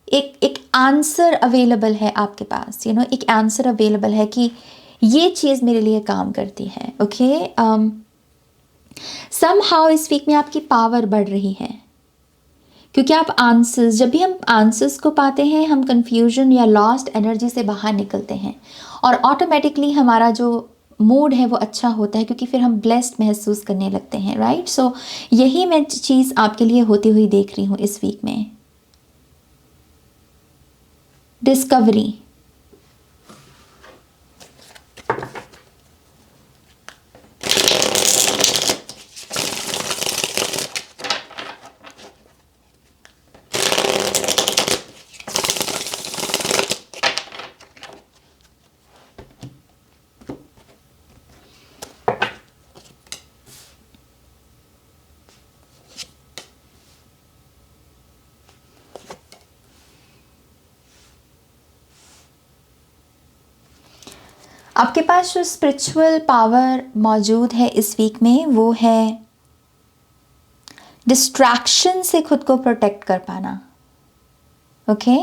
एक आंसर अवेलेबल है आपके पास, एक आंसर अवेलेबल है कि ये चीज़ मेरे लिए काम करती है। ओके, समहाउ इस वीक में आपकी पावर बढ़ रही है, क्योंकि आप आंसर्स, जब भी हम आंसर्स को पाते हैं, हम कंफ्यूजन या लॉस्ट एनर्जी से बाहर निकलते हैं और ऑटोमेटिकली हमारा जो मूड है वो अच्छा होता है, क्योंकि फिर हम ब्लेस्ड महसूस करने लगते हैं, राइट। सो यही मैं चीज़ आपके लिए होती हुई देख रही हूँ इस वीक में। डिस्कवरी, आपके पास जो स्पिरिचुअल पावर मौजूद है इस वीक में, वो है डिस्ट्रैक्शन से खुद को प्रोटेक्ट कर पाना। ओके,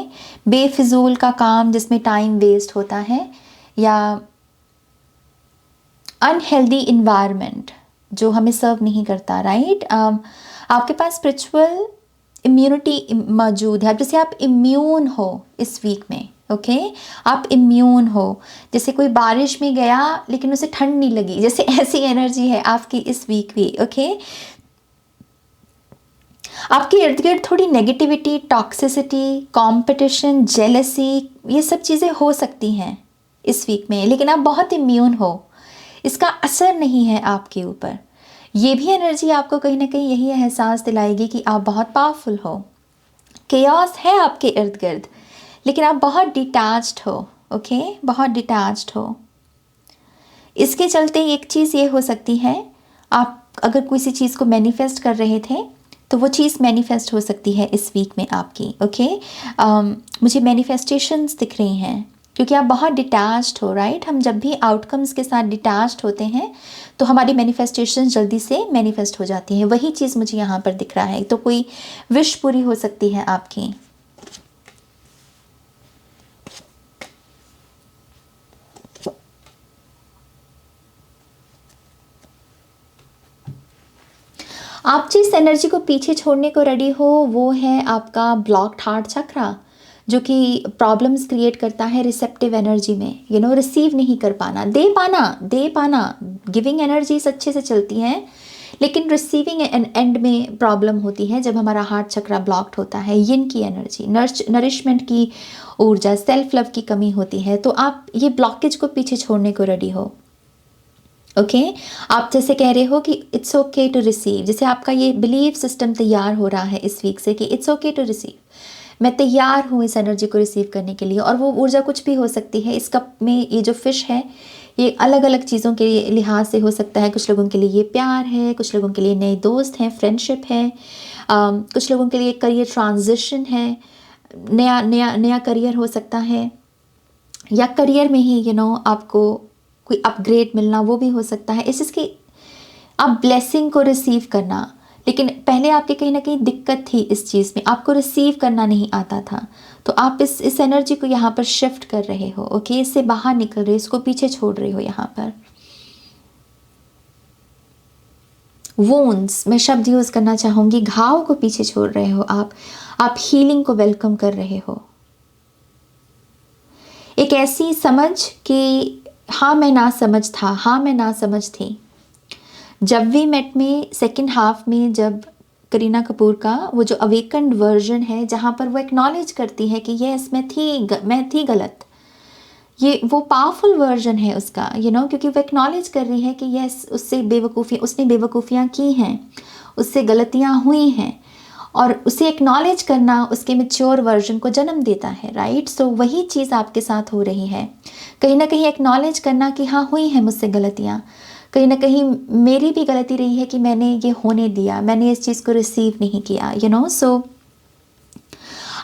बेफिजूल का काम जिसमें टाइम वेस्ट होता है, या अनहेल्दी इन्वायरमेंट जो हमें सर्व नहीं करता, राइट। आपके पास स्पिरिचुअल इम्यूनिटी मौजूद है, जैसे आप इम्यून हो इस वीक में। ओके, आप इम्यून हो, जैसे कोई बारिश में गया लेकिन उसे ठंड नहीं लगी, जैसे ऐसी एनर्जी है आपकी इस वीक भी। ओके, आपके इर्द गिर्द थोड़ी नेगेटिविटी, टॉक्सिसिटी, कंपटीशन, जेलसी, ये सब चीज़ें हो सकती हैं इस वीक में, लेकिन आप बहुत इम्यून हो, इसका असर नहीं है आपके ऊपर। ये भी एनर्जी आपको कहीं ना कहीं यही एहसास दिलाएगी कि आप बहुत पावरफुल हो। केओस है आपके इर्द गिर्द, लेकिन आप बहुत डिटैच्ड हो। ओके, बहुत डिटैच्ड हो। इसके चलते एक चीज़ ये हो सकती है, आप अगर किसी चीज़ को मैनिफेस्ट कर रहे थे तो वो चीज़ मैनिफेस्ट हो सकती है इस वीक में आपकी। ओके, मुझे मैनिफेस्टेशंस दिख रही हैं, क्योंकि आप बहुत डिटैच्ड हो, राइट। हम जब भी आउटकम्स के साथ डिटैच्ड होते हैं तो हमारी मैनिफेस्टेशन जल्दी से मैनिफेस्ट हो जाती है। वही चीज़ मुझे यहाँ पर दिख रहा है। तो कोई विश पूरी हो सकती है आपकी। आप जिस एनर्जी को पीछे छोड़ने को रेडी हो, वो है आपका ब्लॉक्ड हार्ट चक्रा, जो कि प्रॉब्लम्स क्रिएट करता है रिसेप्टिव एनर्जी में। रिसीव नहीं कर पाना, दे पाना। गिविंग एनर्जीज अच्छे से चलती हैं, लेकिन रिसीविंग एंड में प्रॉब्लम होती है जब हमारा हार्ट चक्रा ब्लॉक्ड होता है। यिन की एनर्जी, नरिशमेंट की ऊर्जा, सेल्फ लव की कमी होती है। तो आप ये ब्लॉकेज को पीछे छोड़ने को रेडी हो। ओके, आप जैसे कह रहे हो कि इट्स ओके टू रिसीव, जैसे आपका ये बिलीव सिस्टम तैयार हो रहा है इस वीक से कि इट्स ओके टू रिसीव, मैं तैयार हूँ इस एनर्जी को रिसीव करने के लिए। और वो ऊर्जा कुछ भी हो सकती है। इस कप में ये जो फिश है, ये अलग अलग चीज़ों के लिहाज से हो सकता है। कुछ लोगों के लिए ये प्यार है, कुछ लोगों के लिए नए दोस्त हैं, फ्रेंडशिप है, कुछ लोगों के लिए करियर ट्रांजिशन है, नया करियर हो सकता है, या करियर में ही आपको कोई अपग्रेड मिलना, वो भी हो सकता है। इसकी आप ब्लेसिंग को रिसीव करना, लेकिन पहले आपके कहीं ना कहीं दिक्कत थी इस चीज़ में, आपको रिसीव करना नहीं आता था। तो आप इस एनर्जी को यहाँ पर शिफ्ट कर रहे हो। ओके, इससे बाहर निकल रहे हो, इसको पीछे छोड़ रहे हो। यहाँ पर वोन्स, मैं शब्द यूज़ करना चाहूँगी, घाव को पीछे छोड़ रहे हो आप हीलिंग को वेलकम कर रहे हो। एक ऐसी समझ कि हाँ मैं ना समझ थी। जब वी मेट में सेकेंड हाफ में जब करीना कपूर का वो जो अवेकन्ड वर्जन है, जहाँ पर वो एक्नॉलेज करती है कि यस मैं थी गलत, ये वो पावरफुल वर्जन है उसका, क्योंकि वो एक्नॉलेज कर रही है कि यस उसने बेवकूफ़ियाँ की हैं, उससे गलतियाँ हुई हैं, और उसे एक्नॉलेज करना उसके मैच्योर वर्जन को जन्म देता है, राइट। सो वही चीज़ आपके साथ हो रही है, कहीं ना कहीं एक्नॉलेज करना कि हाँ हुई हैं मुझसे गलतियाँ, कहीं ना कहीं मेरी भी गलती रही है कि मैंने ये होने दिया, मैंने इस चीज़ को रिसीव नहीं किया। सो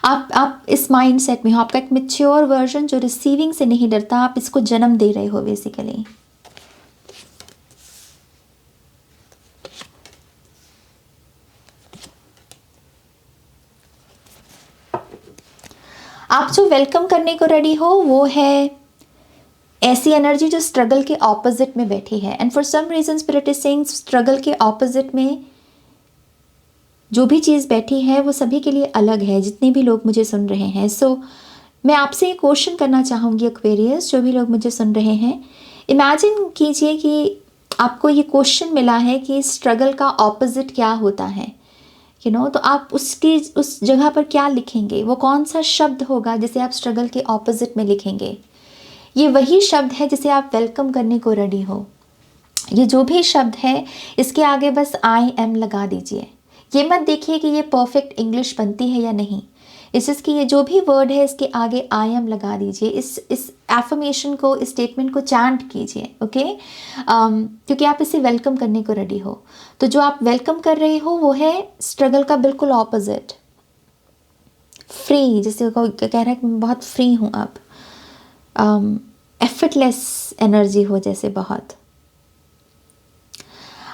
आप इस माइंड सेट में हो, आपका एक मैच्योर वर्जन जो रिसीविंग से नहीं डरता, आप इसको जन्म दे रहे हो बेसिकली। आप जो वेलकम करने को रेडी हो वो है ऐसी एनर्जी जो स्ट्रगल के ऑपोजिट में बैठी है, and for some reason spirit is saying struggle के ऑपोजिट में जो भी चीज़ बैठी है वो सभी के लिए अलग है, जितने भी लोग मुझे सुन रहे हैं। सो मैं आपसे एक क्वेश्चन करना चाहूँगी एक्वेरियस, जो भी लोग मुझे सुन रहे हैं, इमेजिन कीजिए कि आपको ये क्वेश्चन मिला है कि स्ट्रगल का ऑपोजिट क्या होता है, तो आप उस जगह पर क्या लिखेंगे, वो कौन सा शब्द होगा जिसे आप स्ट्रगल के ऑपोजिट में लिखेंगे। ये वही शब्द है जिसे आप वेलकम करने को रेडी हो। ये जो भी शब्द है इसके आगे बस आई एम लगा दीजिए। ये मत देखिए कि ये परफेक्ट इंग्लिश बनती है या नहीं, इस चीज़ की ये जो भी वर्ड है इसके आगे आई एम लगा दीजिए। इस एफर्मेशन को, इस स्टेटमेंट को चैंट कीजिए, ओके। क्योंकि आप इसे वेलकम करने को रेडी हो। तो जो आप वेलकम कर रहे हो वो है स्ट्रगल का बिल्कुल ऑपोजिट, फ्री, जैसे कोई कह रहा है कि मैं बहुत फ्री हूँ अब, एफर्टलेस एनर्जी हो जैसे बहुत।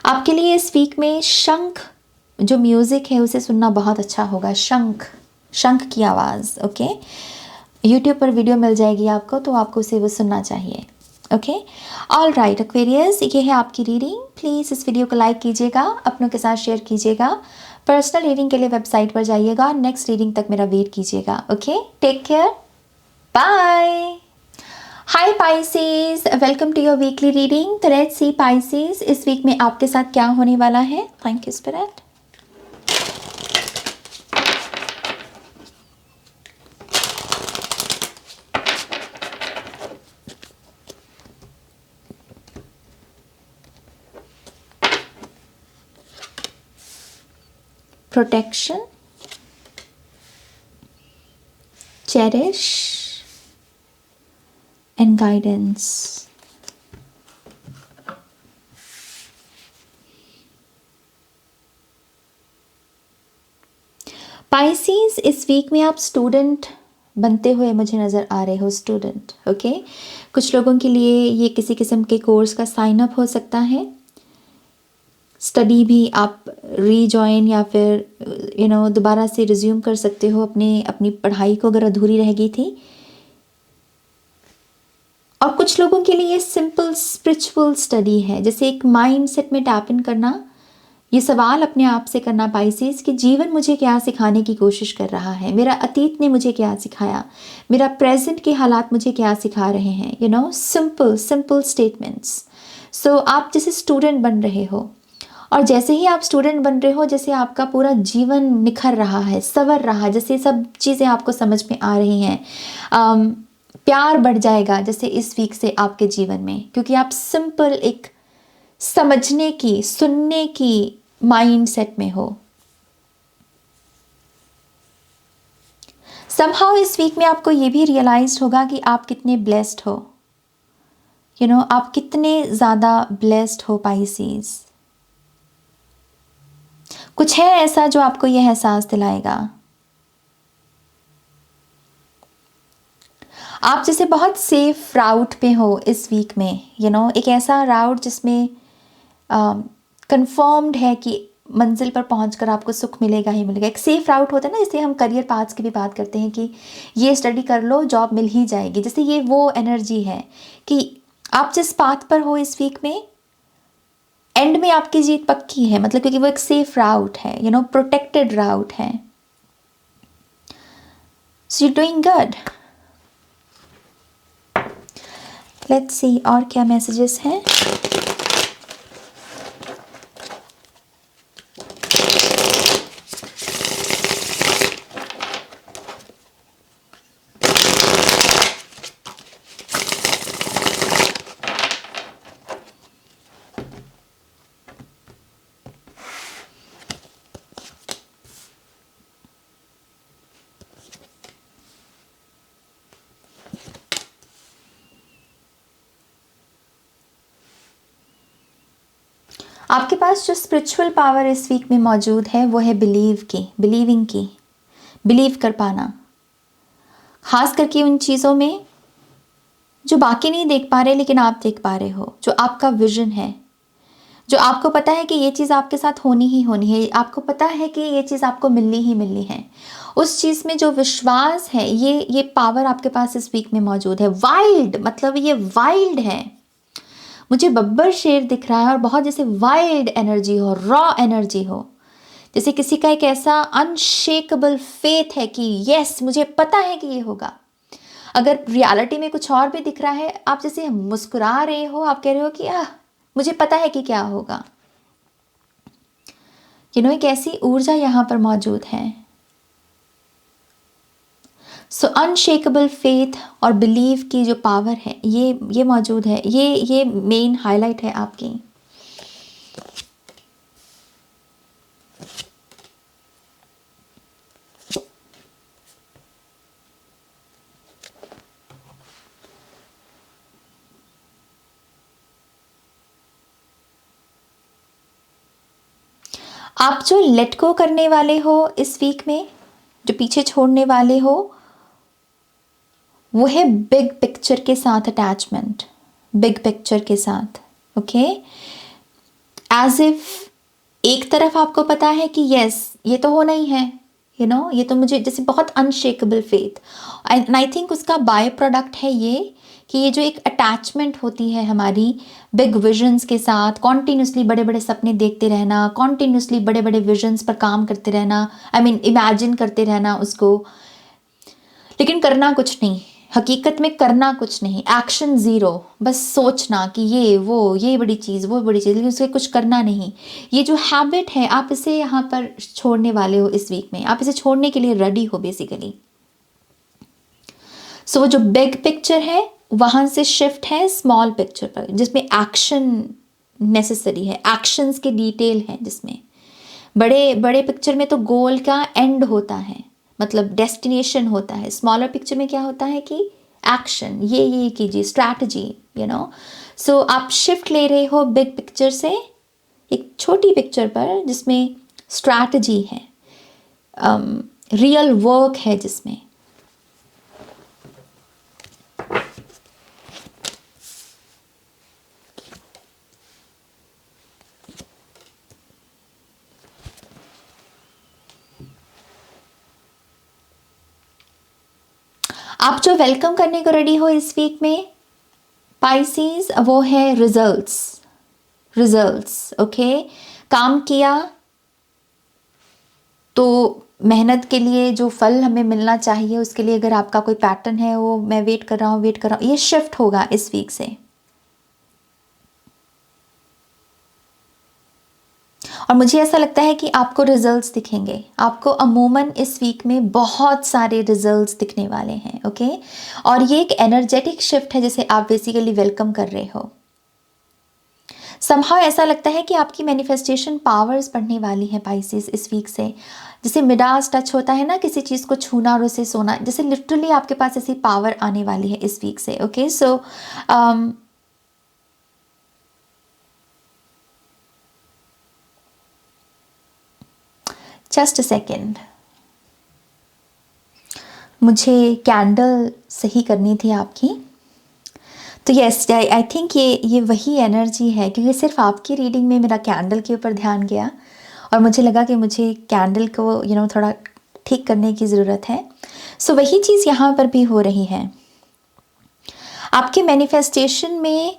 आपके लिए इस वीक में शंख जो म्यूज़िक है उसे सुनना बहुत अच्छा होगा। शंख की आवाज़, ओके। यूट्यूब पर वीडियो मिल जाएगी आपको, तो आपको उसे वो सुनना चाहिए, ओके। ऑल राइट एक्वेरियस, ये है आपकी रीडिंग। प्लीज़ इस वीडियो को लाइक कीजिएगा, अपनों के साथ शेयर कीजिएगा। पर्सनल रीडिंग के लिए वेबसाइट पर जाइएगा, नेक्स्ट रीडिंग तक मेरा वेट कीजिएगा, okay. Take care, bye. Hi Pisces, welcome to your weekly reading. तो लेट्स सी पाइसेस, इस वीक में आपके साथ क्या होने वाला है। Thank you spirit. Protection, cherish, and guidance. Pisces, इस वीक में आप स्टूडेंट बनते हुए मुझे नज़र आ रहे हो, स्टूडेंट, ओके। कुछ लोगों के लिए ये किसी किस्म के कोर्स का साइन अप हो सकता है, स्टडी भी आप रीजॉइन या फिर दोबारा से रिज्यूम कर सकते हो अपनी पढ़ाई को अगर अधूरी रह गई थी। और कुछ लोगों के लिए सिंपल स्पिरिचुअल स्टडी है, जैसे एक माइंड सेट में टैप इन करना, ये सवाल अपने आप से करना पाइसेस कि जीवन मुझे क्या सिखाने की कोशिश कर रहा है, मेरा अतीत ने मुझे क्या सिखाया, मेरा प्रेजेंट के हालात मुझे क्या सिखा रहे हैं। Simple statements. सो आप जैसे स्टूडेंट बन रहे हो, और जैसे ही आप स्टूडेंट बन रहे हो, जैसे आपका पूरा जीवन निखर रहा है, संवर रहा है, जैसे सब चीज़ें आपको समझ में आ रही हैं, प्यार बढ़ जाएगा जैसे इस वीक से आपके जीवन में, क्योंकि आप सिंपल एक समझने की, सुनने की माइंड सेट में हो। समहाउ इस वीक में आपको ये भी रियलाइज होगा कि आप कितने ब्लेस्ड हो, आप कितने ज़्यादा ब्लेस्ड हो पाइसेस। कुछ है ऐसा जो आपको यह एहसास दिलाएगा। आप जैसे बहुत सेफ राउट पे हो इस वीक में, एक ऐसा राउट जिसमें कंफर्म्ड है कि मंजिल पर पहुंचकर आपको सुख मिलेगा ही मिलेगा। एक सेफ राउट होता है ना, जैसे हम करियर पाथ्स की भी बात करते हैं कि ये स्टडी कर लो, जॉब मिल ही जाएगी। जैसे ये वो एनर्जी है कि आप जिस पाथ पर हो इस वीक में, एंड में आपकी जीत पक्की है, मतलब क्योंकि वो एक सेफ राउट है, प्रोटेक्टेड राउट है। So you doing good. Let's see और क्या मैसेजेस हैं। आपके पास जो स्पिरिचुअल पावर इस वीक में मौजूद है वो है बिलीविंग की, बिलीव कर पाना, खास करके उन चीज़ों में जो बाकी नहीं देख पा रहे लेकिन आप देख पा रहे हो, जो आपका विजन है, जो आपको पता है कि ये चीज़ आपके साथ होनी ही होनी है, आपको पता है कि ये चीज़ आपको मिलनी ही मिलनी है। उस चीज़ में जो विश्वास है, ये पावर आपके पास इस वीक में मौजूद है। वाइल्ड मतलब ये वाइल्ड है, मुझे बब्बर शेर दिख रहा है और बहुत जैसे वाइल्ड एनर्जी हो, रॉ एनर्जी हो, जैसे किसी का एक ऐसा अनशेकेबल फेथ है कि यस मुझे पता है कि ये होगा। अगर रियलिटी में कुछ और भी दिख रहा है, आप जैसे मुस्कुरा रहे हो, आप कह रहे हो कि मुझे पता है कि क्या होगा। एक ऐसी ऊर्जा यहाँ पर मौजूद है। सो अनशेकेबल फेथ और बिलीव की जो पावर है ये मौजूद है, ये मेन हाईलाइट है आपकी। आप जो लेट गो करने वाले हो इस वीक में, जो पीछे छोड़ने वाले हो, वो है बिग पिक्चर के साथ अटैचमेंट, बिग पिक्चर के साथ। ओके, एज इफ एक तरफ आपको पता है कि यस ये तो होना ही है, ये तो मुझे जैसे बहुत unshakeable faith, and I think उसका बाय प्रोडक्ट है ये कि ये जो एक अटैचमेंट होती है हमारी बिग विजन्स के साथ, कॉन्टीन्यूसली बड़े बड़े सपने देखते रहना, कॉन्टीन्यूसली बड़े बड़े विजन्स पर काम करते रहना, इमेजिन करते रहना उसको, लेकिन करना कुछ नहीं, हकीकत में करना कुछ नहीं, एक्शन ज़ीरो, बस सोचना कि ये बड़ी चीज़, वो बड़ी चीज़, लेकिन उसके कुछ करना नहीं। ये जो हैबिट है आप इसे यहाँ पर छोड़ने वाले हो इस वीक में, आप इसे छोड़ने के लिए रेडी हो बेसिकली। सो वो जो बिग पिक्चर है वहाँ से शिफ्ट है स्मॉल पिक्चर पर, जिसमें एक्शन नेसेसरी है, एक्शंस के डिटेल हैं, जिसमें बड़े बड़े पिक्चर में तो गोल का एंड होता है, मतलब डेस्टिनेशन होता है। स्मॉलर पिक्चर में क्या होता है कि एक्शन, ये कीजिए, स्ट्रैटेजी, सो आप शिफ्ट ले रहे हो बिग पिक्चर से एक छोटी पिक्चर पर, जिसमें स्ट्रैटेजी है, रियल वर्क है, जिसमें आप जो वेलकम करने को रेडी हो इस वीक में पाइसीज, वो है रिजल्ट्स। ओके, काम किया तो मेहनत के लिए जो फल हमें मिलना चाहिए, उसके लिए अगर आपका कोई पैटर्न है वो मैं वेट कर रहा हूँ, ये शिफ्ट होगा इस वीक से। और मुझे ऐसा लगता है कि आपको रिजल्ट्स दिखेंगे, आपको अमूमन इस वीक में बहुत सारे रिजल्ट्स दिखने वाले हैं। ओके, और ये एक एनर्जेटिक शिफ्ट है जिसे आप बेसिकली वेलकम कर रहे हो। समहाउ ऐसा लगता है कि आपकी मैनिफेस्टेशन पावर्स बढ़ने वाली हैं पाइसेस इस वीक से। जैसे मिडास टच होता है ना, किसी चीज़ को छूना और उसे सोना, जैसे लिटरली आपके पास ऐसी पावर आने वाली है इस वीक से। Okay, so just a second, मुझे कैंडल सही करनी थी आपकी। तो यस, आई थिंक ये वही एनर्जी है, क्योंकि सिर्फ आपकी रीडिंग में मेरा कैंडल के ऊपर ध्यान गया और मुझे लगा कि मुझे कैंडल को थोड़ा ठीक करने की ज़रूरत है। सो वही चीज़ यहाँ पर भी हो रही है। आपके मैनिफेस्टेशन में,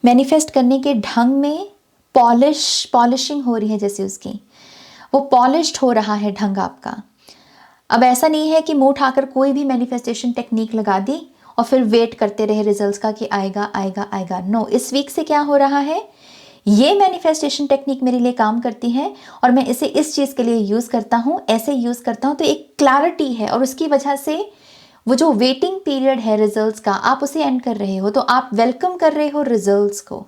मैनिफेस्ट करने के ढंग में पॉलिशिंग हो रही है, जैसे उसकी वो पॉलिश्ड हो रहा है ढंग आपका। अब ऐसा नहीं है कि मुंह उठाकर कोई भी मैनिफेस्टेशन टेक्निक लगा दी और फिर वेट करते रहे रिजल्ट्स का कि आएगा आएगा आएगा। नो, इस वीक से क्या हो रहा है, ये मैनिफेस्टेशन टेक्निक मेरे लिए काम करती है और मैं इसे इस चीज़ के लिए यूज़ करता हूँ, ऐसे यूज़ करता हूँ, तो एक क्लैरिटी है और उसकी वजह से वो जो वेटिंग पीरियड है रिजल्ट्स का, आप उसे एंड कर रहे हो, तो आप वेलकम कर रहे हो रिजल्ट्स को,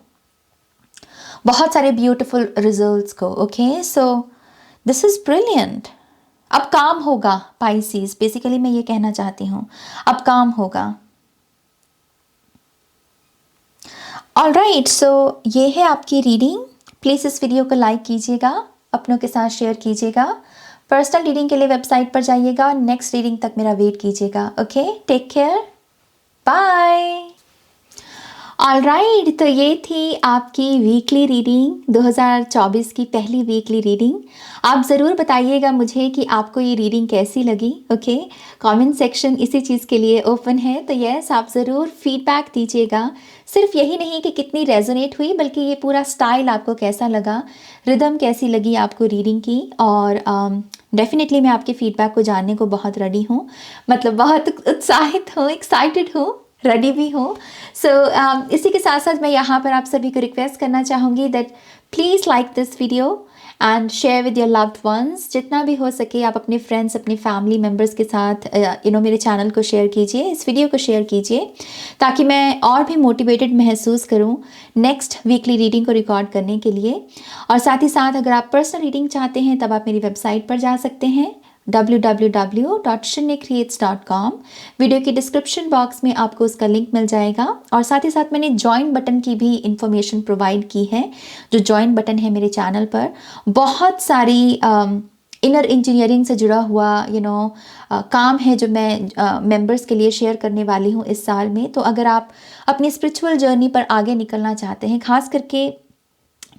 बहुत सारे ब्यूटिफुल रिजल्ट्स को। Okay, so this is brilliant. अब काम होगा पाइसीज, बेसिकली मैं ये कहना चाहती हूँ, अब काम होगा। ऑलराइट, सो ये है आपकी रीडिंग प्लीज़ इस वीडियो को लाइक कीजिएगा, अपनों के साथ शेयर कीजिएगा। पर्सनल रीडिंग के लिए वेबसाइट पर जाइएगा। नेक्स्ट रीडिंग तक मेरा वेट कीजिएगा। Okay, take care, bye. Alright, तो ये थी आपकी वीकली रीडिंग, 2024 की पहली वीकली रीडिंग। आप ज़रूर बताइएगा मुझे कि आपको ये रीडिंग कैसी लगी। ओके, कमेंट सेक्शन इसी चीज़ के लिए ओपन है, तो यस, आप ज़रूर फीडबैक दीजिएगा। सिर्फ यही नहीं कि कितनी रेजोनेट हुई, बल्कि ये पूरा स्टाइल आपको कैसा लगा, रिदम कैसी लगी आपको रीडिंग की। और डेफिनेटली मैं आपके फीडबैक को जानने को बहुत रेडी हूँ, मतलब बहुत उत्साहित हूँ, एक्साइटेड हूँ, रेडी भी हूँ। सो इसी के साथ साथ मैं यहाँ पर आप सभी को रिक्वेस्ट करना चाहूँगी that please like this video and share with your loved ones. जितना भी हो सके आप अपने फ्रेंड्स, अपने फैमिली मेम्बर्स के साथ मेरे चैनल को शेयर कीजिए, इस वीडियो को शेयर कीजिए, ताकि मैं और भी मोटिवेटेड महसूस करूँ नेक्स्ट वीकली रीडिंग को रिकॉर्ड करने के लिए। और साथ ही साथ अगर आप पर्सनल रीडिंग चाहते हैं तब आप मेरी वेबसाइट पर जा सकते हैं www.shinycreates.com। वीडियो की डिस्क्रिप्शन बॉक्स में आपको उसका लिंक मिल जाएगा। और साथ ही साथ मैंने जॉइन बटन की भी इंफॉर्मेशन प्रोवाइड की है। जो जॉइन बटन है मेरे चैनल पर, बहुत सारी इनर इंजीनियरिंग से जुड़ा हुआ काम है जो मैं मेंबर्स के लिए शेयर करने वाली हूँ इस साल में। तो अगर आप अपनी स्पिरिचुअल जर्नी पर आगे निकलना चाहते हैं, खास करके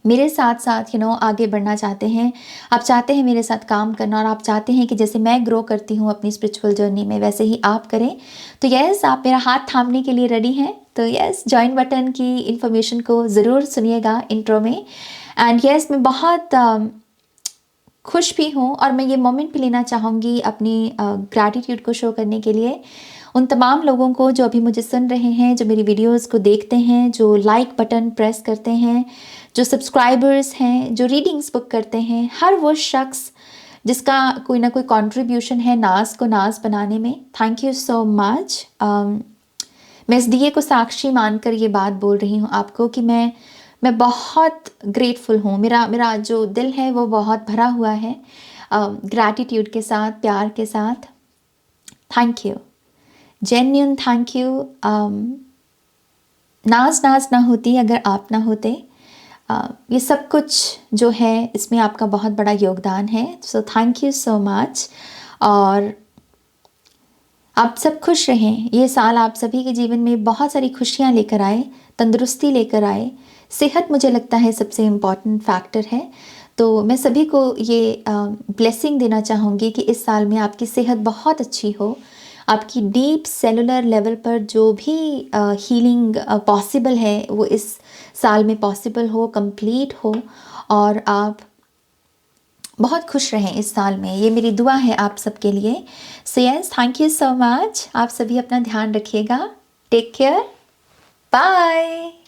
मेरे साथ साथ आगे बढ़ना चाहते हैं, आप चाहते हैं मेरे साथ काम करना, और आप चाहते हैं कि जैसे मैं ग्रो करती हूँ अपनी स्पिरिचुअल जर्नी में वैसे ही आप करें, तो यस, आप मेरा हाथ थामने के लिए रेडी हैं। तो यस, जॉइन बटन की इन्फॉर्मेशन को ज़रूर सुनिएगा इंट्रो में। एंड यस, मैं बहुत खुश भी हूँ, और मैं ये मोमेंट भी लेना चाहूँगी अपनी ग्रैटिट्यूड को शो करने के लिए उन तमाम लोगों को जो अभी मुझे सुन रहे हैं, जो मेरी वीडियोस को देखते हैं, जो लाइक बटन प्रेस करते हैं, जो सब्सक्राइबर्स हैं, जो रीडिंग्स बुक करते हैं, हर वो शख्स जिसका कोई ना कोई कंट्रीब्यूशन है नाज को नाज बनाने में। Thank you so much. मैं इस दिए को साक्षी मानकर ये बात बोल रही हूँ आपको कि मैं बहुत ग्रेटफुल हूँ। मेरा जो दिल है वो बहुत भरा हुआ है ग्रैटिट्यूड के साथ, प्यार के साथ। Thank you, genuine thank you. नाज ना होती अगर आप ना होते। ये सब कुछ जो है इसमें आपका बहुत बड़ा योगदान है। So thank you so much. और आप सब खुश रहें। ये साल आप सभी के जीवन में बहुत सारी खुशियाँ लेकर आए, तंदुरुस्ती लेकर आए। सेहत मुझे लगता है सबसे इम्पॉर्टेंट फैक्टर है। तो मैं सभी को ये ब्लेसिंग देना चाहूँगी कि इस साल में आपकी सेहत बहुत अच्छी हो, आपकी डीप सेलुलर लेवल पर जो भी हीलिंग पॉसिबल है वो इस साल में पॉसिबल हो, कंप्लीट हो, और आप बहुत खुश रहें इस साल में। ये मेरी दुआ है आप सबके लिए। So yes, thank you so much. आप सभी अपना ध्यान रखिएगा। Take care, bye.